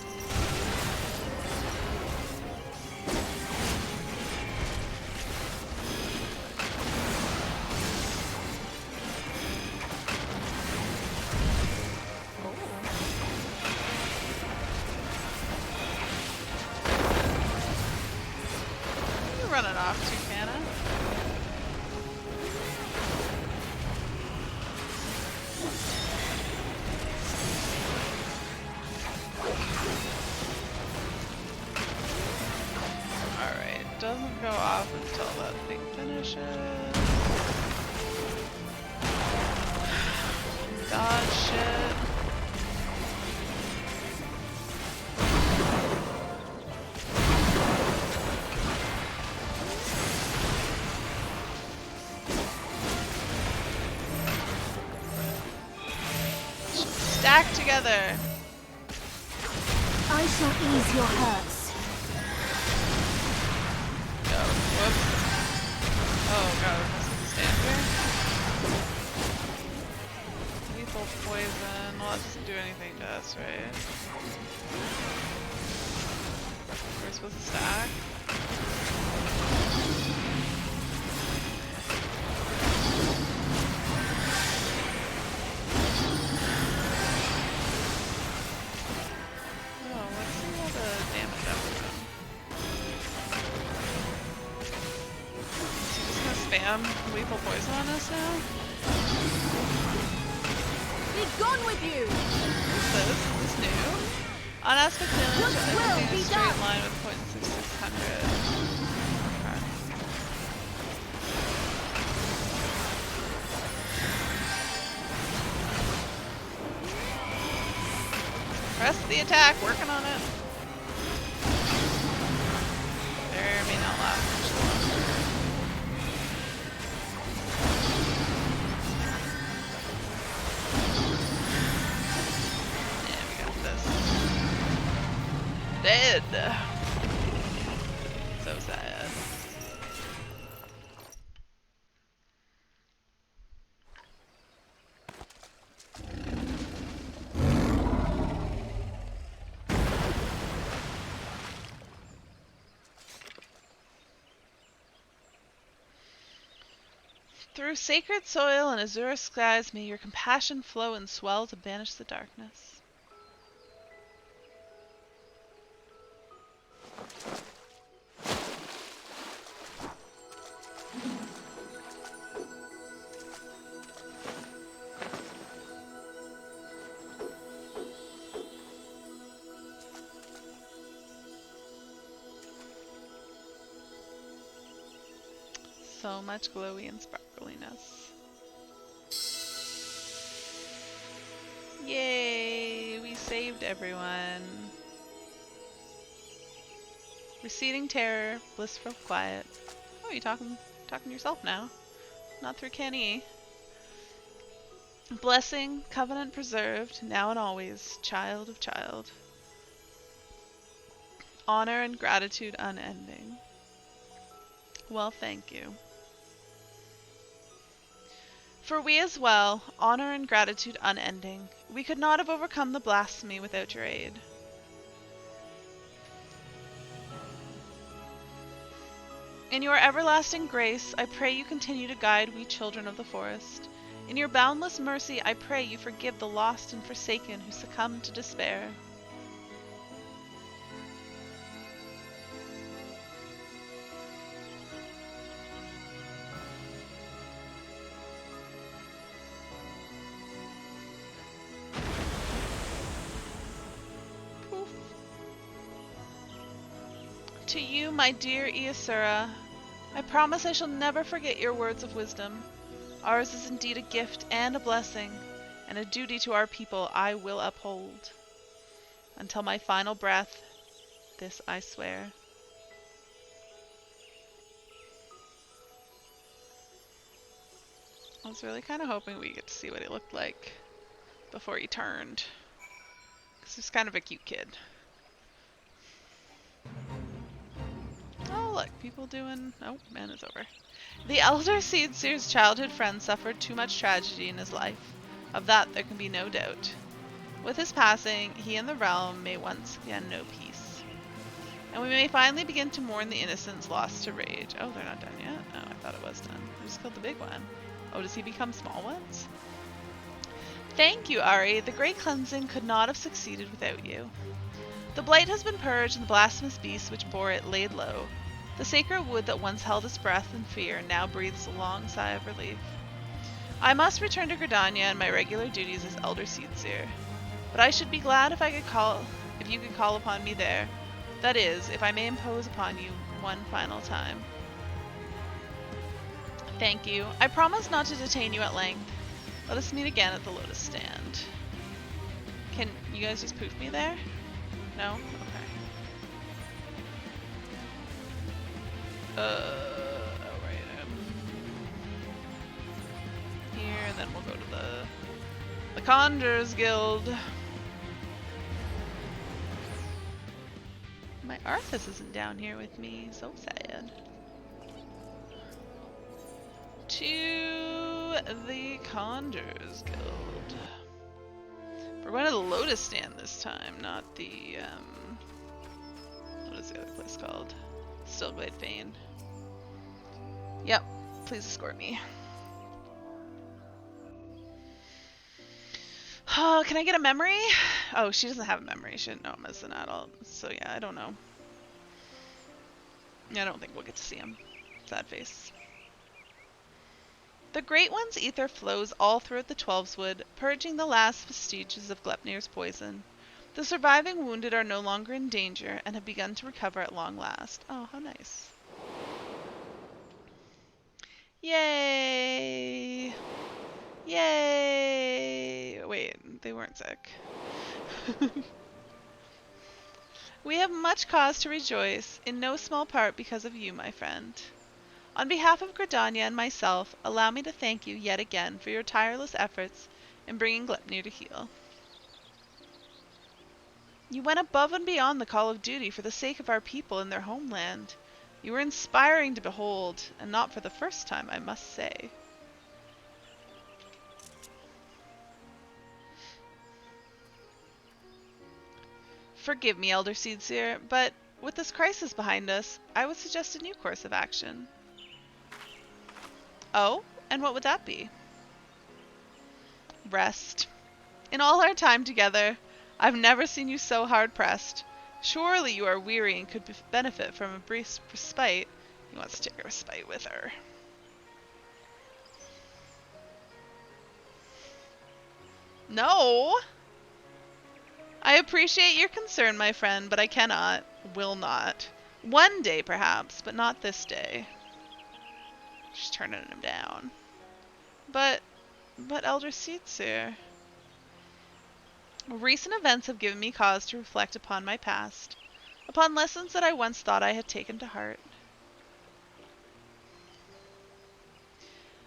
You're running off, Toucana. Alright, doesn't go off until that thing finishes. Dodge shit. Stack together. I shall ease your hurts. Oh, whoops. Oh god, this is a stand here. Lethal poison. Well, that doesn't do anything to us, right? We're supposed to stack. Oh, let's see all the damage up with him. Is he just gonna spam lethal poison on us now? Be gone with you! What's this? Is this new? On aspect damage, What will everything in be a straight done? line with 0.6600. Okay. Press the attack, working on it. There may not last much longer. Yeah, we got this. Dead. So sad. Through sacred soil and azure skies, may your compassion flow and swell to banish the darkness. So much glowy and sparkliness. Yay! We saved everyone. Receding terror, blissful quiet. Oh, you're talking to yourself now. Not through Kenny. Blessing, covenant preserved, now and always, child of child. Honor and gratitude unending. Well, thank you. For we as well, honor and gratitude unending. We could not have overcome the blasphemy without your aid. In your everlasting grace, I pray you continue to guide we children of the forest. In your boundless mercy, I pray you forgive the lost and forsaken who succumb to despair. To you, my dear Iasura, I promise I shall never forget your words of wisdom. Ours is indeed a gift and a blessing, and a duty to our people I will uphold. Until my final breath, this I swear. I was really kind of hoping we get to see what he looked like before he turned, because he's kind of a cute kid. Oh, look, people doing... Oh, man, it's over. The elder Seedseer's childhood friend suffered too much tragedy in his life. Of that there can be no doubt. With his passing, he and the realm may once again know peace. And we may finally begin to mourn the innocents lost to rage. Oh, they're not done yet? Oh, I thought it was done. I just killed the big one. Oh, does he become small ones? Thank you, Ari. The great cleansing could not have succeeded without you. The blight has been purged and the blasphemous beast which bore it laid low. The sacred wood that once held its breath in fear now breathes a long sigh of relief. I must return to Gridania and my regular duties as Elder Seedseer, but I should be glad if you could call upon me there. That is, if I may impose upon you one final time. Thank you. I promise not to detain you at length. Let us meet again at the Lotus Stand. Can you guys just poof me there? No? Okay. Alright. Here, and then we'll go to the Conjurers Guild. My Arthas isn't down here with me. So sad. To the Conjurers Guild. We're going to the Lotus Stand this time, not the, what is the other place called? Stillglade Fane. Yep, please escort me. Oh, can I get a memory? Oh, she doesn't have a memory. She didn't know him as an adult. So yeah, I don't know. I don't think we'll get to see him. Sad face. The Great One's ether flows all throughout the Twelveswood, purging the last vestiges of Glepnir's poison. The surviving wounded are no longer in danger and have begun to recover at long last. Oh, how nice. Yay! Yay! Wait, they weren't sick. We have much cause to rejoice, in no small part because of you, my friend. On behalf of Gridania and myself, allow me to thank you yet again for your tireless efforts in bringing Glepnir to heal. You went above and beyond the call of duty for the sake of our people and their homeland. You were inspiring to behold, and not for the first time, I must say. Forgive me, Elder Seedseer, but with this crisis behind us, I would suggest a new course of action. Oh, and what would that be? Rest. In all our time together, I've never seen you so hard-pressed. Surely you are weary and could benefit from a brief respite. He wants to take a respite with her. No! I appreciate your concern, my friend, but I cannot, will not. One day, perhaps, but not this day. She's turning him down. But Elder Seedseer. Recent events have given me cause to reflect upon my past, upon lessons that I once thought I had taken to heart.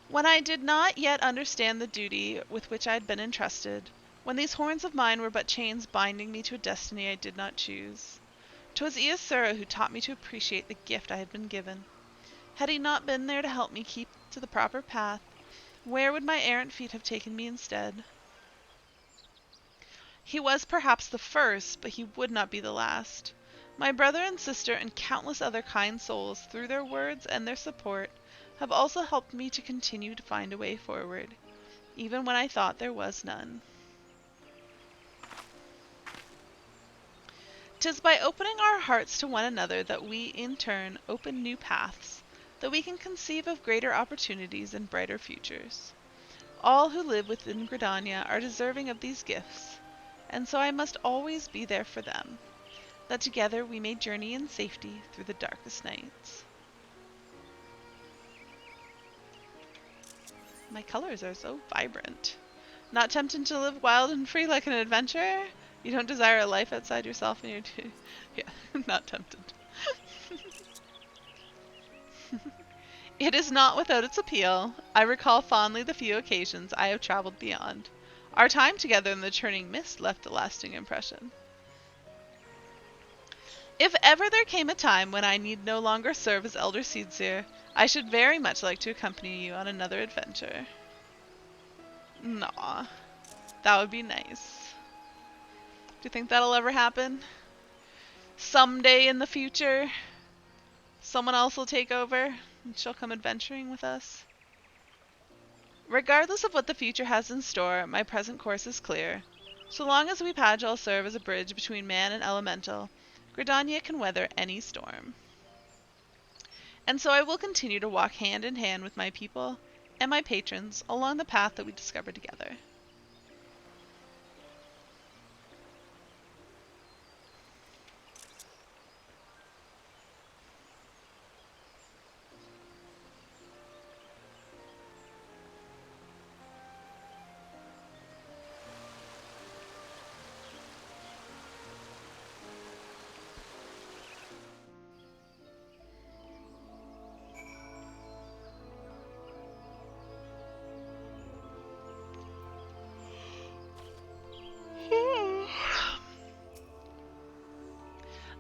When I did not yet understand the duty with which I had been entrusted, when these horns of mine were but chains binding me to a destiny I did not choose, 'twas Iasura who taught me to appreciate the gift I had been given. Had he not been there to help me keep to the proper path, where would my errant feet have taken me instead? He was perhaps the first, but he would not be the last. My brother and sister and countless other kind souls, through their words and their support, have also helped me to continue to find a way forward, even when I thought there was none. 'Tis by opening our hearts to one another that we, in turn, open new paths, that we can conceive of greater opportunities and brighter futures. All who live within Gridania are deserving of these gifts, and so I must always be there for them, that together we may journey in safety through the darkest nights. My colors are so vibrant. Not tempted to live wild and free like an adventurer? You don't desire a life outside yourself and your yeah, not tempted. It is not without its appeal. I recall fondly the few occasions I have traveled beyond. Our time together in the churning mist left a lasting impression. If ever there came a time when I need no longer serve as Elder Seedseer, I should very much like to accompany you on another adventure. Naw, that would be nice. Do you think that'll ever happen? Someday in the future, someone else will take over and she'll come adventuring with us? Regardless of what the future has in store, my present course is clear. So long as we Pagel serve as a bridge between man and elemental, Gridania can weather any storm. And so I will continue to walk hand in hand with my people and my patrons along the path that we discovered together.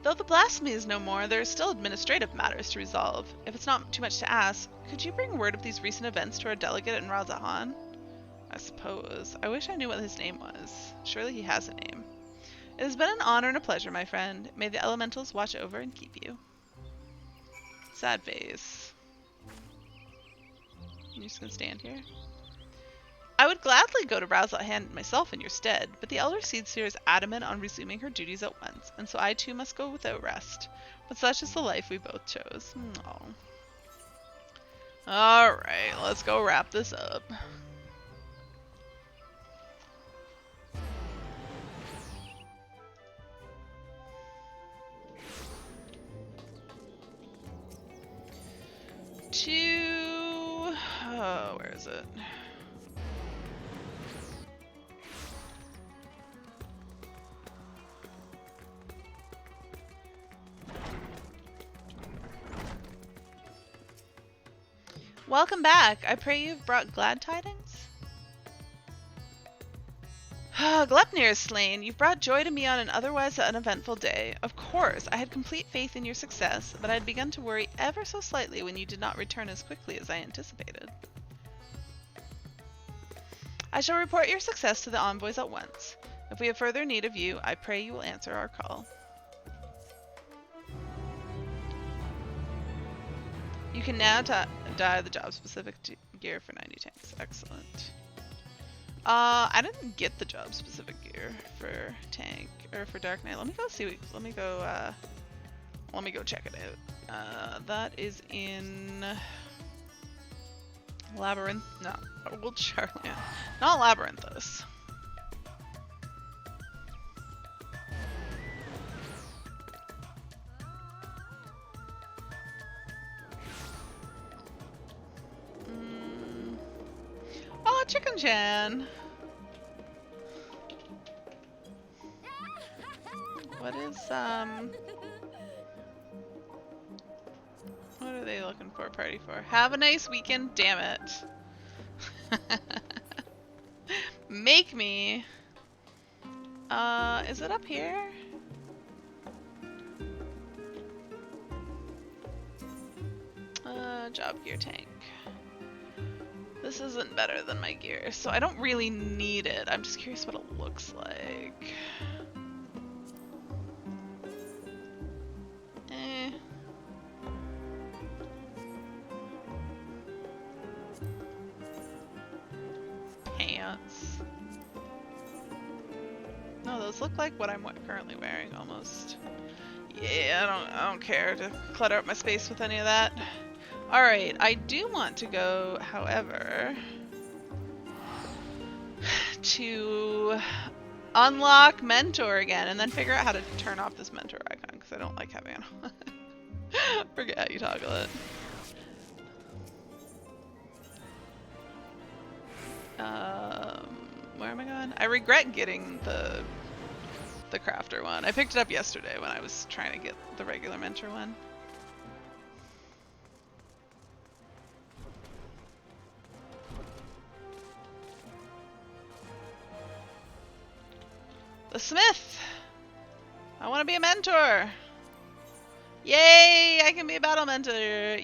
Though the blasphemy is no more, there are still administrative matters to resolve. If it's not too much to ask, could you bring word of these recent events to our delegate in Razahan? I suppose. I wish I knew what his name was. Surely he has a name. It has been an honor and a pleasure, my friend. May the elementals watch over and keep you. Sad face. I'm just gonna stand here. I would gladly go to Razahan myself in your stead, but the Elder Seedseer is adamant on resuming her duties at once, and so I too must go without rest. But such is the life we both chose. Oh. Alright, let's go wrap this up. Oh, where is it? Welcome back. I pray you've brought glad tidings? Glepnir is slain. You've brought joy to me on an otherwise uneventful day. Of course, I had complete faith in your success, but I had begun to worry ever so slightly when you did not return as quickly as I anticipated. I shall report your success to the envoys at once. If we have further need of you, I pray you will answer our call. You can now dye the job-specific gear for 90 tanks. Excellent. I didn't get the job-specific gear for tank or for Dark Knight. Let me go see. Let me go check it out. That is in Labyrinth. No, World Charlotte. Not Labyrinthus. Oh, Chicken Chan. What is what are they looking for a party for? Have a nice weekend, damn it. Make me. Is it up here? Job gear tank. This isn't better than my gear, so I don't really need it. I'm just curious what it looks like. pants. No, those look like what I'm currently wearing almost. Yeah, I don't care to clutter up my space with any of that. Alright, I do want to go, however, to unlock Mentor again and then figure out how to turn off this Mentor icon because I don't like having it on. Forget how you toggle it. Where am I going? I regret getting the crafter one. I picked it up yesterday when I was trying to get the regular Mentor one. The Smith! I want to be a mentor! Yay! I can be a battle mentor!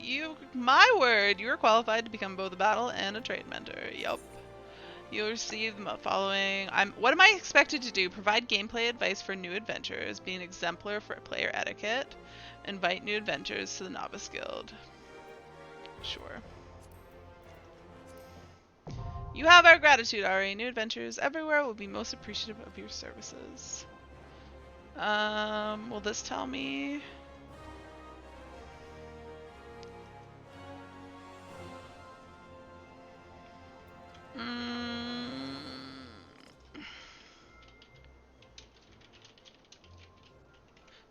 My word! You are qualified to become both a battle and a trade mentor. Yup. You'll receive the following. What am I expected to do? Provide gameplay advice for new adventurers, be an exemplar for player etiquette, invite new adventurers to the Novice Guild. Sure. You have our gratitude, Ari. New adventurers everywhere will be most appreciative of your services. Will this tell me?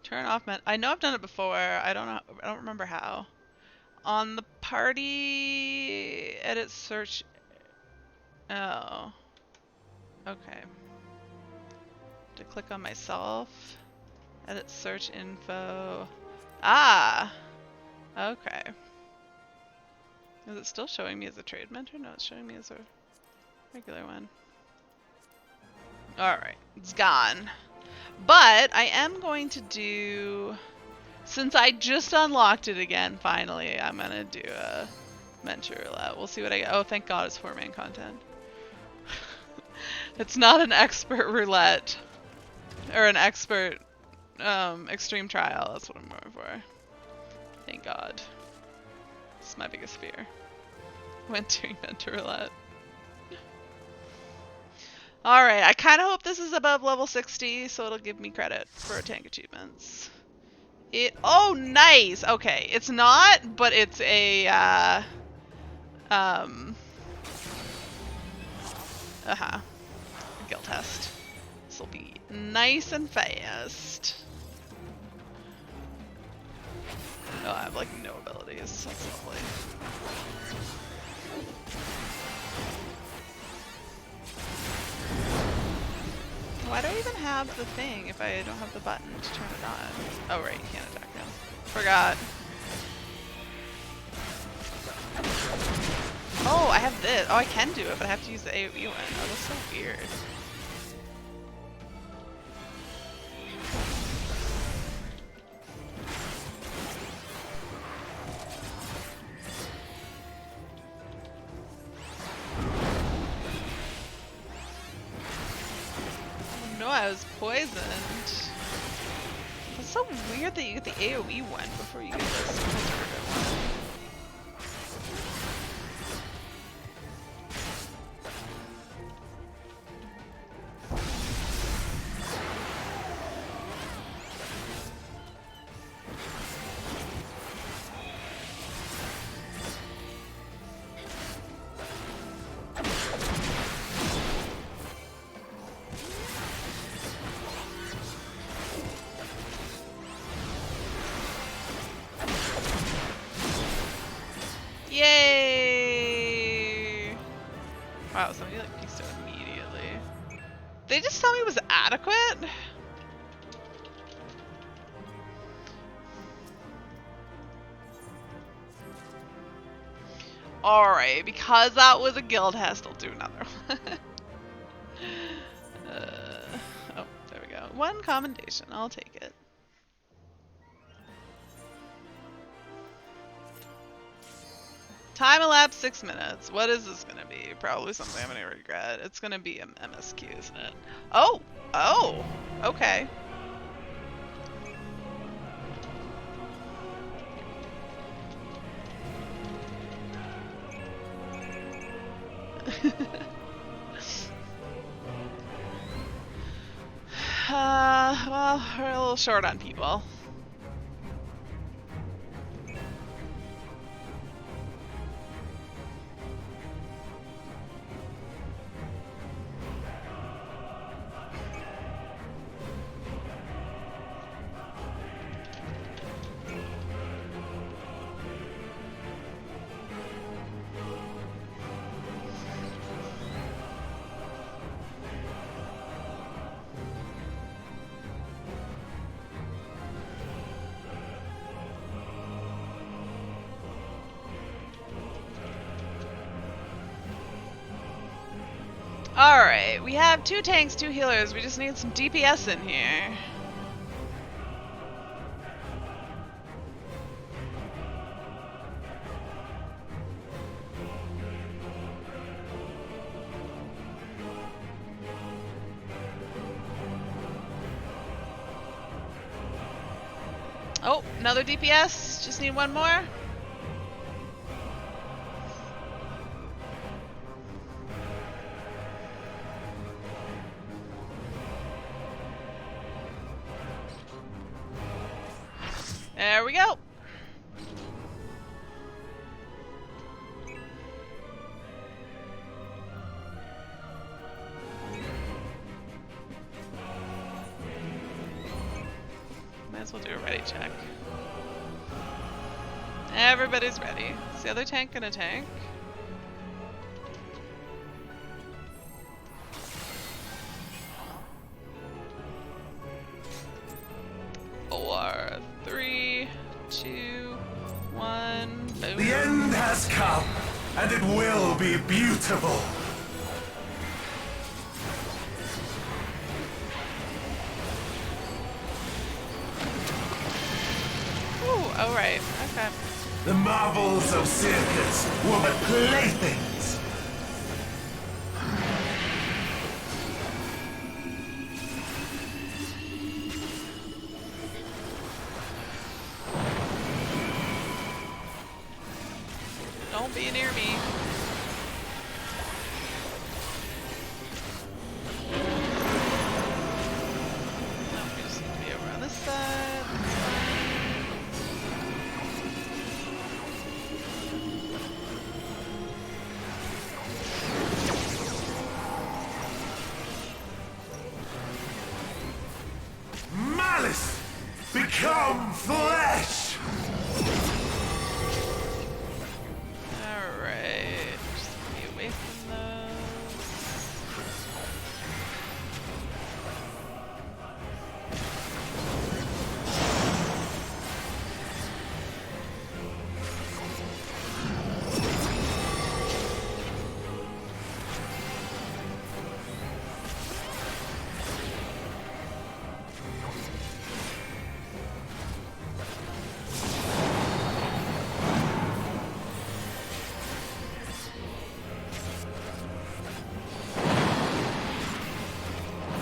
Turn off I know I've done it before. I don't remember how. On the party edit search. Oh. Okay. To click on myself. Edit search info. Ah! Okay. Is it still showing me as a trade mentor? No, it's showing me as a regular one. Alright, it's gone. But I am going to do, since I just unlocked it again, finally, I'm gonna do a mentor roulette. We'll see what I get. Oh, thank God it's 4-man content. It's not an expert roulette. Or an expert extreme trial. That's what I'm going for. Thank God. This is my biggest fear when doing mentor roulette. Alright, I kind of hope this is above level 60, so it'll give me credit for tank achievements. Oh, nice! Okay, it's not, but it's a, guild test. This will be nice and fast. Oh, I have, like, no abilities. That's lovely. Why do I even have the thing if I don't have the button to turn it on? Oh right, you can't attack him. Forgot. Oh, I have this. Oh, I can do it, but I have to use the AoE one. Oh, that's so weird. I was poisoned. It's so weird that you get the AoE one before you get this one. Yay! Wow, somebody like pieced out immediately. They just tell me it was adequate? Alright, because that was a guild test, I'll do another one. Oh, there we go. One commendation, I'll take it. Time elapsed 6 minutes. What is this gonna be? Probably something I'm gonna regret. It's gonna be an MSQ, isn't it? Oh! Oh! Okay. well, we're a little short on people. Alright, we have 2 tanks, 2 healers. We just need some DPS in here. Oh, another DPS. Just need one more. There we go. Might as well do a ready check. Everybody's ready. Is the other tank gonna tank? Four, three, two, one. Boom. The end has come, and it will be beautiful. Ooh, all right. Okay. The marvels of circus were but playthings. Don't be near me. No, we just need to be over on this side. That's fine. Malice, become flesh! Alright. Just be away from those.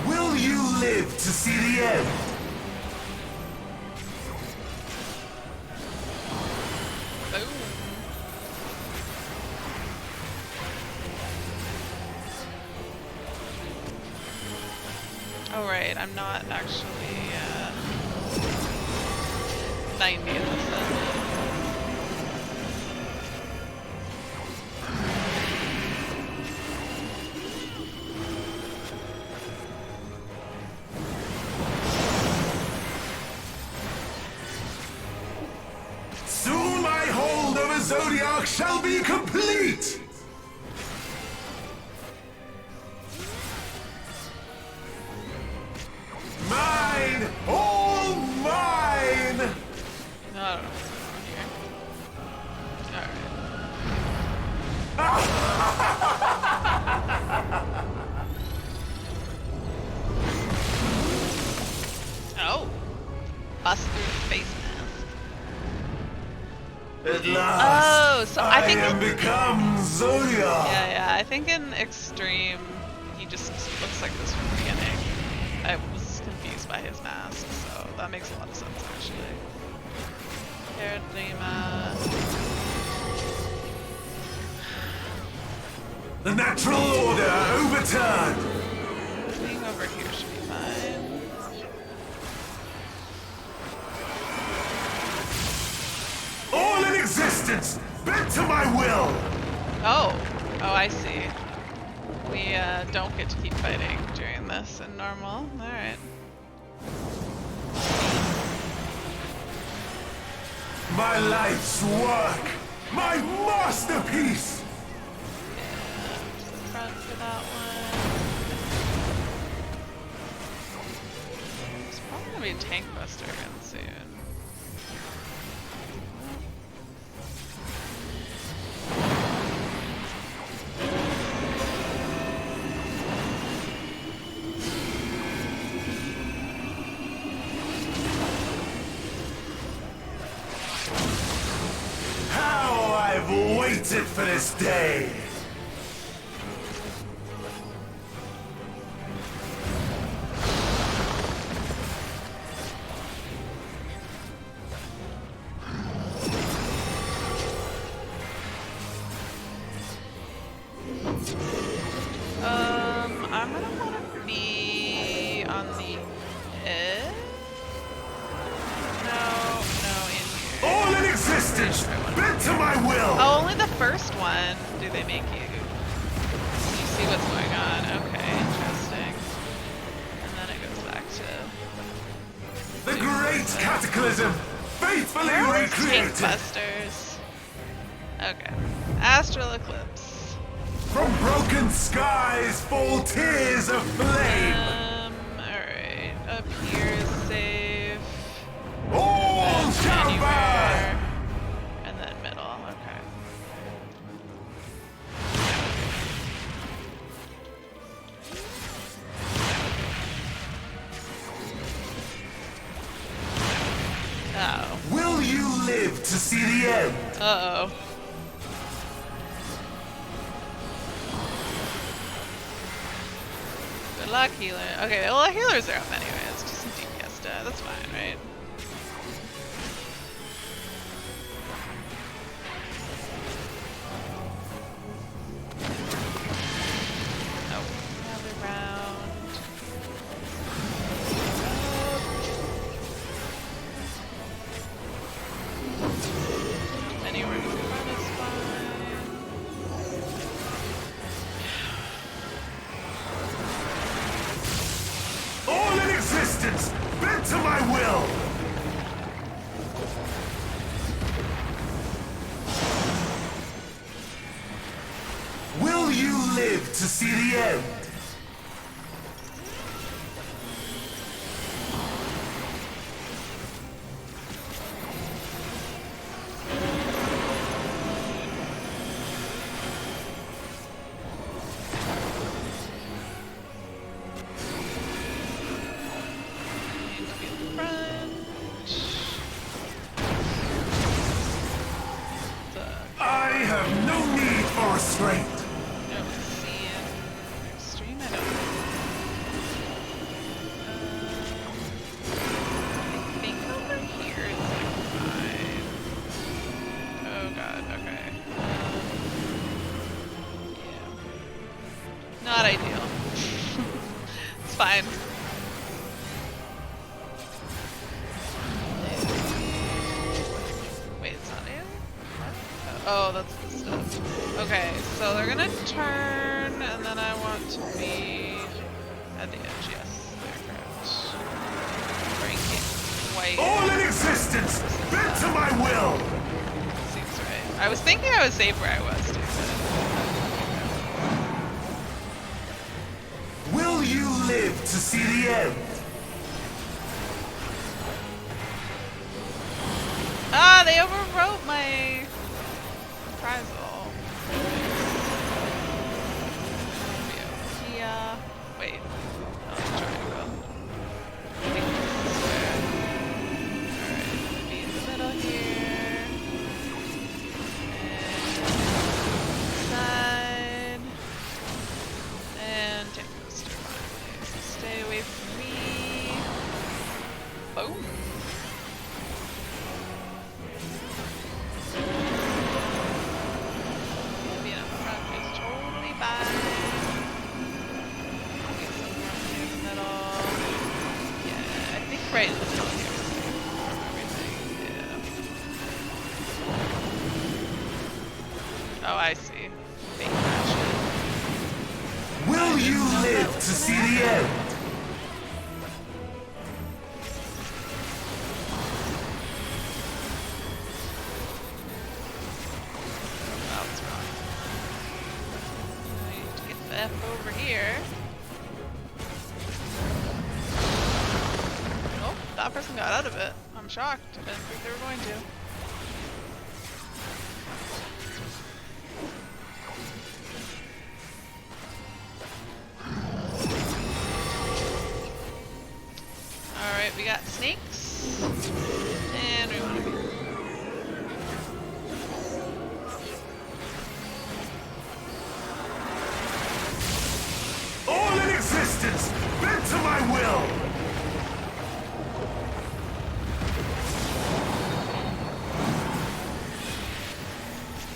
Will you live to see the end? Boom. Oh right, I'm not actually 90 in this set. Soon my hold over Zodiac shall be complete! Mine! All mine! No, I don't know what's going on here. Alright. Oh! Bust through the face mask. At last, Oh, so I think am become Zodiac! Yeah, I think in Extreme, he just looks like this from the beginning. I was confused by his mask, so that makes a lot of sense, actually. Gridania. The natural order overturned! Being over here should be fine. don't get to keep fighting during this in normal. Alright. My life's work! My masterpiece! Yeah, to the front for that one. There's probably gonna be a tank buster again soon. I've waited for this day! I'm gonna wanna be on the edge? No, in here. All in existence, bent to my will! Oh, only the first one do they make you. You see what's going on. Okay, interesting. And then it goes back to... The great cataclysm, faithfully Where are those tank recreated! busters? Okay. Astral Eclipse. From broken skies fall tears of flame! Alright. Up here is safe. All shall burn! Anywhere. And then middle. Okay. Oh. Will you live to see the end? Uh-oh. Good luck, healer. Okay, well, the healers are up anyway. It's just some DPS death. That's fine, right? Oh, another round. Anywhere you can run is fine. All in existence, bent to my will! Will you live to see the end? Need to be in the front. I have no need for restraint. I don't see an extreme. I don't. I think over here is like fine. Oh god. Okay. Yeah. Not ideal. It's fine. Wait, it's not you? Oh, that's the stuff. Okay, so they're gonna turn, and then I want to be at the edge. Yes, they're correct. Breaking white. All in existence, bent to my will! Seems right. I was thinking I was safe where I was, too. Will you live to see the end? Ah, they overwrote my reprisal. Yeah. Wait. Oh, I'm trying to go. I think this is where. Alright, be in the middle here. And side. And take booster finally. Stay away from me. Boom. Being up front is totally fine. Get some room in the middle. Yeah, I think right in the middle here is safe from everything. Yeah. Oh, I see. Fake fashion. Will you live to see the end? That was wrong. I need to get the F over here. Oh, that person got out of it. I'm shocked. I didn't think they were going to. Alright, we got snakes. And we want to be. All in existence, bent to my will!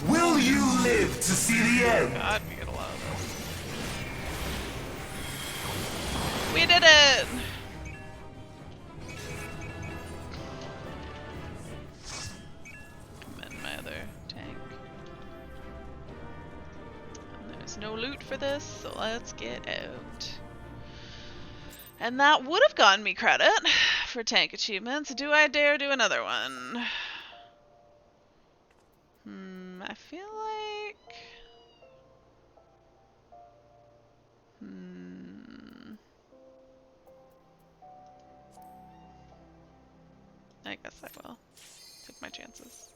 Will you live to see the end? God, we get a lot of this. We did it! And my other tank. And there's no loot for this, so let's get out. And that would have gotten me credit for tank achievements. Do I dare do another one? I feel like... I guess I will. Take my chances.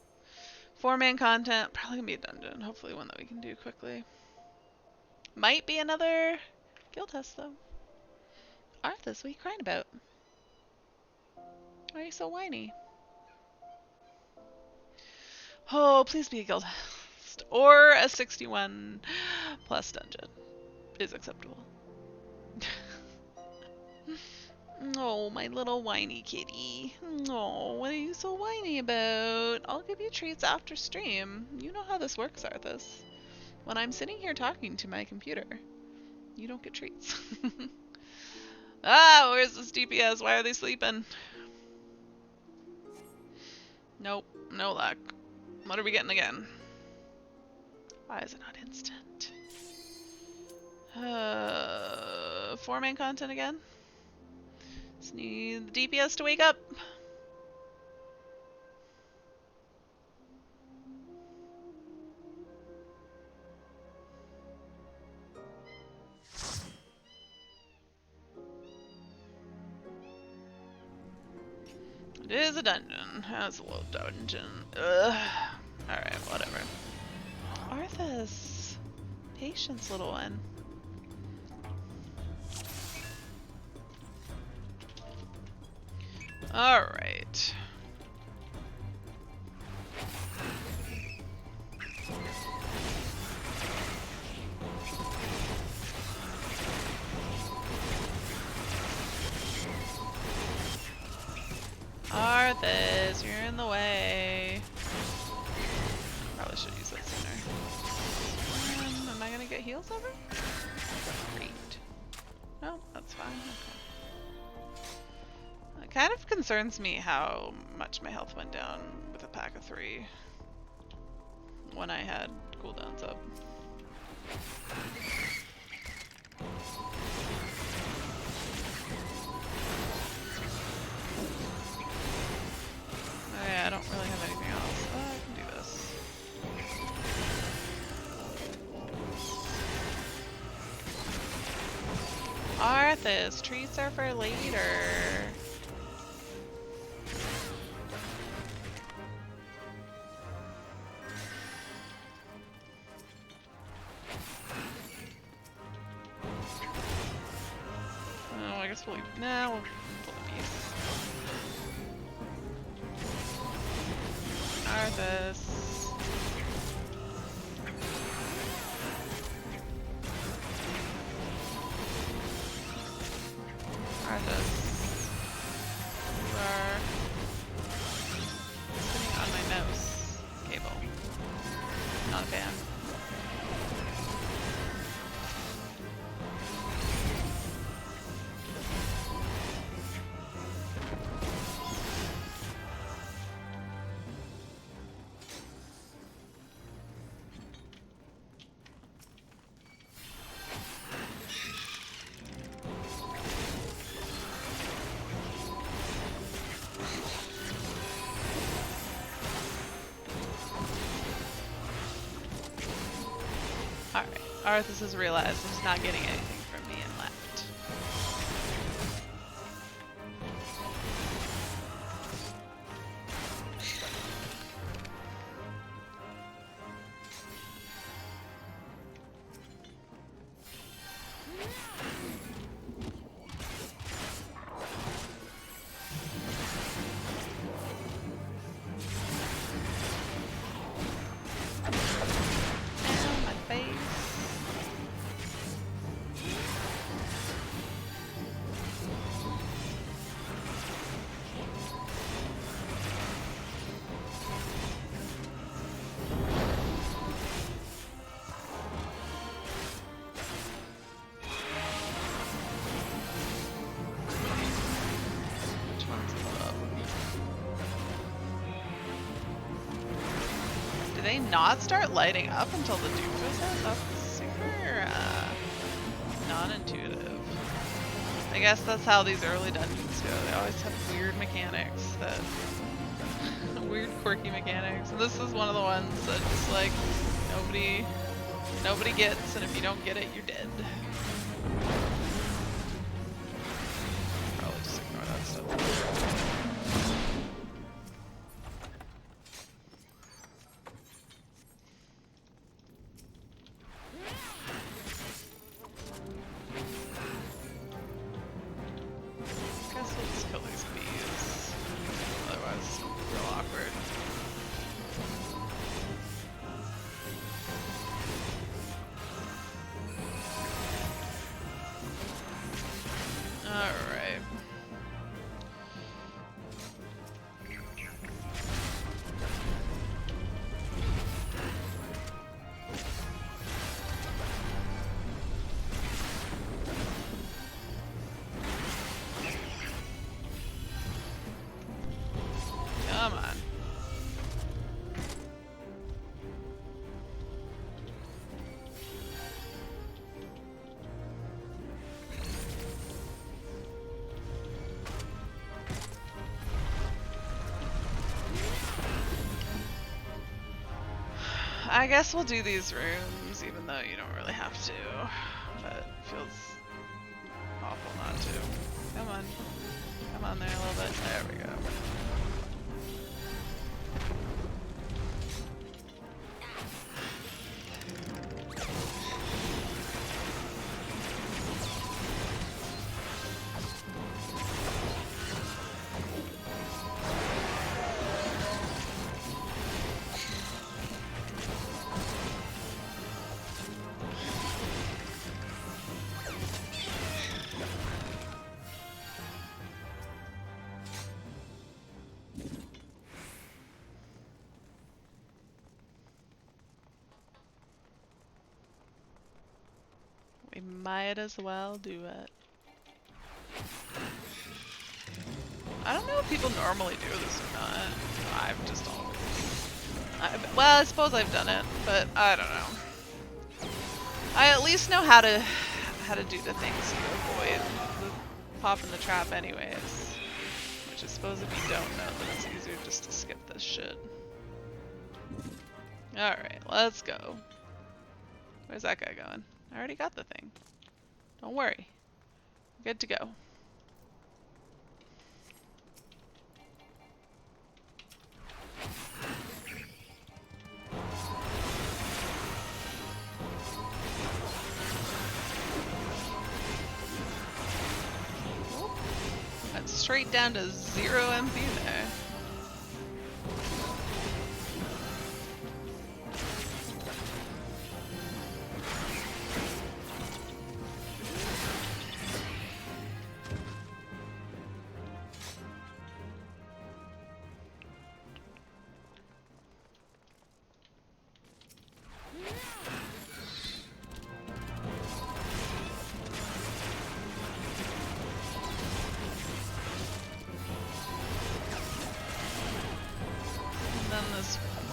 4-man content, probably gonna be a dungeon. Hopefully one that we can do quickly. Might be another guild test though. Arthas, what are you crying about? Why are you so whiny? Oh, please be a guild test. Or a 61 plus dungeon is acceptable. Oh, my little whiny kitty. Oh, what are you so whiny about? I'll give you treats after stream. You know how this works, Arthas. When I'm sitting here talking to my computer, you don't get treats. Ah, where's this DPS? Why are they sleeping? Nope, no luck. What are we getting again? Why is it not instant? 4-man content again? Just need the DPS to wake up. It is a dungeon. That's a little dungeon. Ugh. Alright, whatever. Arthas. Patience, little one. Alright. Arthas, you're in the way. Probably should use that sooner. Am I gonna get heals over? Great. No, that's fine. Okay. It kind of concerns me how much my health went down with a pack of 3 when I had cooldowns up. Oh yeah, I don't really have anything else. Oh, I can do this. Arthas, treats are for later. Oh, I guess we'll leave. Nah, we'll pull the piece. Arthas. Arthas. You are sitting on my mouse cable. Not a fan. Arthas has realized he's not getting anything from me and left. Ow, my face. Which one's up? Do they not start lighting up until the doofus hits? That's super non-intuitive. I guess that's how these early dungeons go. They always have weird mechanics that weird quirky mechanics. And this is one of the ones that just like nobody gets, and if you don't get it, you're dead. Probably just ignore that stuff. Guess we'll just kill these bees. Otherwise, it's real awkward. Alright. Come on. I guess we'll do these rooms, even though you don't really have to. But it feels awful not to. Come on. Come on there a little bit. There we go. We might as well do it. I don't know if people normally do this or not. I've just always... well, I suppose I've done it, but I don't know. I at least know how to do the things to avoid popping the trap anyways. Which I suppose if you don't know, then it's easier just to skip this shit. Alright, let's go. Where's that guy going? I already got the thing. Don't worry. Good to go. That's straight down to 0 MP there.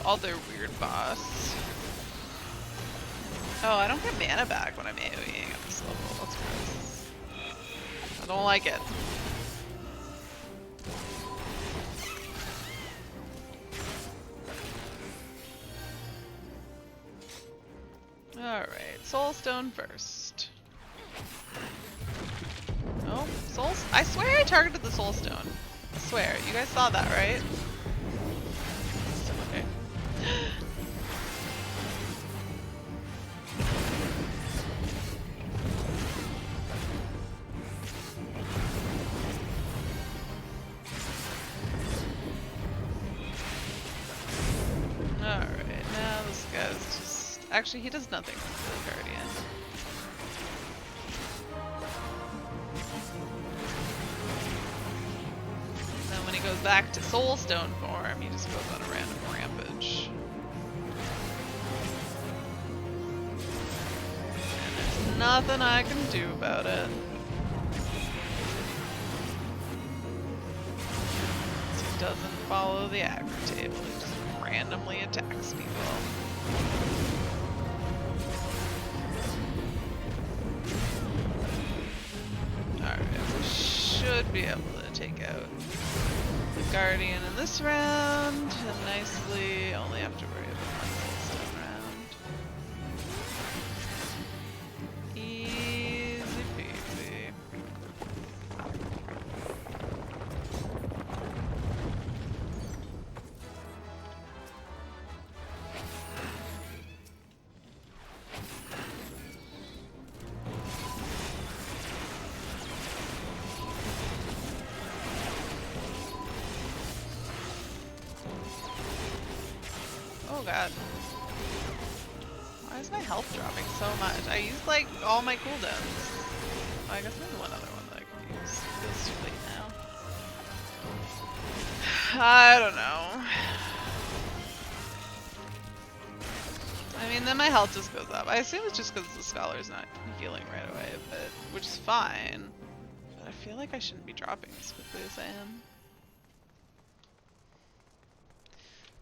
Other weird boss. Oh, I don't get mana back when I'm AoEing at this level. That's gross. I don't like it. Alright, Soul Stone first. Oh, souls? I swear I targeted the Soul Stone. I swear. You guys saw that, right? Okay. Alright, now this guy's just... Actually, he does nothing to the Guardian. And then when he goes back to Soul Stone form, he just goes on a random rampage. And there's nothing I can do about it. He doesn't follow the aggro table, he just randomly attacks people. Alright, we should be able to take out the Guardian in this round, and nicely only have to worry about one Soul Stone round. Easy peasy. Oh god. Why is my health dropping so much? I used like all my cooldowns. Oh, I guess there's one other one that I could use. Feels too late now. I don't know. I mean, then my health just goes up. I assume it's just because the Scholar's not healing right away, but which is fine. But I feel like I shouldn't be dropping as quickly as I am.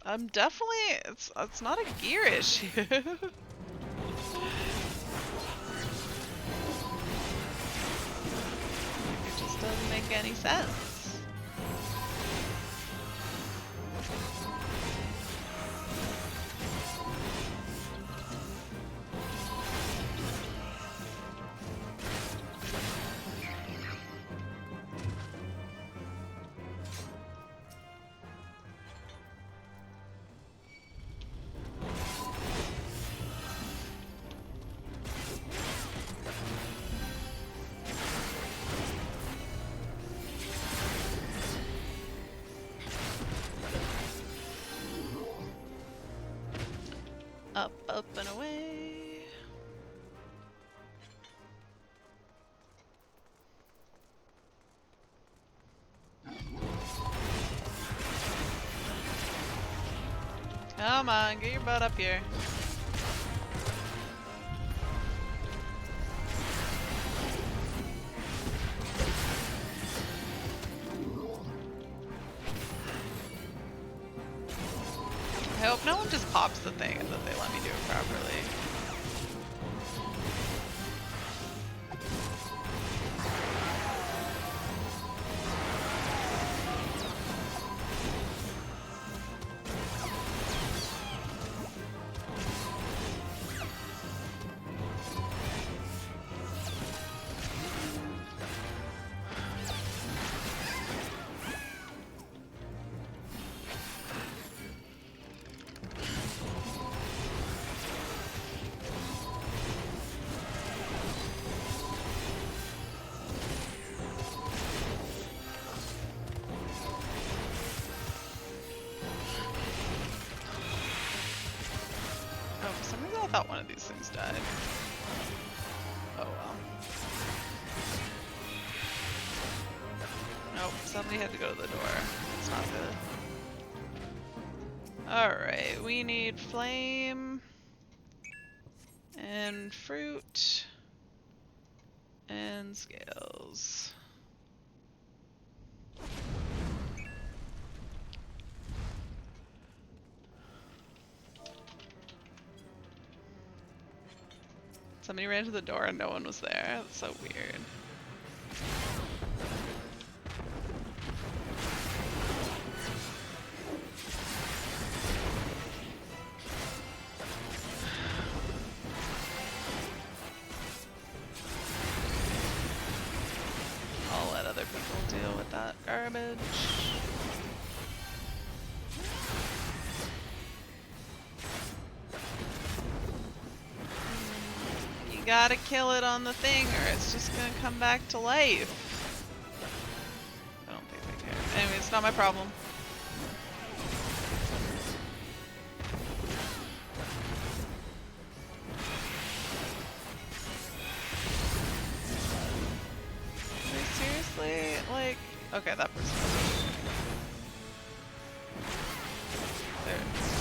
I'm definitely, it's not a gear issue. It just doesn't make any sense. Up, up, and away. Come on, get your butt up here. I hope no one just pops the thing and that they let me do it properly. I thought one of these things died. Oh well. Nope, somebody had to go to the door. It's not good. Alright, we need flame and fruit and scales. Somebody ran to the door and no one was there. That's so weird. garbage. You gotta kill it on the thing or it's just gonna come back to life. I don't think they care. Anyway, it's not my problem. Seriously? Like, okay, that person they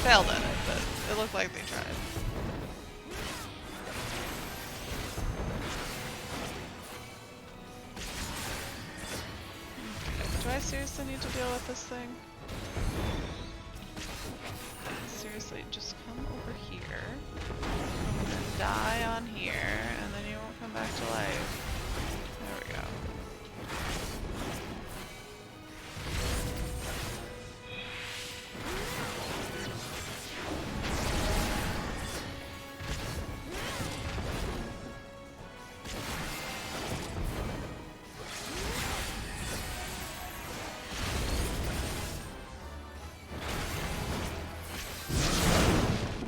failed at it, but it looked like they tried. Okay, do I seriously need to deal with this thing? Seriously, just come over here and die on here, and then you won't come back to life. There we go.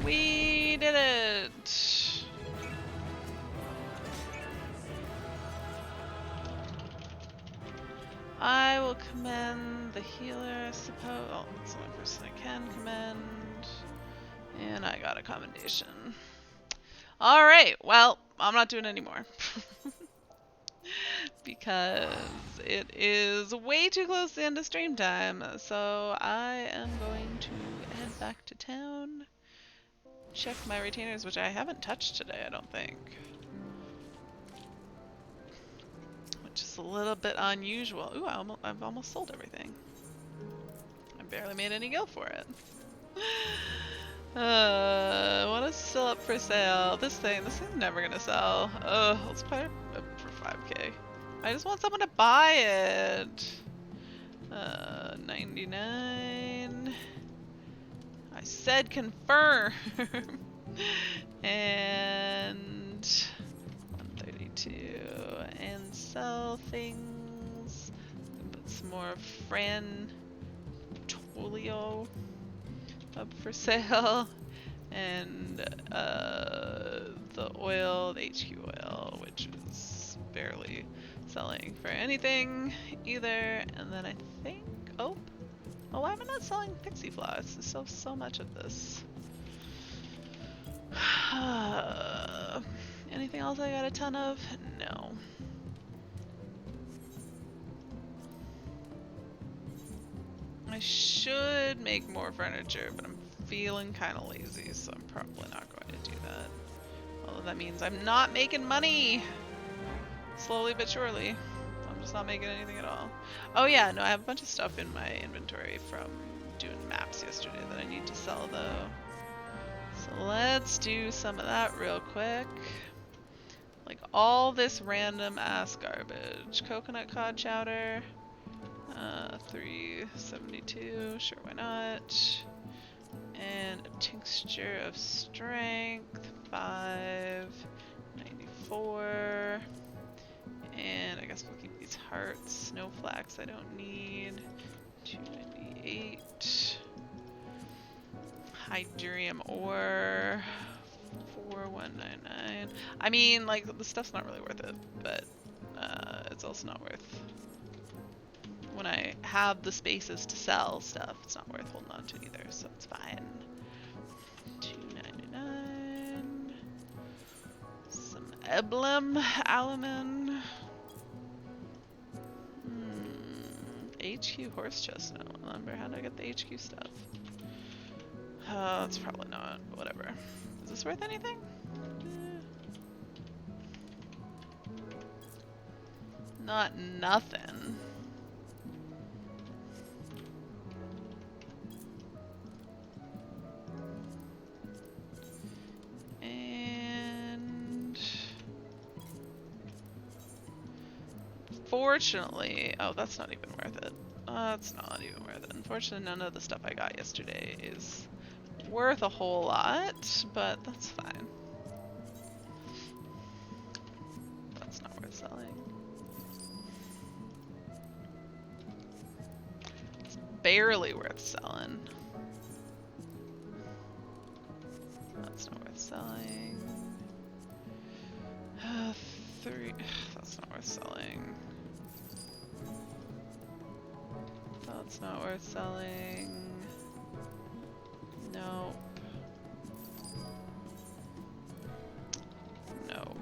We did it! I will commend the healer, I suppose. Oh, that's the only person I can commend. And I got a commendation. Alright, well, I'm not doing any more. Because it is way too close to the end of stream time. So I am going to head back to town. Check my retainers, which I haven't touched today, I don't think. Which is a little bit unusual. Ooh, I've almost sold everything. I barely made any gil for it. What is still up for sale? This thing's never gonna sell. Let's put it up for 5k. I just want someone to buy it. 99. I said confirm. And 132. And sell things. Put some more Fran Tolio up for sale. And the oil, the HQ oil, which is barely selling for anything either. And then I think, oh, why am I not selling pixie floss? There's so much of this. Anything else I got a ton of? No. I should make more furniture, but I'm feeling kind of lazy, so I'm probably not going to do that. Although that means I'm not making money! Slowly but surely. I'm just not making anything at all. Oh yeah, no, I have a bunch of stuff in my inventory from doing maps yesterday that I need to sell though. So let's do some of that real quick. Like all this random ass garbage. Coconut cod chowder. 372, sure, why not? And a tincture of strength, 594. And I guess we'll keep these hearts. Snow flax I don't need. 298. Hydrium ore. 4199. I mean, like, the stuff's not really worth it, but it's also not worth. When I have the spaces to sell stuff, it's not worth holding on to either, so it's fine. 299. Some Eblem alumine. HQ horse chestnut. Remember how to get the HQ stuff? It's probably not. Whatever. Is this worth anything? Not nothing. And fortunately, oh, that's not even worth it. That's not even worth it. Unfortunately, none of the stuff I got yesterday is worth a whole lot, but that's fine. That's not worth selling. barely worth selling. That's not worth selling. 3. That's not worth selling. That's not worth selling. Nope. Nope.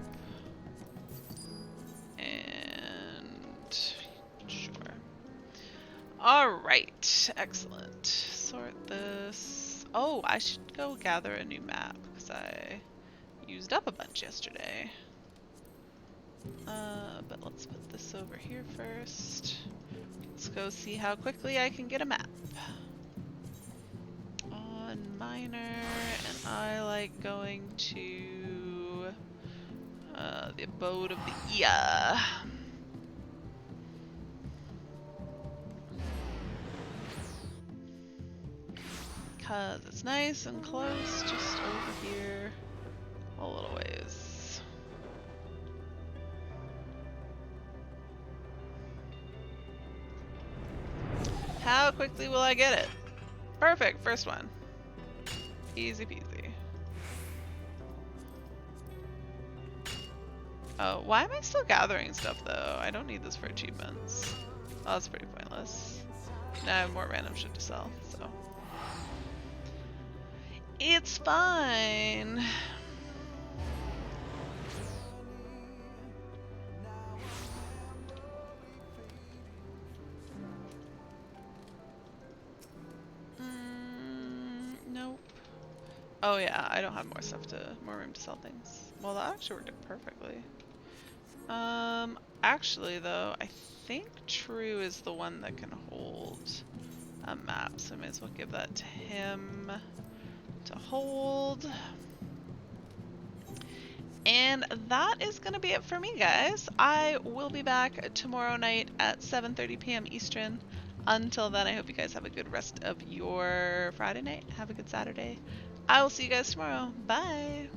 And sure. Alright, excellent. Sort this. Oh, I should go gather a new map because I used up a bunch yesterday. But let's put this over here first. Let's go see how quickly I can get a map. On minor, and I like going to the abode of the Ia. Cause it's nice and close, just over here, a little ways. How quickly will I get it? Perfect, first one. Easy peasy. Oh, why am I still gathering stuff though? I don't need this for achievements. Oh, that's pretty pointless. Now I have more random shit to sell, so. It's fine. Nope. Oh yeah, I don't have more room to sell things. Well, that actually worked out perfectly. Actually though, I think True is the one that can hold a map, so I may as well give that to him to hold. And that is gonna be it for me, guys. I will be back tomorrow night at 7:30 p.m. Eastern. Until then, I hope you guys have a good rest of your Friday night. Have a good Saturday. I will see you guys tomorrow. Bye!